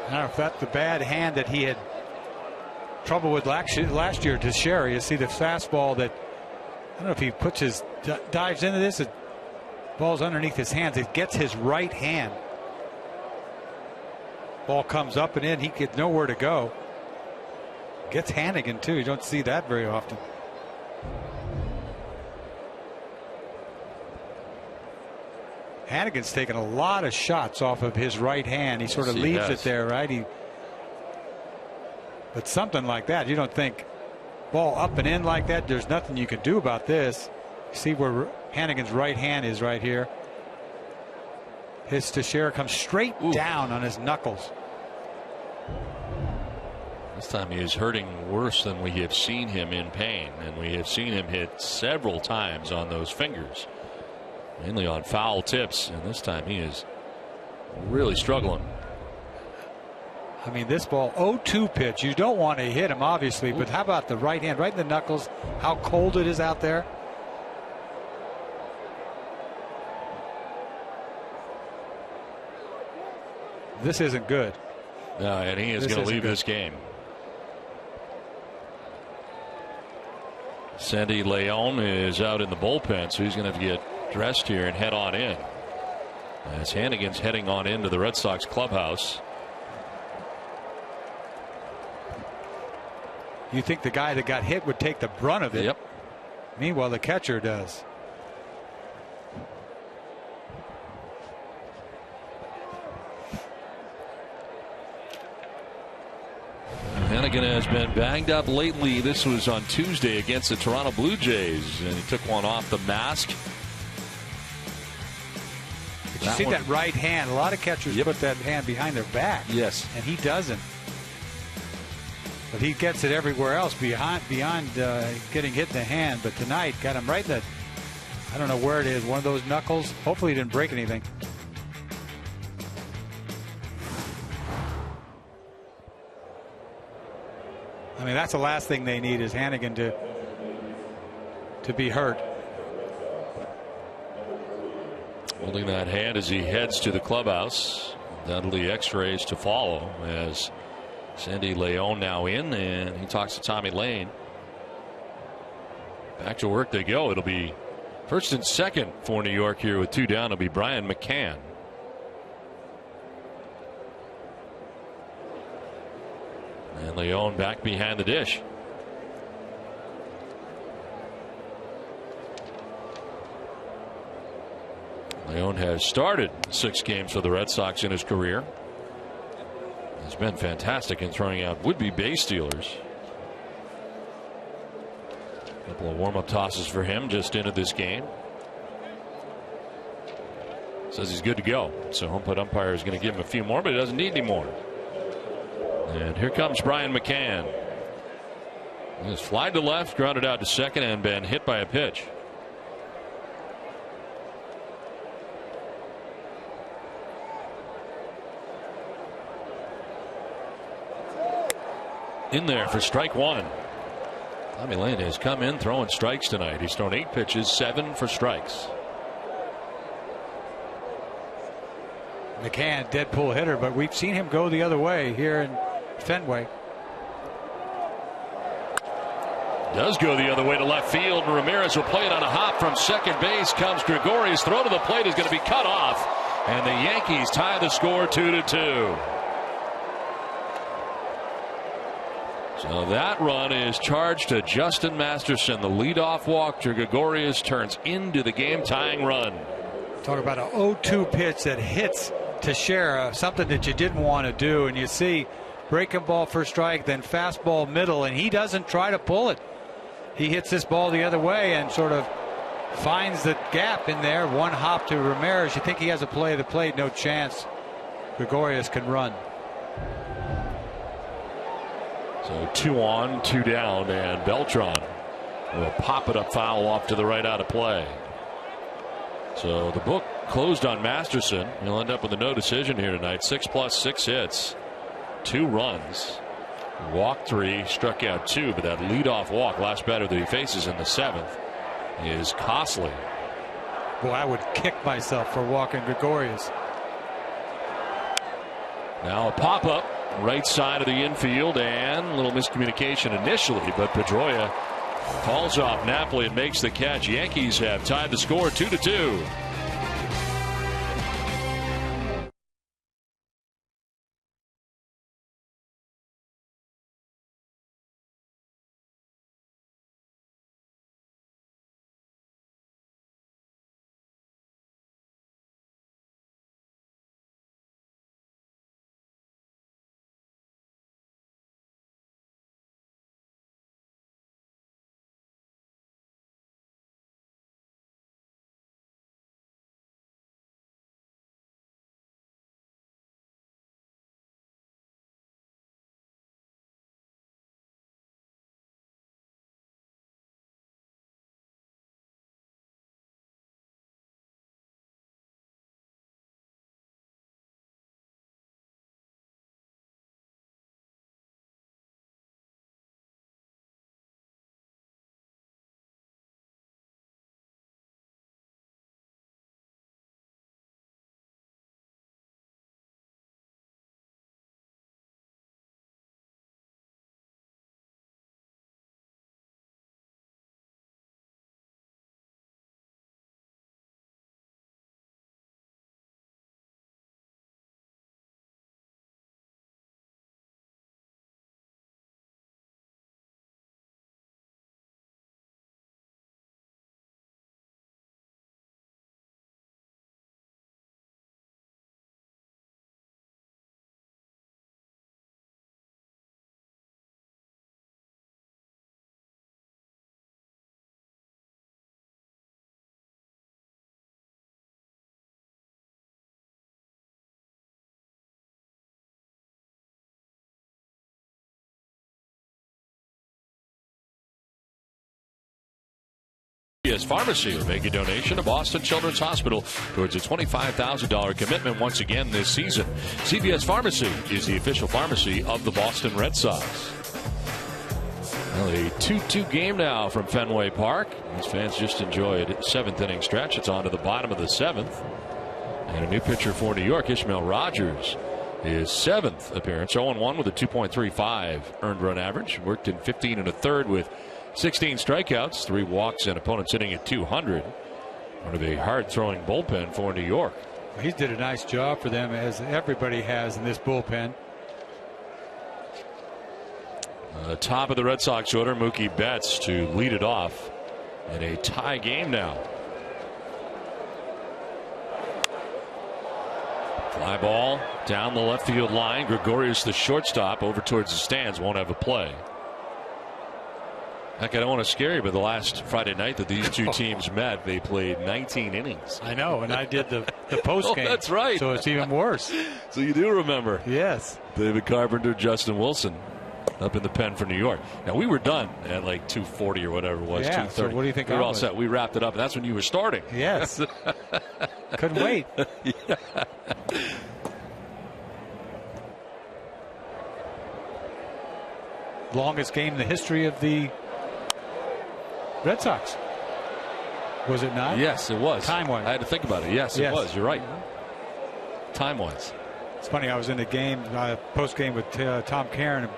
I don't know if that's the bad hand that he had trouble with last year. Teixeira, you see the fastball that, I don't know if he puts his dives into this. Ball's underneath his hands. It gets his right hand. Ball comes up and in. He gets nowhere to go. Gets Hannigan too. You don't see that very often. Hannigan's taken a lot of shots off of his right hand. He sort of leaves it there, right? But something like that, you don't think ball up and in like that, there's nothing you can do about this. See where Hannigan's right hand is right here. His Teixeira comes straight down on his knuckles. This time he is hurting worse than we have seen him in pain, and we have seen him hit several times on those fingers, mainly on foul tips, and this time he is really struggling. I mean, this ball 0-2 pitch, you don't want to hit him obviously, but how about the right hand, right in the knuckles, how cold it is out there. This isn't good. No, and he is going to leave this game. Sandy Leon is out in the bullpen, so he's going to have to get dressed here and head on in. As Hannigan's heading on into the Red Sox clubhouse. You think the guy that got hit would take the brunt of it. Yep. Meanwhile, the catcher does. Hannigan has been banged up lately. This was on Tuesday against the Toronto Blue Jays, and he took one off the mask. But you see that right hand. A lot of catchers put that hand behind their back. Yes. And he doesn't. But he gets it everywhere else beyond getting hit in the hand. But tonight got him right in the, I don't know where it is, one of those knuckles. Hopefully he didn't break anything. I mean, that's the last thing they need is Hannigan to be hurt. Holding that hand as he heads to the clubhouse. Undoubtedly x-rays to follow as Sandy Leon now in, and he talks to Tommy Lane. Back to work they go. It'll be first and second for New York here with 2 down. It'll be Brian McCann. And Leon back behind the dish. Leon has started 6 games for the Red Sox in his career. He's been fantastic in throwing out would-be base stealers. A couple of warm-up tosses for him just into this game. Says he's good to go. So home plate umpire is going to give him a few more, but he doesn't need any more. And here comes Brian McCann. He's flied to left, grounded out to second, and been hit by a pitch. In there for strike 1. Tommy Lane has come in throwing strikes tonight. He's thrown 8 pitches, 7 for strikes. McCann, dead pull hitter, but we've seen him go the other way here in Fenway. Does go the other way to left field, and Ramirez will play it on a hop from second base. Comes Gregorius. Throw to the plate is going to be cut off, and the Yankees tie the score 2-2. So that run is charged to Justin Masterson. The leadoff walk to Gregorius turns into the game-tying run. Talk about an 0-2 pitch that hits Teixeira, something that you didn't want to do, and you see breaking ball for strike, then fastball middle, and he doesn't try to pull it. He hits this ball the other way and sort of finds the gap in there. One hop to Ramirez. You think he has a play of the plate? No chance. Gregorius can run. So 2 on, 2 down, and Beltran will pop it up foul off to the right out of play. So the book closed on Masterson. He'll end up with a no decision here tonight. 6+ 6 hits, 2 runs, walked 3, struck out 2, but that leadoff walk, last batter that he faces in the 7th, is costly. Boy, I would kick myself for walking Gregorius. Now a pop up right side of the infield, and a little miscommunication initially, but Pedroia calls off Napoli and makes the catch. Yankees have tied the score 2-2. CVS Pharmacy or make a donation to Boston Children's Hospital towards a $25,000 commitment once again this season. CVS Pharmacy is the official pharmacy of the Boston Red Sox. Well, a 2-2 game now from Fenway Park. These fans just enjoyed seventh inning stretch. It's on to the bottom of the seventh. And a new pitcher for New York, Ishmael Rogers, his seventh appearance, 0-1 with a 2.35 earned run average. Worked in 15 1/3 with 16 strikeouts, 3 walks, and opponents hitting at 200. One of a hard-throwing bullpen for New York. He did a nice job for them, as everybody has in this bullpen. Top of the Red Sox order, Mookie Betts to lead it off in a tie game now. Fly ball down the left field line. Gregorius, the shortstop, over towards the stands, won't have a play. Heck, I don't want to scare you, but the last Friday night that these two teams met, they played 19 innings. I know, and I did the post game. Oh, that's right. So it's even worse. So you do remember. Yes. David Carpenter, Justin Wilson up in the pen for New York. Now, we were done at like 2:40 or whatever it was, 2:30. So what do you think? We were all set. We wrapped it up, and that's when you were starting. Yes. Couldn't wait. Yeah. Longest game in the history of the Red Sox. Was it not? Yes, it was. Time-wise. I had to think about it. Yes, it was. You're right. Time-wise. It's funny. I was in a game, post-game with Tom Caron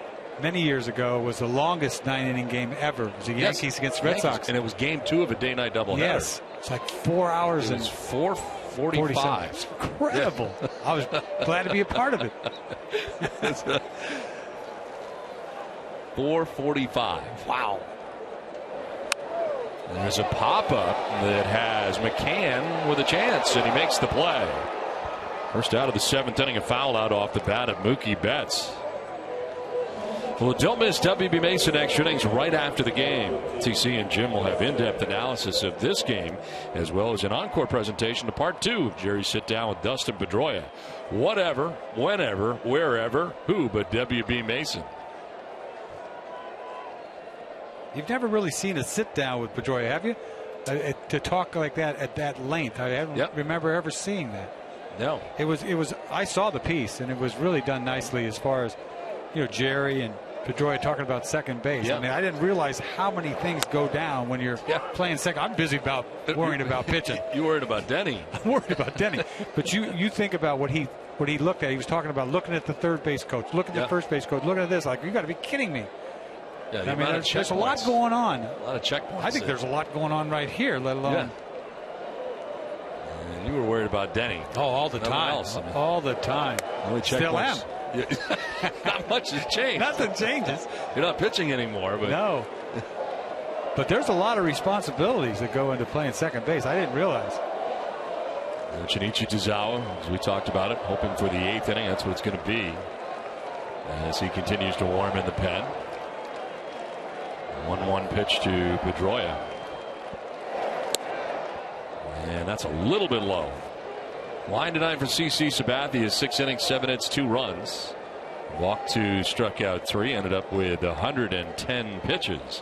many years ago. It was the longest 9-inning game ever. It was the Yankees against the Red Sox. And it was game 2 of a day-night doubleheader. Yes. It's like 4 hours and 4:45. It's incredible. Yeah. I was glad to be a part of it. 4:45. Wow. And there's a pop-up that has McCann with a chance, and he makes the play. First out of the 7th inning, a foul out off the bat of Mookie Betts. Well, don't miss WB Mason Extra Innings right after the game. TC and Jim will have in-depth analysis of this game, as well as an encore presentation to part 2 of Jerry's sit down with Dustin Pedroia. Whatever, whenever, wherever, who but WB Mason? You've never really seen a sit down with Pedroia, have you? To talk like that at that length. I don't remember ever seeing that. No. It was. I saw the piece, and it was really done nicely as far as, Jerry and Pedroia talking about second base. Yeah. I mean, I didn't realize how many things go down when you're playing second. I'm busy worrying about pitching. You worried about Denny. I'm worried about Denny. But you think about what he looked at. He was talking about looking at the third base coach, looking at the first base coach, looking at this. Like, you got to be kidding me. Yeah, I mean, there's a lot going on. A lot of checkpoints. I think there's a lot going on right here, let alone. Yeah. You were worried about Denny. Oh, all the time. Else, all the time. Still am. Not much has changed. Nothing changes. You're not pitching anymore. But no. But there's a lot of responsibilities that go into playing second base. I didn't realize. Shinichi Tozawa, as we talked about it, hoping for the 8th inning. That's what it's going to be as he continues to warm in the pen. 1-1 pitch to Pedroia. And that's a little bit low. Line tonight for CC Sabathia is 6 innings, 7 hits, 2 runs. Walked 2, struck out 3, ended up with 110 pitches.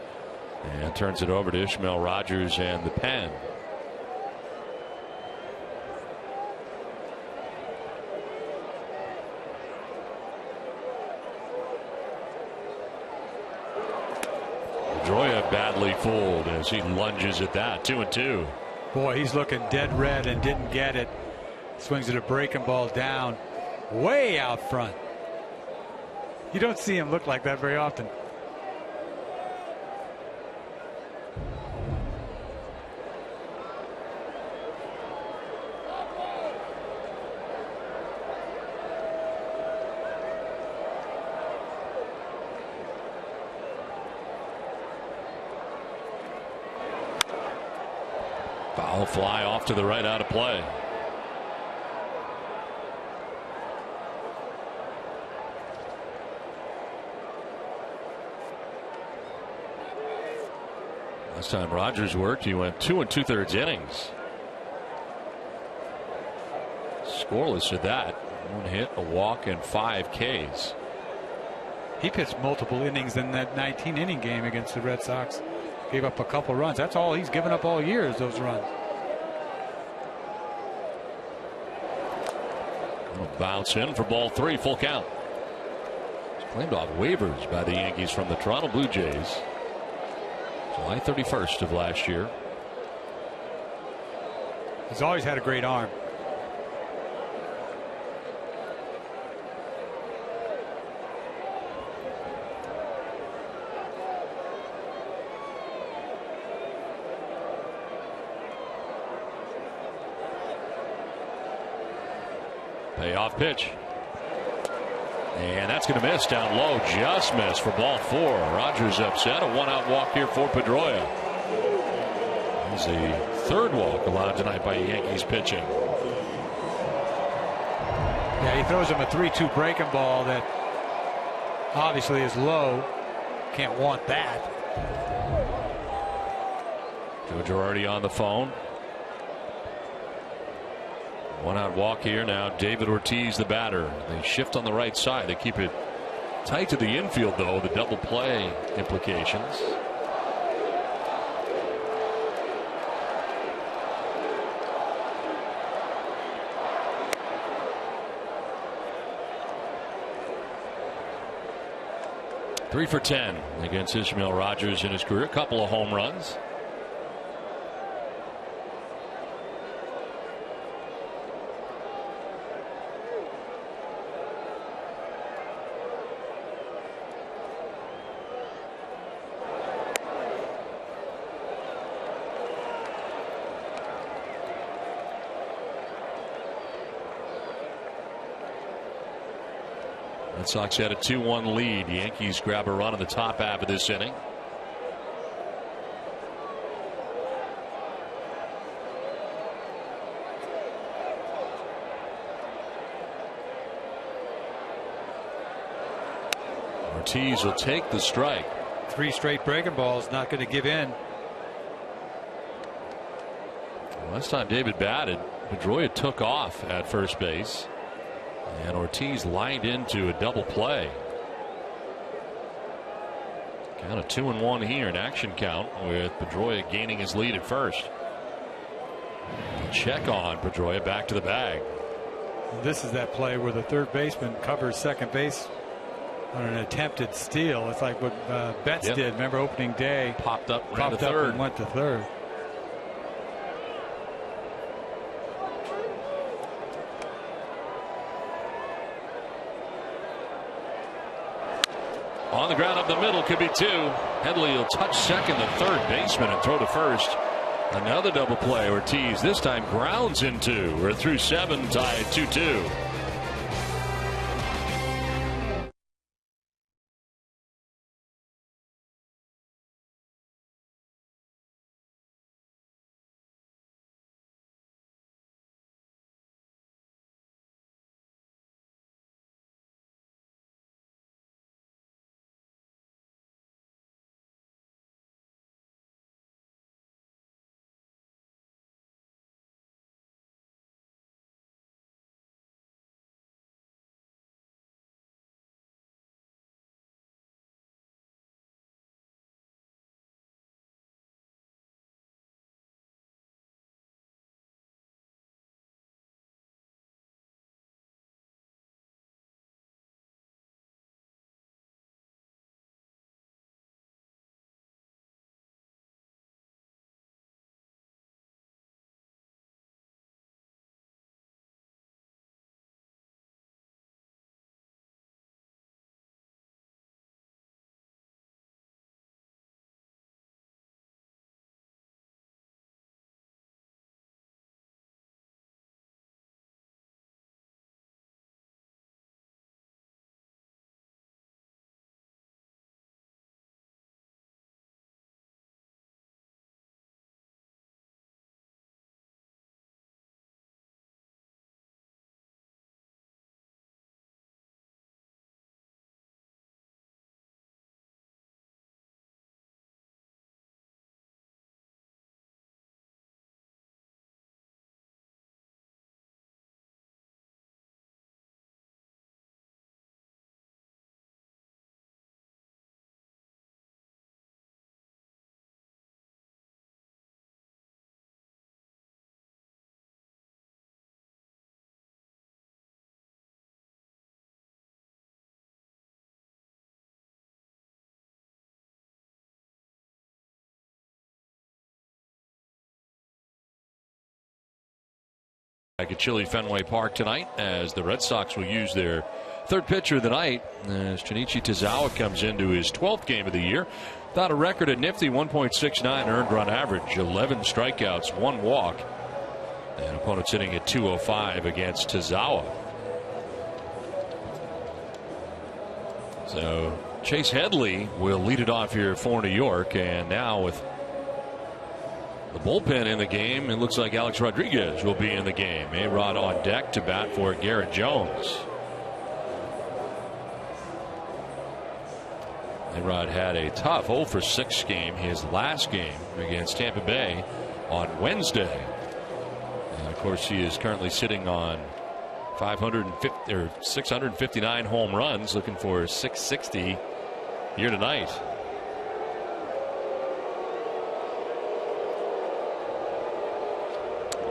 And turns it over to Ishmael Rogers and the pen. Pedroia badly fooled as he lunges at that. 2-2. Boy, he's looking dead red and didn't get it. Swings at a breaking ball down way out front. You don't see him look like that very often. Foul fly off to the right, out of play. Last time Rogers worked, he went 2 2/3 innings. Scoreless at that. 1 hit, a walk, and 5 Ks. He pitched multiple innings in that 19-inning game against the Red Sox. Gave up a couple runs. That's all he's given up all year is those runs. Bounce in for ball 3, full count. He's claimed off waivers by the Yankees from the Toronto Blue Jays. July 31st of last year. He's always had a great arm. Payoff pitch. And that's going to miss down low. Just missed for ball 4. Rogers upset. A 1-out walk here for Pedroia. He's the 3rd walk allowed tonight by Yankees pitching. Yeah, he throws him a 3-2 breaking ball that obviously is low. Can't want that. Joe Girardi on the phone. 1-out walk here now. David Ortiz, the batter. They shift on the right side. They keep it tight to the infield, though. The double play implications. Three for 10 against Ishmael Rogers in his career. A couple of home runs. Red Sox had a 2-1 lead. Yankees grab a run in the top half of this inning. Ortiz will take the strike. 3 straight breaking balls, not going to give in. Last time David batted, Pedroia took off at first base. And Ortiz lined into a double play. Count of 2-1 here in action count, with Pedroia gaining his lead at first. Check on Pedroia, back to the bag. This is that play where the third baseman covers second base on an attempted steal. It's like what Betts did. Remember opening day? Popped up and went to third. On the ground up the middle, could be 2. Headley will touch second, the third baseman, and throw to first. Another double play. Ortiz this time grounds into. We're through 7, tied 2-2. At chilly Fenway Park tonight, as the Red Sox will use their third pitcher of the night, as Shinichi Tozawa comes into his 12th game of the year. Without a record at nifty 1.69 earned run average, 11 strikeouts, 1 walk, and opponents hitting at 205 against Tozawa. So Chase Headley will lead it off here for New York, and now with the bullpen in the game, it looks like Alex Rodriguez will be in the game. A-Rod on deck to bat for Garrett Jones. A-Rod had a tough 0-for-6 game, his last game against Tampa Bay on Wednesday. And of course, he is currently sitting on 659 home runs, looking for 660 here tonight.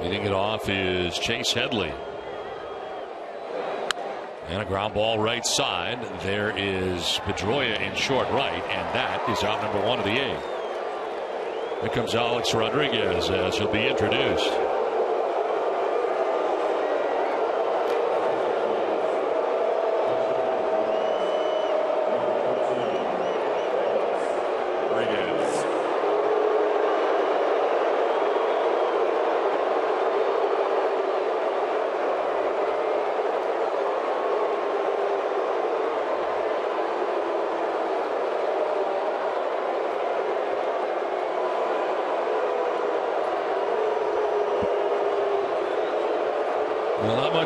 Leading it off is Chase Headley. And a ground ball right side. There is Pedroia in short right, and that is out number 1 of the 8th. Here comes Alex Rodriguez as he'll be introduced.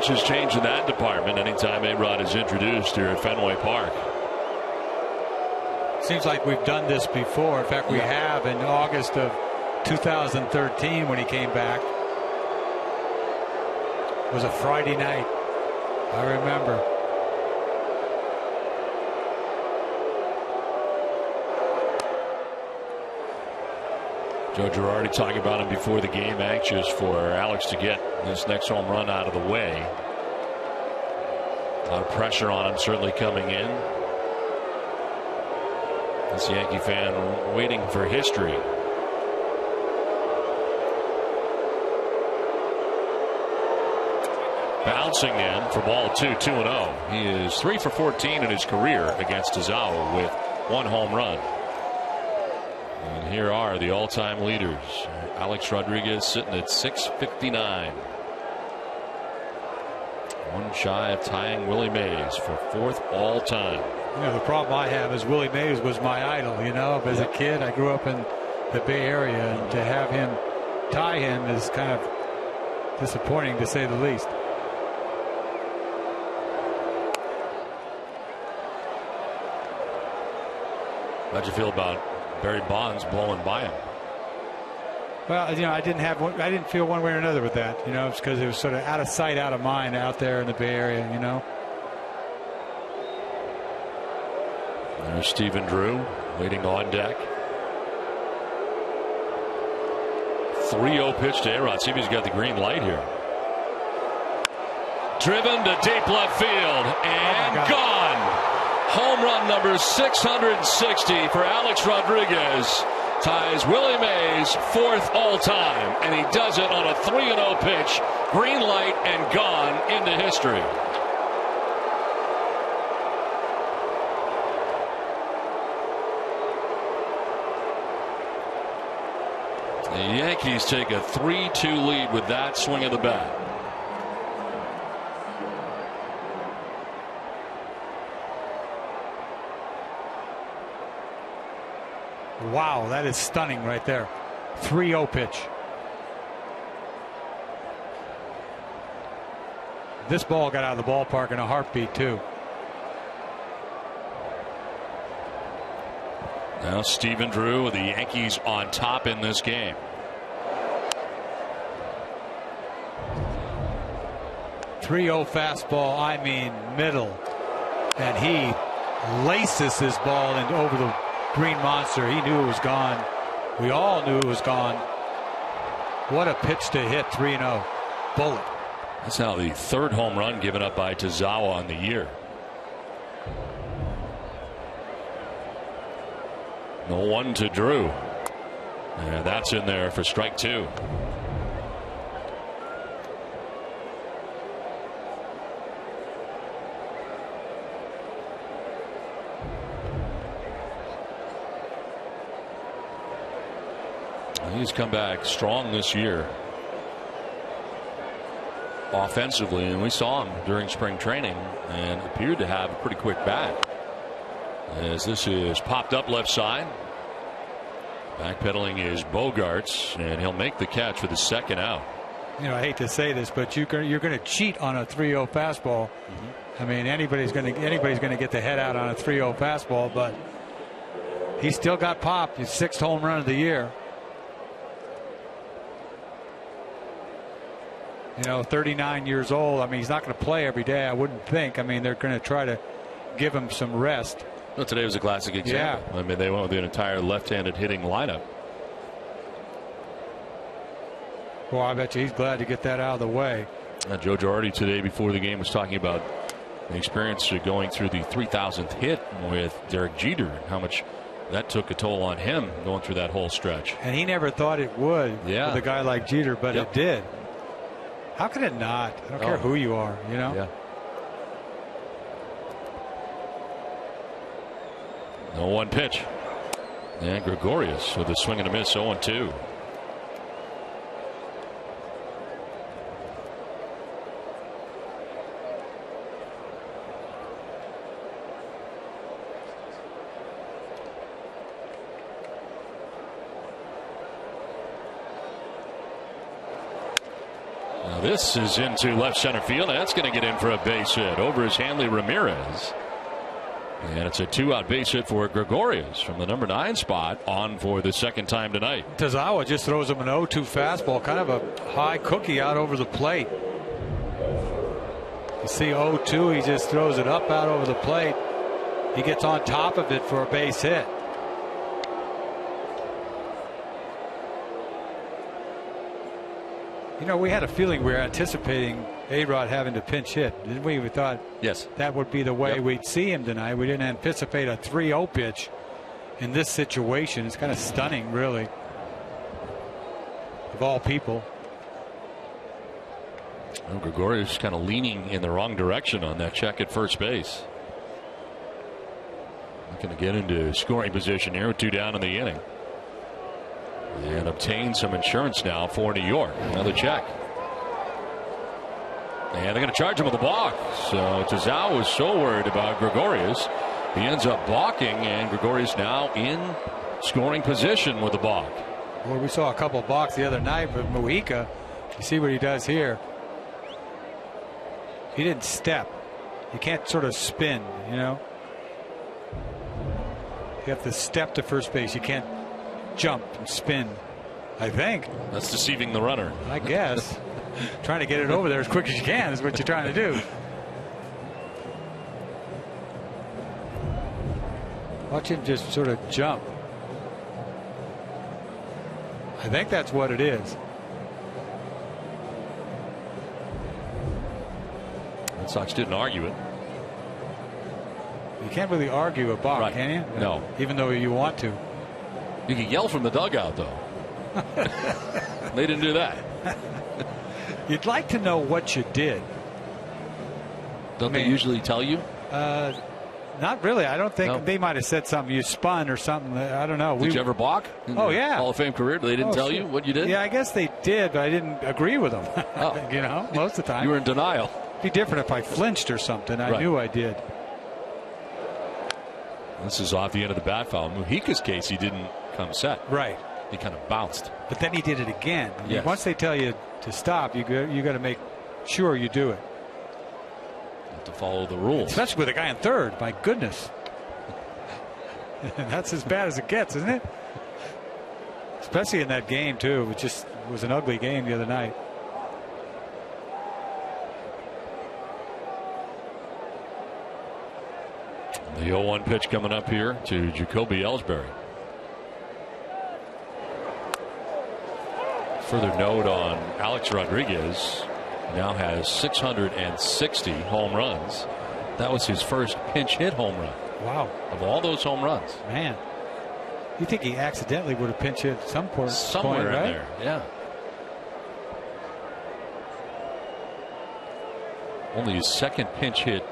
Has changed in that department anytime A-Rod is introduced here at Fenway Park. Seems like we've done this before. In fact, we have in August of 2013 when he came back. It was a Friday night. I remember. Joe Girardi talking about him before the game, anxious for Alex to get this next home run out of the way. A lot of pressure on him certainly coming in. This Yankee fan waiting for history. Bouncing in for ball 2, 2-0. He is 3 for 14 in his career against Tozawa with 1 home run. And here are the all-time leaders. Alex Rodriguez sitting at 659. One shy of tying Willie Mays for 4th all-time. You know, the problem I have is Willie Mays was my idol. You know, as a kid, I grew up in the Bay Area, and to have him tie him is kind of disappointing, to say the least. How'd you feel about Barry Bonds blowing by him? Well, you know, I didn't feel one way or another with that. You know, it's because it was sort of out of sight, out of mind out there in the Bay Area. You know. There's Stephen Drew waiting on deck. 3-0 pitch to A-Rod. See if he's got the green light here. Driven to deep left field and gone. Home run number 660 for Alex Rodriguez. Ties Willie Mays 4th all-time, and he does it on a 3-0 pitch. Green light and gone into history. The Yankees take a 3-2 lead with that swing of the bat. Wow, that is stunning right there. 3-0 pitch. This ball got out of the ballpark in a heartbeat, too. Now Stephen Drew with the Yankees on top in this game. .30 fastball, I mean middle. And he laces his ball into over the green monster. He knew it was gone. We all knew it was gone. What a pitch to hit. 3-0. Bullet. That's now the 3rd home run given up by Tozawa on the year. No 1 to Drew. And that's in there for strike 2. He's come back strong this year offensively, and we saw him during spring training and appeared to have a pretty quick bat. As this is popped up left side. Backpedaling is Bogarts, and he'll make the catch for the second out. You know, I hate to say this, but you're going to cheat on a 3-0 fastball. I mean, anybody's going to get the head out on a 3-0 fastball, but he still got popped. His 6th home run of the year. You know, 39 years old. I mean, he's not going to play every day, I wouldn't think. I mean, they're going to try to give him some rest. Well, today was a classic example. Yeah. I mean, they went with an entire left-handed hitting lineup. Well, I bet you he's glad to get that out of the way. Joe Girardi today before the game was talking about the experience of going through the 3,000th hit with Derek Jeter, and how much that took a toll on him going through that whole stretch. And he never thought it would with a guy like Jeter, but it did. How could it not? I don't care who you are, you know? Yeah. No 1 pitch. And Gregorius with a swing and a miss, 0-2. Now this is into left center field, and that's going to get in for a base hit. Over is Hanley Ramirez. And it's a 2-out base hit for Gregorius from the number 9 spot, on for the second time tonight. Tazawa just throws him an 0-2 fastball, kind of a high cookie out over the plate. You see 0-2, he just throws it up out over the plate. He gets on top of it for a base hit. You know, we had a feeling we were anticipating A-Rod having to pinch hit, didn't we? We thought that would be the way we'd see him tonight. We didn't anticipate a 3-0 pitch in this situation. It's kind of stunning, really, of all people. Well, Gregorius kind of leaning in the wrong direction on that check at first base. Looking to get into scoring position here with 2 down in the inning. And obtain some insurance now for New York. Another check. And they're going to charge him with a balk. So Tazawa was so worried about Gregorius. He ends up balking, and Gregorius now in scoring position with a balk. Well, we saw a couple of balks the other night with Mujica. You see what he does here. He didn't step. You can't sort of spin, you know. You have to step to first base. You can't jump and spin, I think. That's deceiving the runner, I guess. Trying to get it over there as quick as you can is what you're trying to do. Watch him just sort of jump. I think that's what it is. Red Sox didn't argue it. You can't really argue a balk, can you? No. Even though you want to. You can yell from the dugout, though. They didn't do that. You'd like to know what you did. Don't they usually tell you? Not really. I don't think they might have said something. You spun or something. I don't know. Did you ever balk? Oh, yeah. Hall of Fame career? They didn't tell you what you did? Yeah, I guess they did, but I didn't agree with them. You know, most of the time. You were in denial. It'd be different if I flinched or something. I knew I did. This is off the end of the bat foul. Mujica's case, he didn't come set. Right. He kind of bounced. But then he did it again. I mean, yes. Once they tell you to stop, you got to make sure you do it. You have to follow the rules. Especially with a guy in third. My goodness. That's as bad as it gets, isn't it? Especially in that game, too. It was an ugly game the other night. The 0-1 pitch coming up here to Jacoby Ellsbury. Further note on Alex Rodriguez, now has 660 home runs. That was his first pinch hit home run. Wow. Of all those home runs. Man. You think he accidentally would have pinch hit at some point? Somewhere in right? there, yeah. Only his second pinch hit.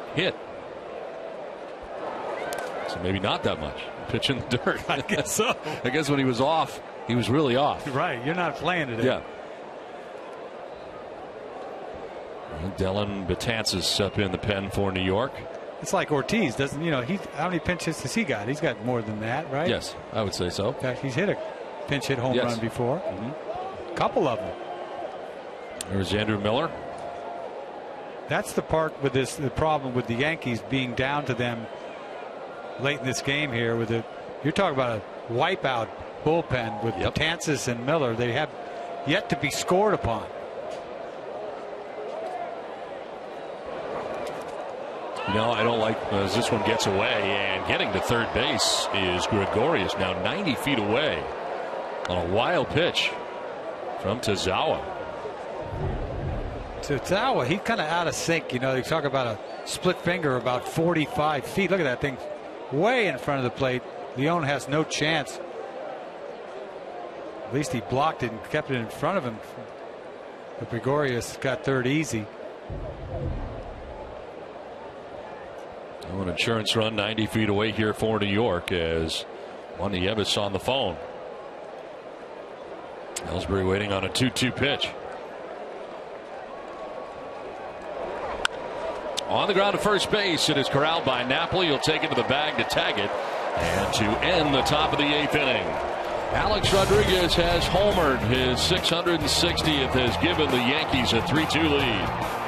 So maybe not that much. Pitch in the dirt. I guess so. I guess when he was off He was really off. Right. You're not playing today. Yeah. Dylan Betances up in the pen for New York. It's like Ortiz, doesn't how many pinch hits has he got? He's got more than that, right? Yes, I would say so. In fact, he's hit a pinch hit home run before. A couple of them. There's Andrew Miller. That's the part with the problem with the Yankees being down to them late in this game here. You're talking about a wipeout bullpen with Betances and Miller. They have yet to be scored upon. I don't like as this one gets away, and getting to third base is Gregorius, now 90 feet away on a wild pitch from Tazawa. Tazawa, he's kind of out of sync. They talk about a split finger about 45 feet. Look at that thing way in front of the plate. Leon has no chance. At least he blocked it and kept it in front of him. But Gregorius got third easy. An insurance run 90 feet away here for New York as Juan Nieves on the phone. Ellsbury waiting on a 2-2 pitch. On the ground to first base. It is corralled by Napoli. He'll take it to the bag to tag it. And to end the top of the 8th inning, Alex Rodriguez has homered. His 660th has given the Yankees a 3-2 lead.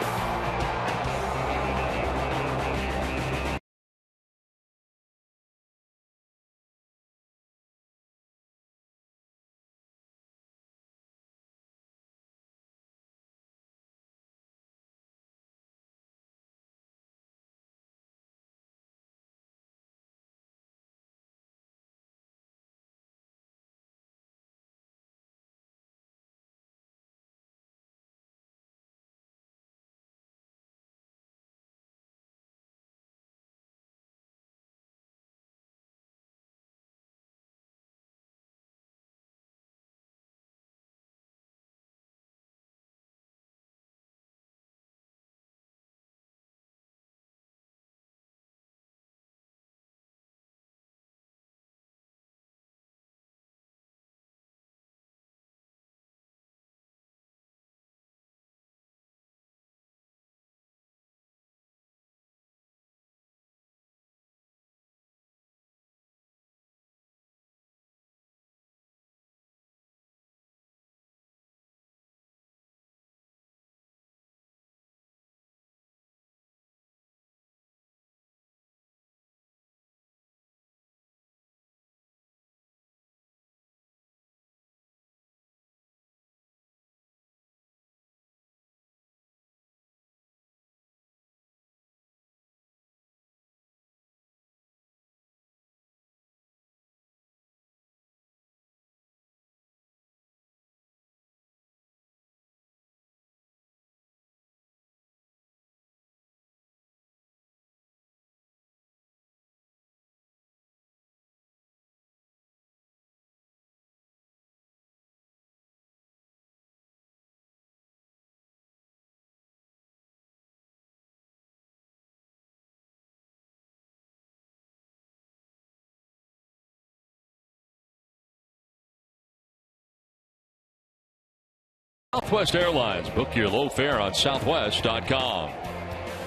Southwest Airlines. Book your low fare on southwest.com.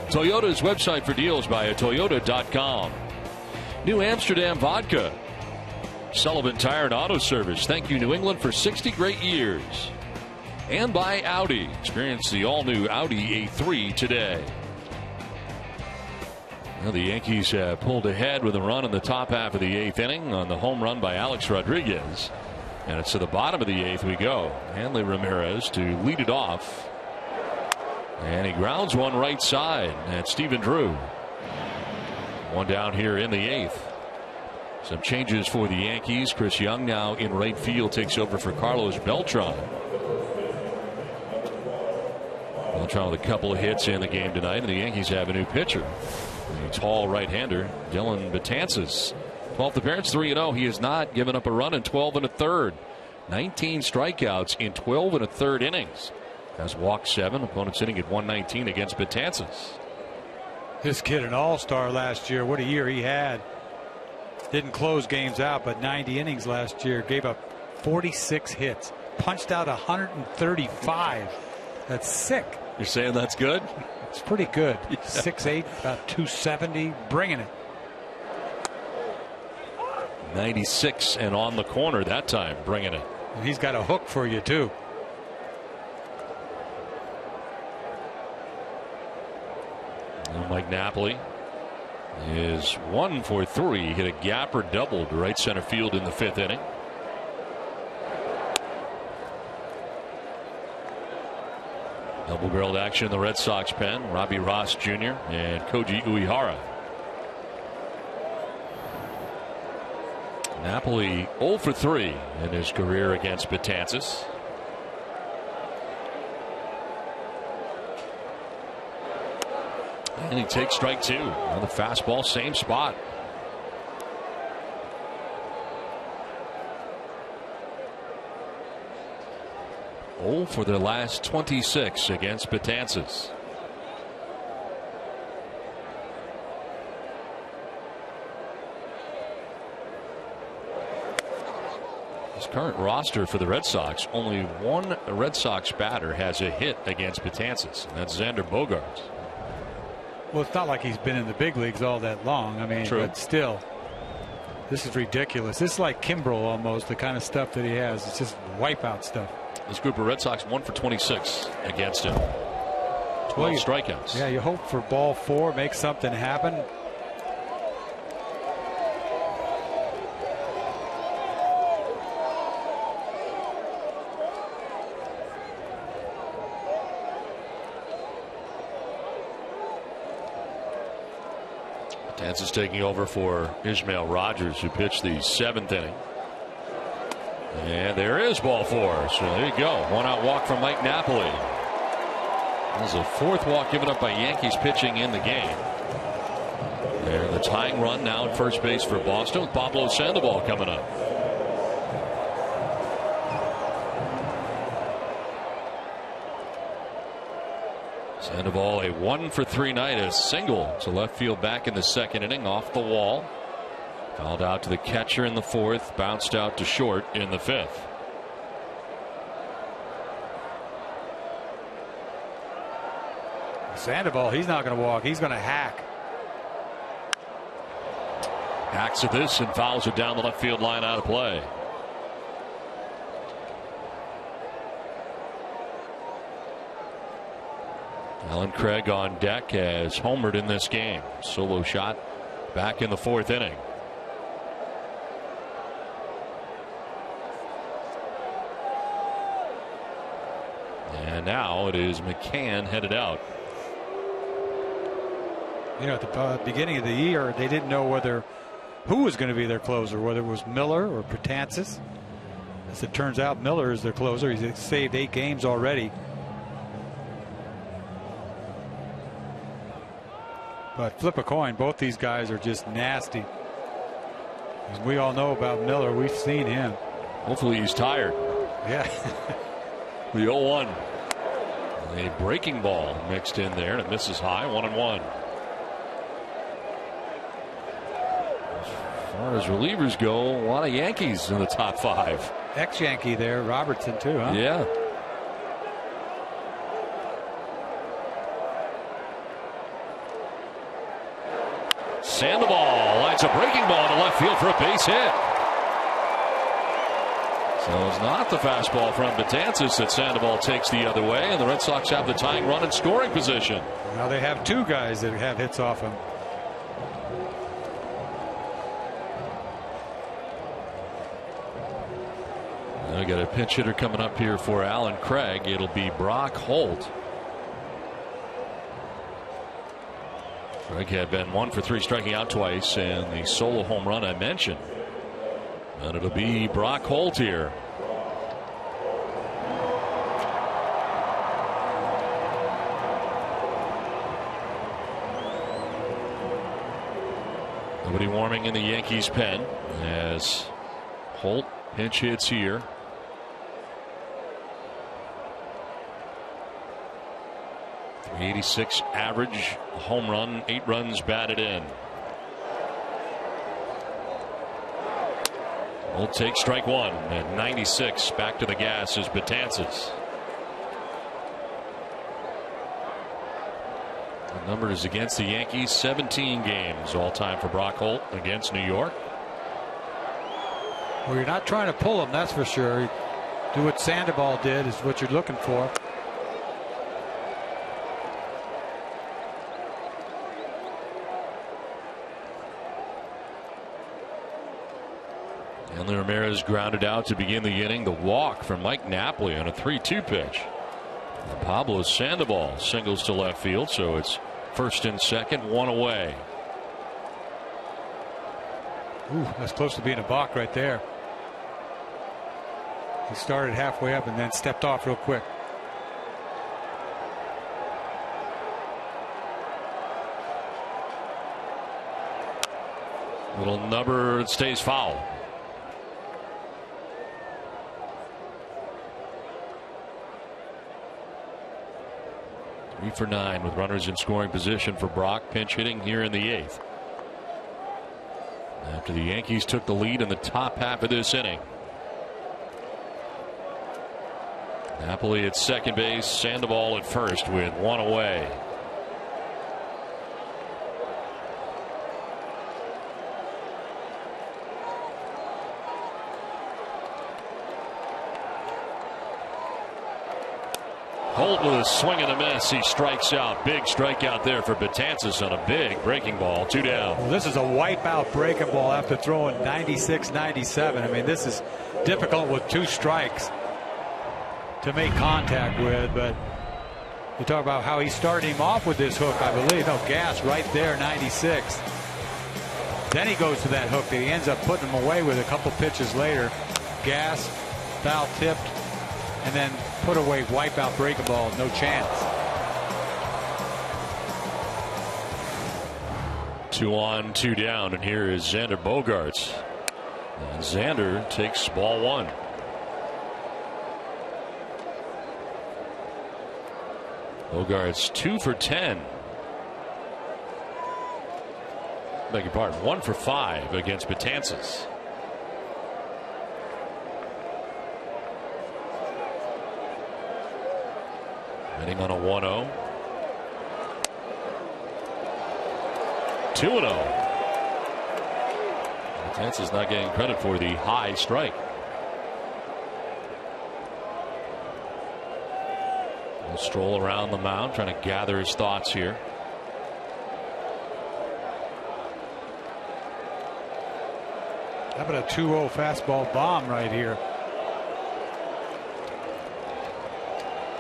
Toyota's website for deals via toyota.com. New Amsterdam Vodka. Sullivan Tire and Auto Service. Thank you, New England, for 60 great years. And by Audi. Experience the all-new Audi A3 today. Well, the Yankees pulled ahead with a run in the top half of the 8th inning on the home run by Alex Rodriguez. And it's to the bottom of the 8th we go. Hanley Ramirez to lead it off. And he grounds one right side. That's Stephen Drew. One down here in the 8th. Some changes for the Yankees. Chris Young now in right field takes over for Carlos Beltran. Beltran with a couple of hits in the game tonight, and the Yankees have a new pitcher. A tall right-hander, Dylan Betances. 12th appearance, 3-0. He has not given up a run in 12 1/3. 19 strikeouts in 12 1/3 innings. Has walked 7. Opponents hitting at 119 against Betances. This kid an all-star last year. What a year he had. Didn't close games out, but 90 innings last year. Gave up 46 hits. Punched out 135. That's sick. You're saying that's good? It's pretty good. 6'8", about 270, bringing it. 96 and on the corner that time, bringing it. And he's got a hook for you, too. And Mike Napoli is 1 for 3. Hit a gapper double to right center field in the 5th inning. Double barreled action in the Red Sox pen. Robbie Ross Jr. and Koji Uehara. Napoli 0 for 3 in his career against Betances. And he takes strike 2 on the fastball, same spot. For their last 26 against Betances. His current roster for the Red Sox, only one Red Sox batter has a hit against Betances, and that's Xander Bogaerts. Well, it's not like he's been in the big leagues all that long. I mean, True. But still, this is ridiculous. This is like Kimbrel almost, the kind of stuff that he has. It's just wipeout stuff. This group of Red Sox 1 for 26 against him. 12 strikeouts. Yeah, you hope for ball 4, make something happen. Betances taking over for Ismael Rogers, who pitched the 7th inning. And there is ball 4. So there you go. 1-out walk from Mike Napoli. That was the 4th walk given up by Yankees pitching in the game. There, the tying run now at first base for Boston with Pablo Sandoval coming up. Sandoval a 1 for 3 night, a single to left field back in the 2nd inning off the wall. Fouled out to the catcher in the 4th, bounced out to short in the 5th. Sandoval, he's not going to walk. He's going to hack. Hacks at this and fouls it down the left field line, out of play. Alan Craig on deck has homered in this game. Solo shot back in the 4th inning. And now it is McCann headed out. You know, at the beginning of the year, they didn't know who was going to be their closer, whether it was Miller or Betances. As it turns out, Miller is their closer. He's saved 8 games already. But flip a coin, both these guys are just nasty. As we all know about Miller, we've seen him. Hopefully he's tired. Yeah. The 0-1. A breaking ball mixed in there, and it misses high. 1-1. As far as relievers go, a lot of Yankees in the top 5. Ex-Yankee there, Robertson too, huh? Yeah. Sandoval lights a breaking ball to left field for a base hit. So it's not the fastball from Betances that Sandoval takes the other way, and the Red Sox have the tying run in scoring position. Now they have 2 guys that have hits off him. We got a pinch hitter coming up here for Alan Craig. It'll be Brock Holt. Craig had been 1 for 3, striking out twice, and the solo home run I mentioned. And it'll be Brock Holt here. Nobody warming in the Yankees pen as Holt pinch hits here. .386 average, home run, 8 runs batted in. We'll take strike one at 96. Back to the gas is Betances. The number is against the Yankees. 17 games all time for Brock Holt against New York. Well, you're not trying to pull him, that's for sure. Do what Sandoval did is what you're looking for. Hanley Ramirez grounded out to begin the inning. The walk from Mike Napoli on a 3-2 pitch. And Pablo Sandoval singles to left field, so it's first and second, one away. Ooh, that's close to being a balk right there. He started halfway up and then stepped off real quick. Little number stays foul. Three for 9 with runners in scoring position for Brock, pinch hitting here in the 8th. After the Yankees took the lead in the top half of this inning. Napoli at second base, Sandoval at first with one away. Holt with a swing and a miss. He strikes out. Big strikeout there for Betances on a big breaking ball. 2 down. Well, this is a wipeout breaking ball after throwing 96, 97. I mean, this is difficult with 2 strikes to make contact with, but you talk about how he started him off with this hook, I believe. No, gas right there, 96. Then he goes to that hook that he ends up putting him away with a couple pitches later. Gas, foul tipped, and then put away wipeout breaking ball, no chance. 2 on, 2 down, and here is Xander Bogaerts. And Xander takes ball 1. Bogaerts 2 for 10. Beg your pardon, 1 for 5 against Betances. Heading on a 1-0. 2-0. Betances not getting credit for the high strike. He'll stroll around the mound trying to gather his thoughts here. How about a 2-0 fastball bomb right here?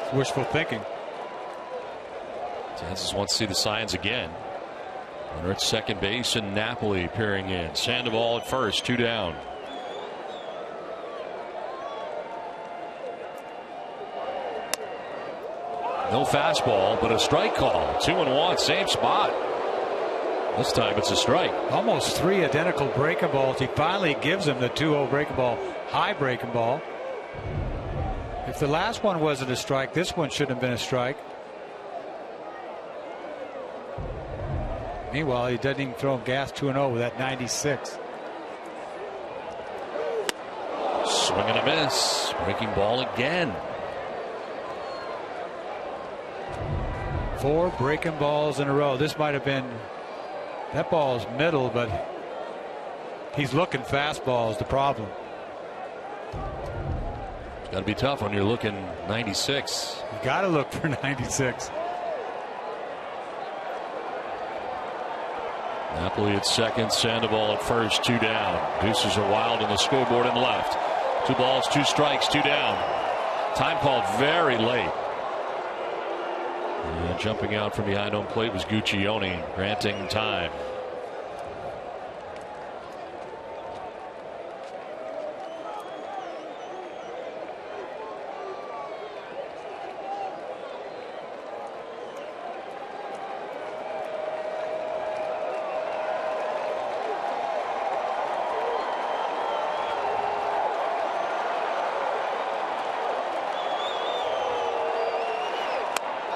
It's wishful thinking. Betances wants to see the signs again. Runner at second base and Napoli peering in. Sandoval at first, 2 down. No fastball, but a strike call. 2-1, same spot. This time it's a strike. Almost 3 identical breaking balls. He finally gives him the 2-0 breaking ball, high breaking ball. If the last one wasn't a strike, this one shouldn't have been a strike. Meanwhile, he doesn't even throw him gas 2-0 with that 96. Swing and a miss. Breaking ball again. 4 breaking balls in a row. This might have been, that ball's middle, but he's looking fastball is the problem. It's got to be tough when you're looking 96. You got to look for 96. Napoli at second, Sandoval at first, 2 down. Deuces are wild on the scoreboard and left. 2 balls, 2 strikes, 2 down. Time called very late. And jumping out from behind home plate was Guccione, granting time.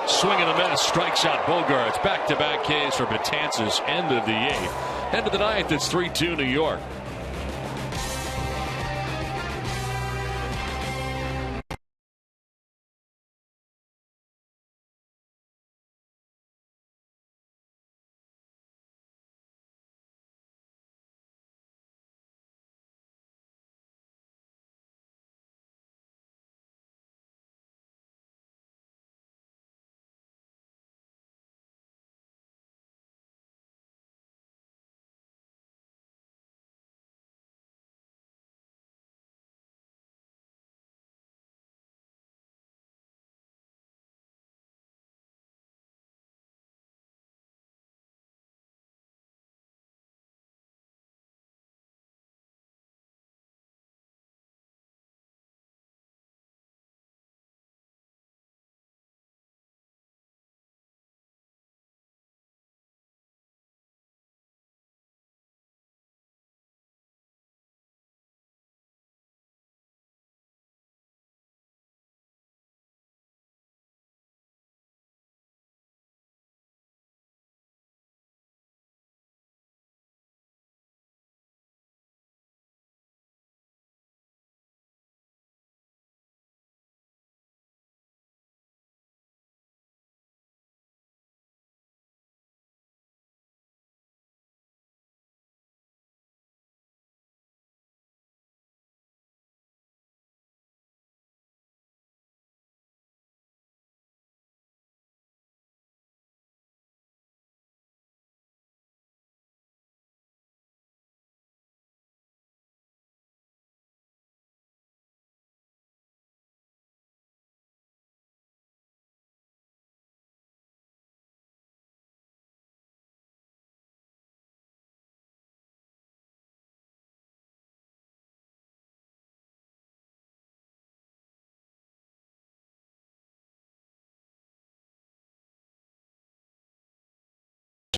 Swing and a miss, strikes out Bogaerts. Back-to-back Ks for Betances. End of the 8th. End of the 9th, it's 3-2 New York.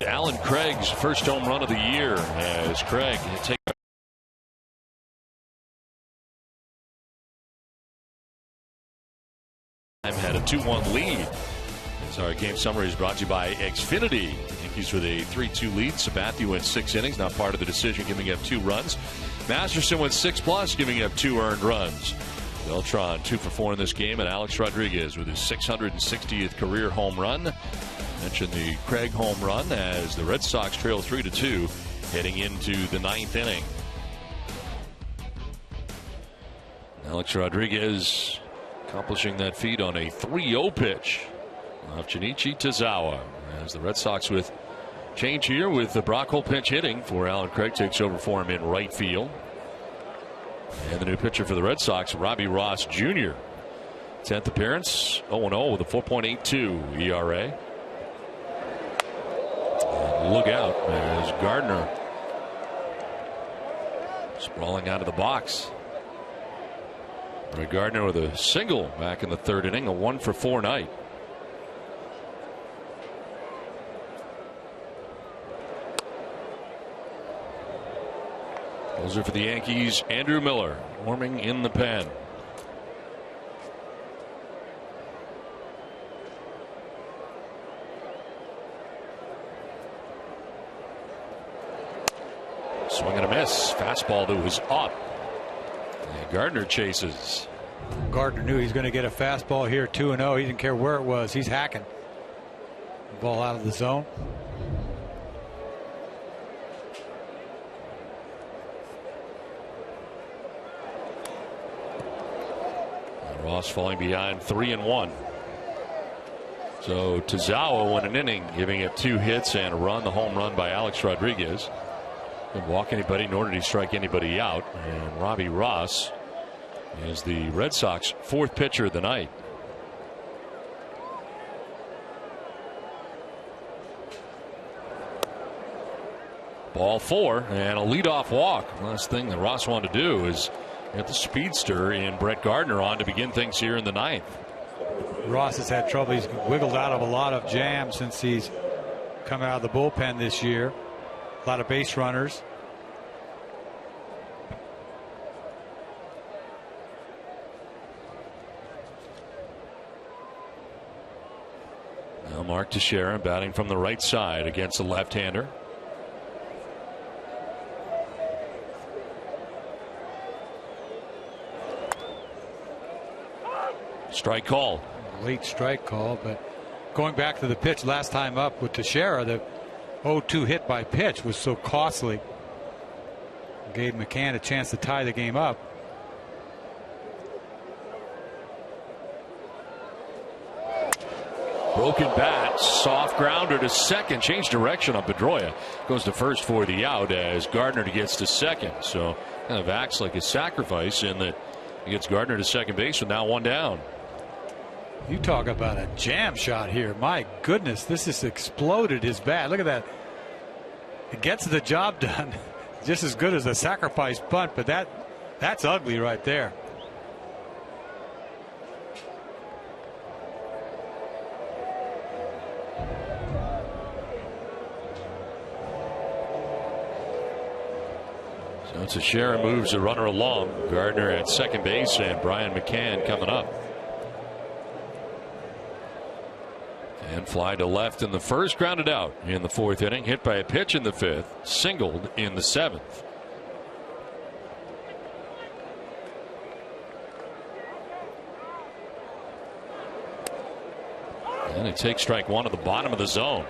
Alan Craig's first home run of the year as Craig had a 2-1 lead. Our game summary is brought to you by Xfinity. Yankees with a 3-2 lead. Sabathia went 6 innings, not part of the decision, giving up 2 runs. Masterson went 6+, giving up 2 earned runs. Beltran 2 for 4 in this game, and Alex Rodriguez with his 660th career home run. Mentioned the Craig home run as the Red Sox trail 3-2 heading into the 9th inning. Alex Rodriguez accomplishing that feat on a 3-0 pitch of Junichi Tazawa, as the Red Sox with change here with the Brockle pinch hitting for Alan Craig takes over for him in right field. And the new pitcher for the Red Sox, Robbie Ross Jr. 10th appearance, 0-0 with a 4.82 ERA. And look out as Gardner sprawling out of the box. Brett Gardner with a single back in the 3rd inning, a 1-for-4 night. Those are for the Yankees. Andrew Miller warming in the pen. Swing and a miss. Fastball that was up. And Gardner chases. Gardner knew he's going to get a fastball here, 2-0. He didn't care where it was. He's hacking. Ball out of the zone. Ross falling behind 3-1. So Tazawa won an inning, giving up 2 hits and a run. The home run by Alex Rodriguez. Didn't walk anybody, nor did he strike anybody out. And Robbie Ross is the Red Sox 4th pitcher of the night. Ball 4 and a leadoff walk. Last thing that Ross wanted to do is get the speedster in Brett Gardner on to begin things here in the 9th. Ross has had trouble. He's wiggled out of a lot of jams since he's come out of the bullpen this year. A lot of base runners. Now Mark Teixeira batting from the right side against the left-hander. Strike call. Late strike call, but going back to the pitch last time up with Teixeira, the 0-2 hit by pitch was so costly. Gave McCann a chance to tie the game up. Broken bat, soft grounder to second. Change direction on Pedroia. Goes to first for the out as Gardner gets to second. So kind of acts like a sacrifice in that he gets Gardner to second base with now 1 down. You talk about a jam shot here. My goodness, this has exploded his bat. Look at that. It gets the job done. Just as good as a sacrifice bunt, but that's ugly right there. So Teixeira moves the runner along. Gardner at second base and Brian McCann coming up. And fly to left in the first, grounded out in the 4th inning. Hit by a pitch in the 5th, singled in the 7th. And it takes strike 1 at the bottom of the zone.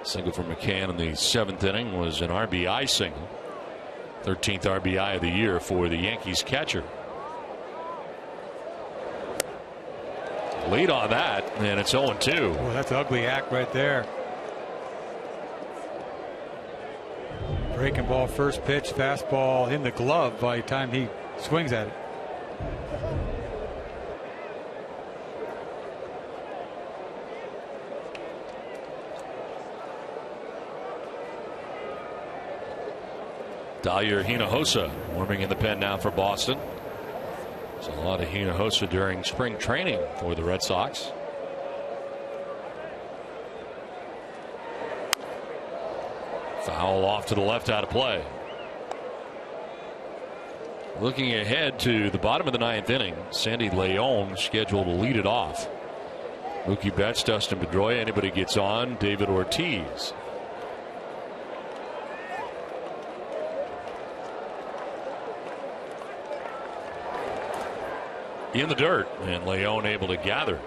Single for McCann in the 7th inning was an RBI single. 13th RBI of the year for the Yankees catcher. Lead on that, and it's 0-2. Well, that's an ugly act right there. Breaking ball, first pitch, fastball in the glove by the time he swings at it. Dahlia Hinojosa warming in the pen now for Boston. There's a lot of Hinojosa during spring training for the Red Sox. Foul off to the left, out of play. Looking ahead to the bottom of the 9th inning, Sandy Leon scheduled to lead it off. Mookie Betts, Dustin Pedroia, anybody gets on, David Ortiz. In the dirt, and Leon able to gather.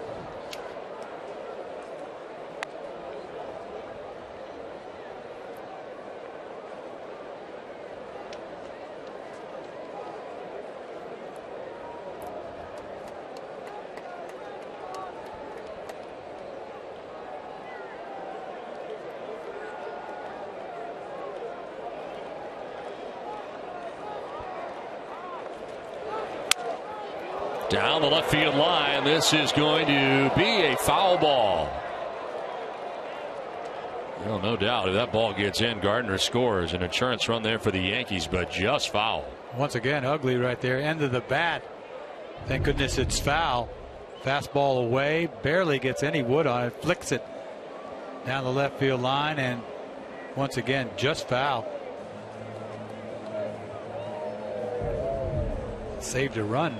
Down the left field line. This is going to be a foul ball. Well, no doubt if that ball gets in, Gardner scores. An insurance run there for the Yankees, but just foul. Once again, ugly right there. End of the bat. Thank goodness it's foul. Fastball away. Barely gets any wood on it. Flicks it down the left field line, and once again, just foul. Saved a run.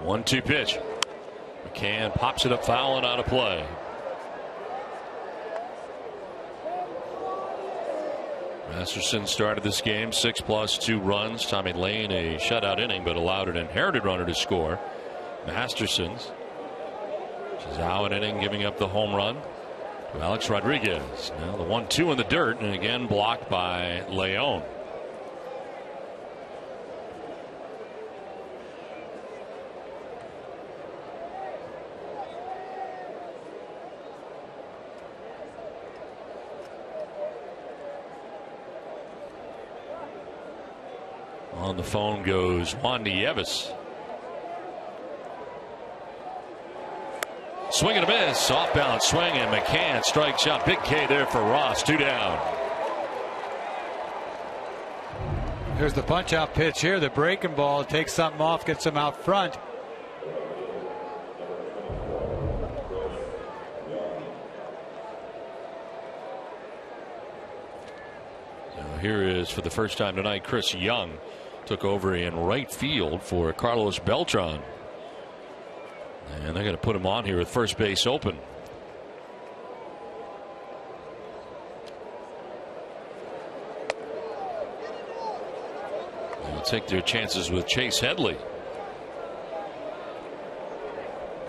One-two pitch. McCann pops it up foul and out of play. Masterson started this game 6+ 2 runs. Tommy Lane a shutout inning, but allowed an inherited runner to score. Masterson's is out an inning, giving up the home run to Alex Rodriguez. Now the 1-2 in the dirt, and again blocked by Leon. On the phone goes Juan Nieves. Swing and a miss. Off balance swing, and McCann strikes out. Big K there for Ross. 2 down. Here's the punch out pitch here. The breaking ball takes something off, gets him out front. Now here is, for the first time tonight, Chris Young. Took over in right field for Carlos Beltran. And they're going to put him on here with first base open. They'll take their chances with Chase Headley.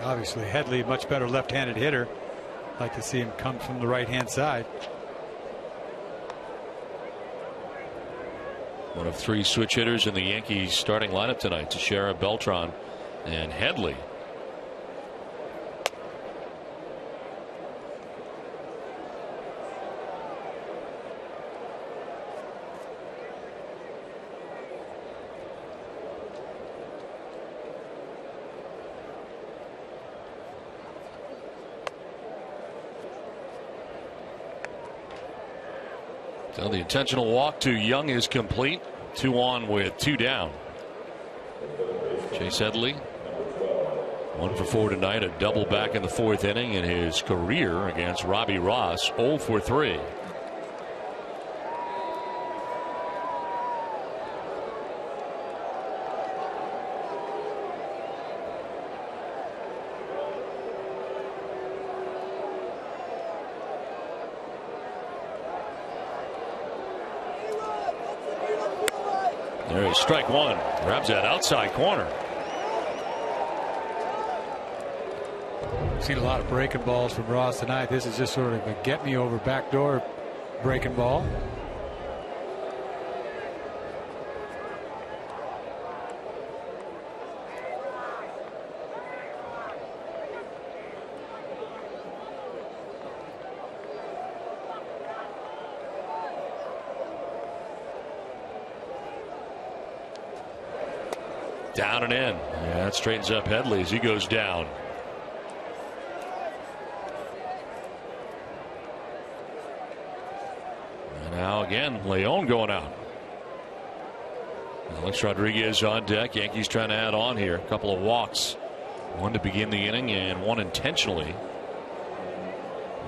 Obviously, Headley, much better left-handed hitter. Like to see him come from the right-hand side. One of 3 switch hitters in the Yankees starting lineup tonight: Teixeira, Beltran, and Headley. So the intentional walk to Young is complete. 2 on with 2 down. Chase Headley 1 for 4 tonight. A double back in the 4th inning in his career against Robbie Ross. 0 for 3. There's strike 1. Grabs that outside corner. Seen a lot of breaking balls from Ross tonight. This is just sort of a get me over backdoor breaking ball. Down and in. Yeah, that straightens up Headley as he goes down. And now again, Leon going out. Alex Rodriguez on deck. Yankees trying to add on here. A couple of walks. One to begin the inning and one intentionally.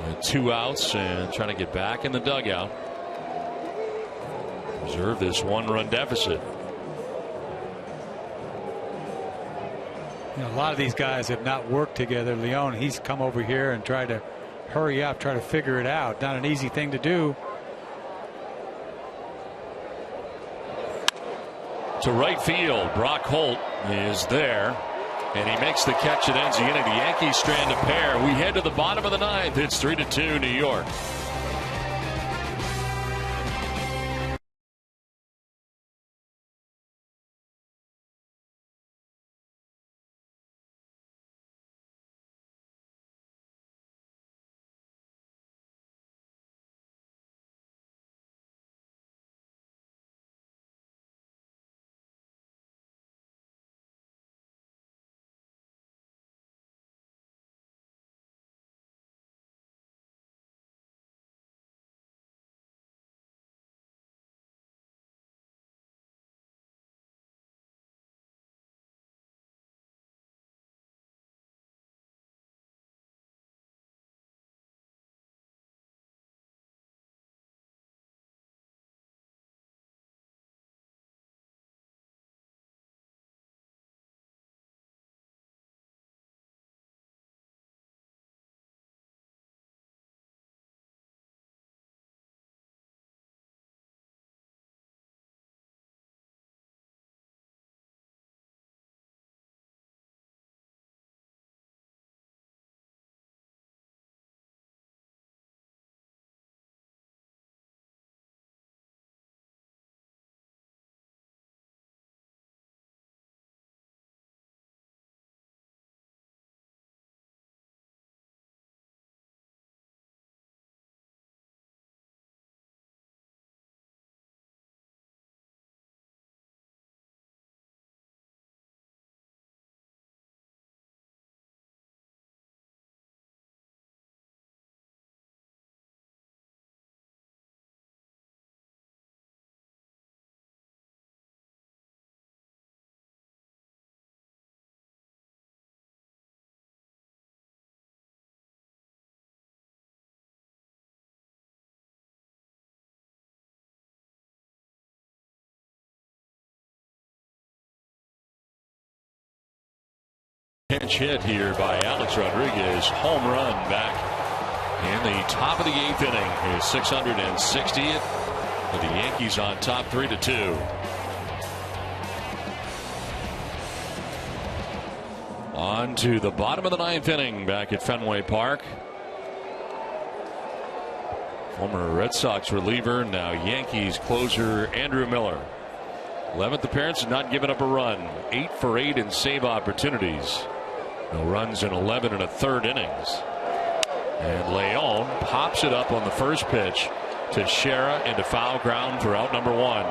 With 2 outs and trying to get back in the dugout. Preserve this 1-run deficit. You know, a lot of these guys have not worked together. Leon, he's come over here and tried to hurry up, try to figure it out. Not an easy thing to do. To right field, Brock Holt is there, and he makes the catch that ends the inning. The Yankees strand a pair. We head to the bottom of the 9th. It's 3-2 New York. Pinch hit here by Alex Rodriguez. Home run back in the top of the 8th inning. His 660th. With the Yankees on top 3-2. On to the bottom of the 9th inning back at Fenway Park. Former Red Sox reliever, now Yankees closer Andrew Miller. 11th appearance, not giving up a run. 8 for 8 in save opportunities. No runs in 11 1/3 innings. And Leon pops it up on the first pitch to Shera into foul ground for out number 1.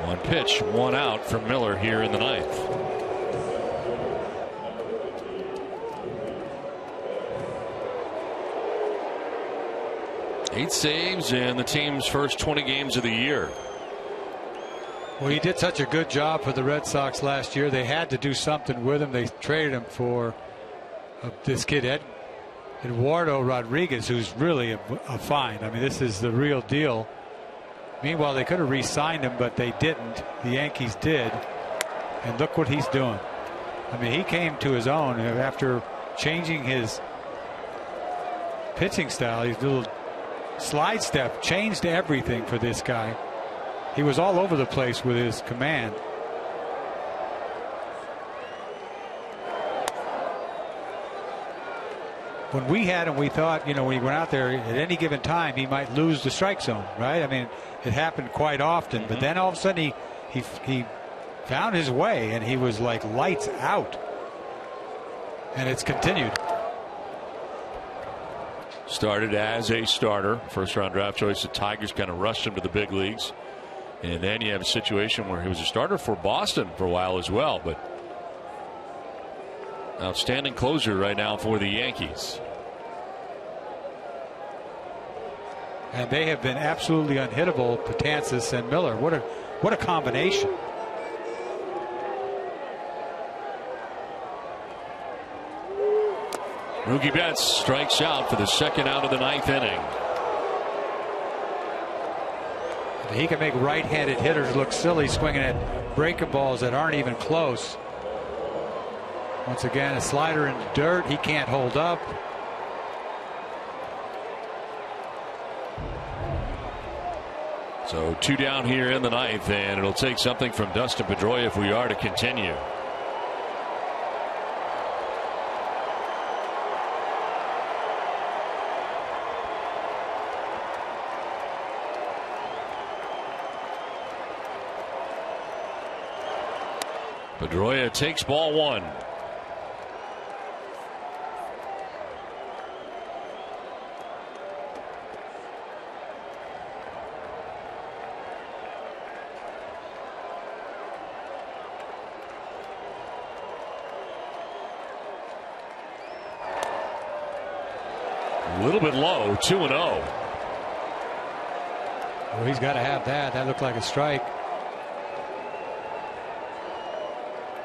1 pitch, 1 out from Miller here in the 9th. Eight saves in the team's first 20 games of the year. Well, he did such a good job for the Red Sox last year. They had to do something with him. They traded him for this kid, Eduardo Rodriguez, who's really a find. I mean, this is the real deal. Meanwhile, they could have re-signed him, but they didn't. The Yankees did. And look what he's doing. I mean, he came to his own after changing his pitching style. His little slide step changed everything for this guy. He was all over the place with his command. When we had him, we thought, when he went out there at any given time, he might lose the strike zone, right? I mean, it happened quite often. But then all of a sudden he found his way, and he was like lights out. And it's continued. Started as a starter. First round draft choice. The Tigers kind of rushed him to the big leagues. And then you have a situation where he was a starter for Boston for a while as well. But outstanding closer right now for the Yankees. And they have been absolutely unhittable, Betances and Miller. What a combination. Mookie Betts strikes out for the second out of the ninth inning. He can make right-handed hitters look silly swinging at breaking balls that aren't even close. Once again, a slider in the dirt. He can't hold up. So 2 down here in the ninth, and it'll take something from Dustin Pedroia if we are to continue. Pedroia takes ball 1. A little bit low, 2-0. Well, he's got to have that. That looked like a strike.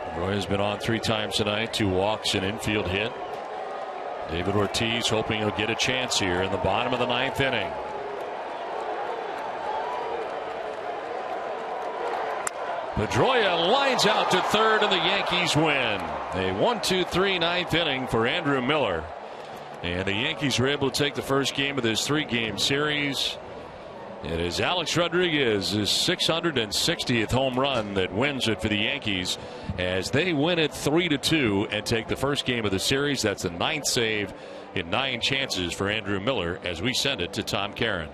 Pedroia's been on 3 times tonight, 2 walks, an infield hit. David Ortiz hoping he'll get a chance here in the bottom of the ninth inning. Pedroia lines out to third, and the Yankees win. A 1-2-3 ninth inning for Andrew Miller. And the Yankees were able to take the first game of this 3-game series. It is Alex Rodriguez's 660th home run that wins it for the Yankees as they win it 3-2 and take the first game of the series. That's the 9th save in 9 chances for Andrew Miller as we send it to Tom Caron.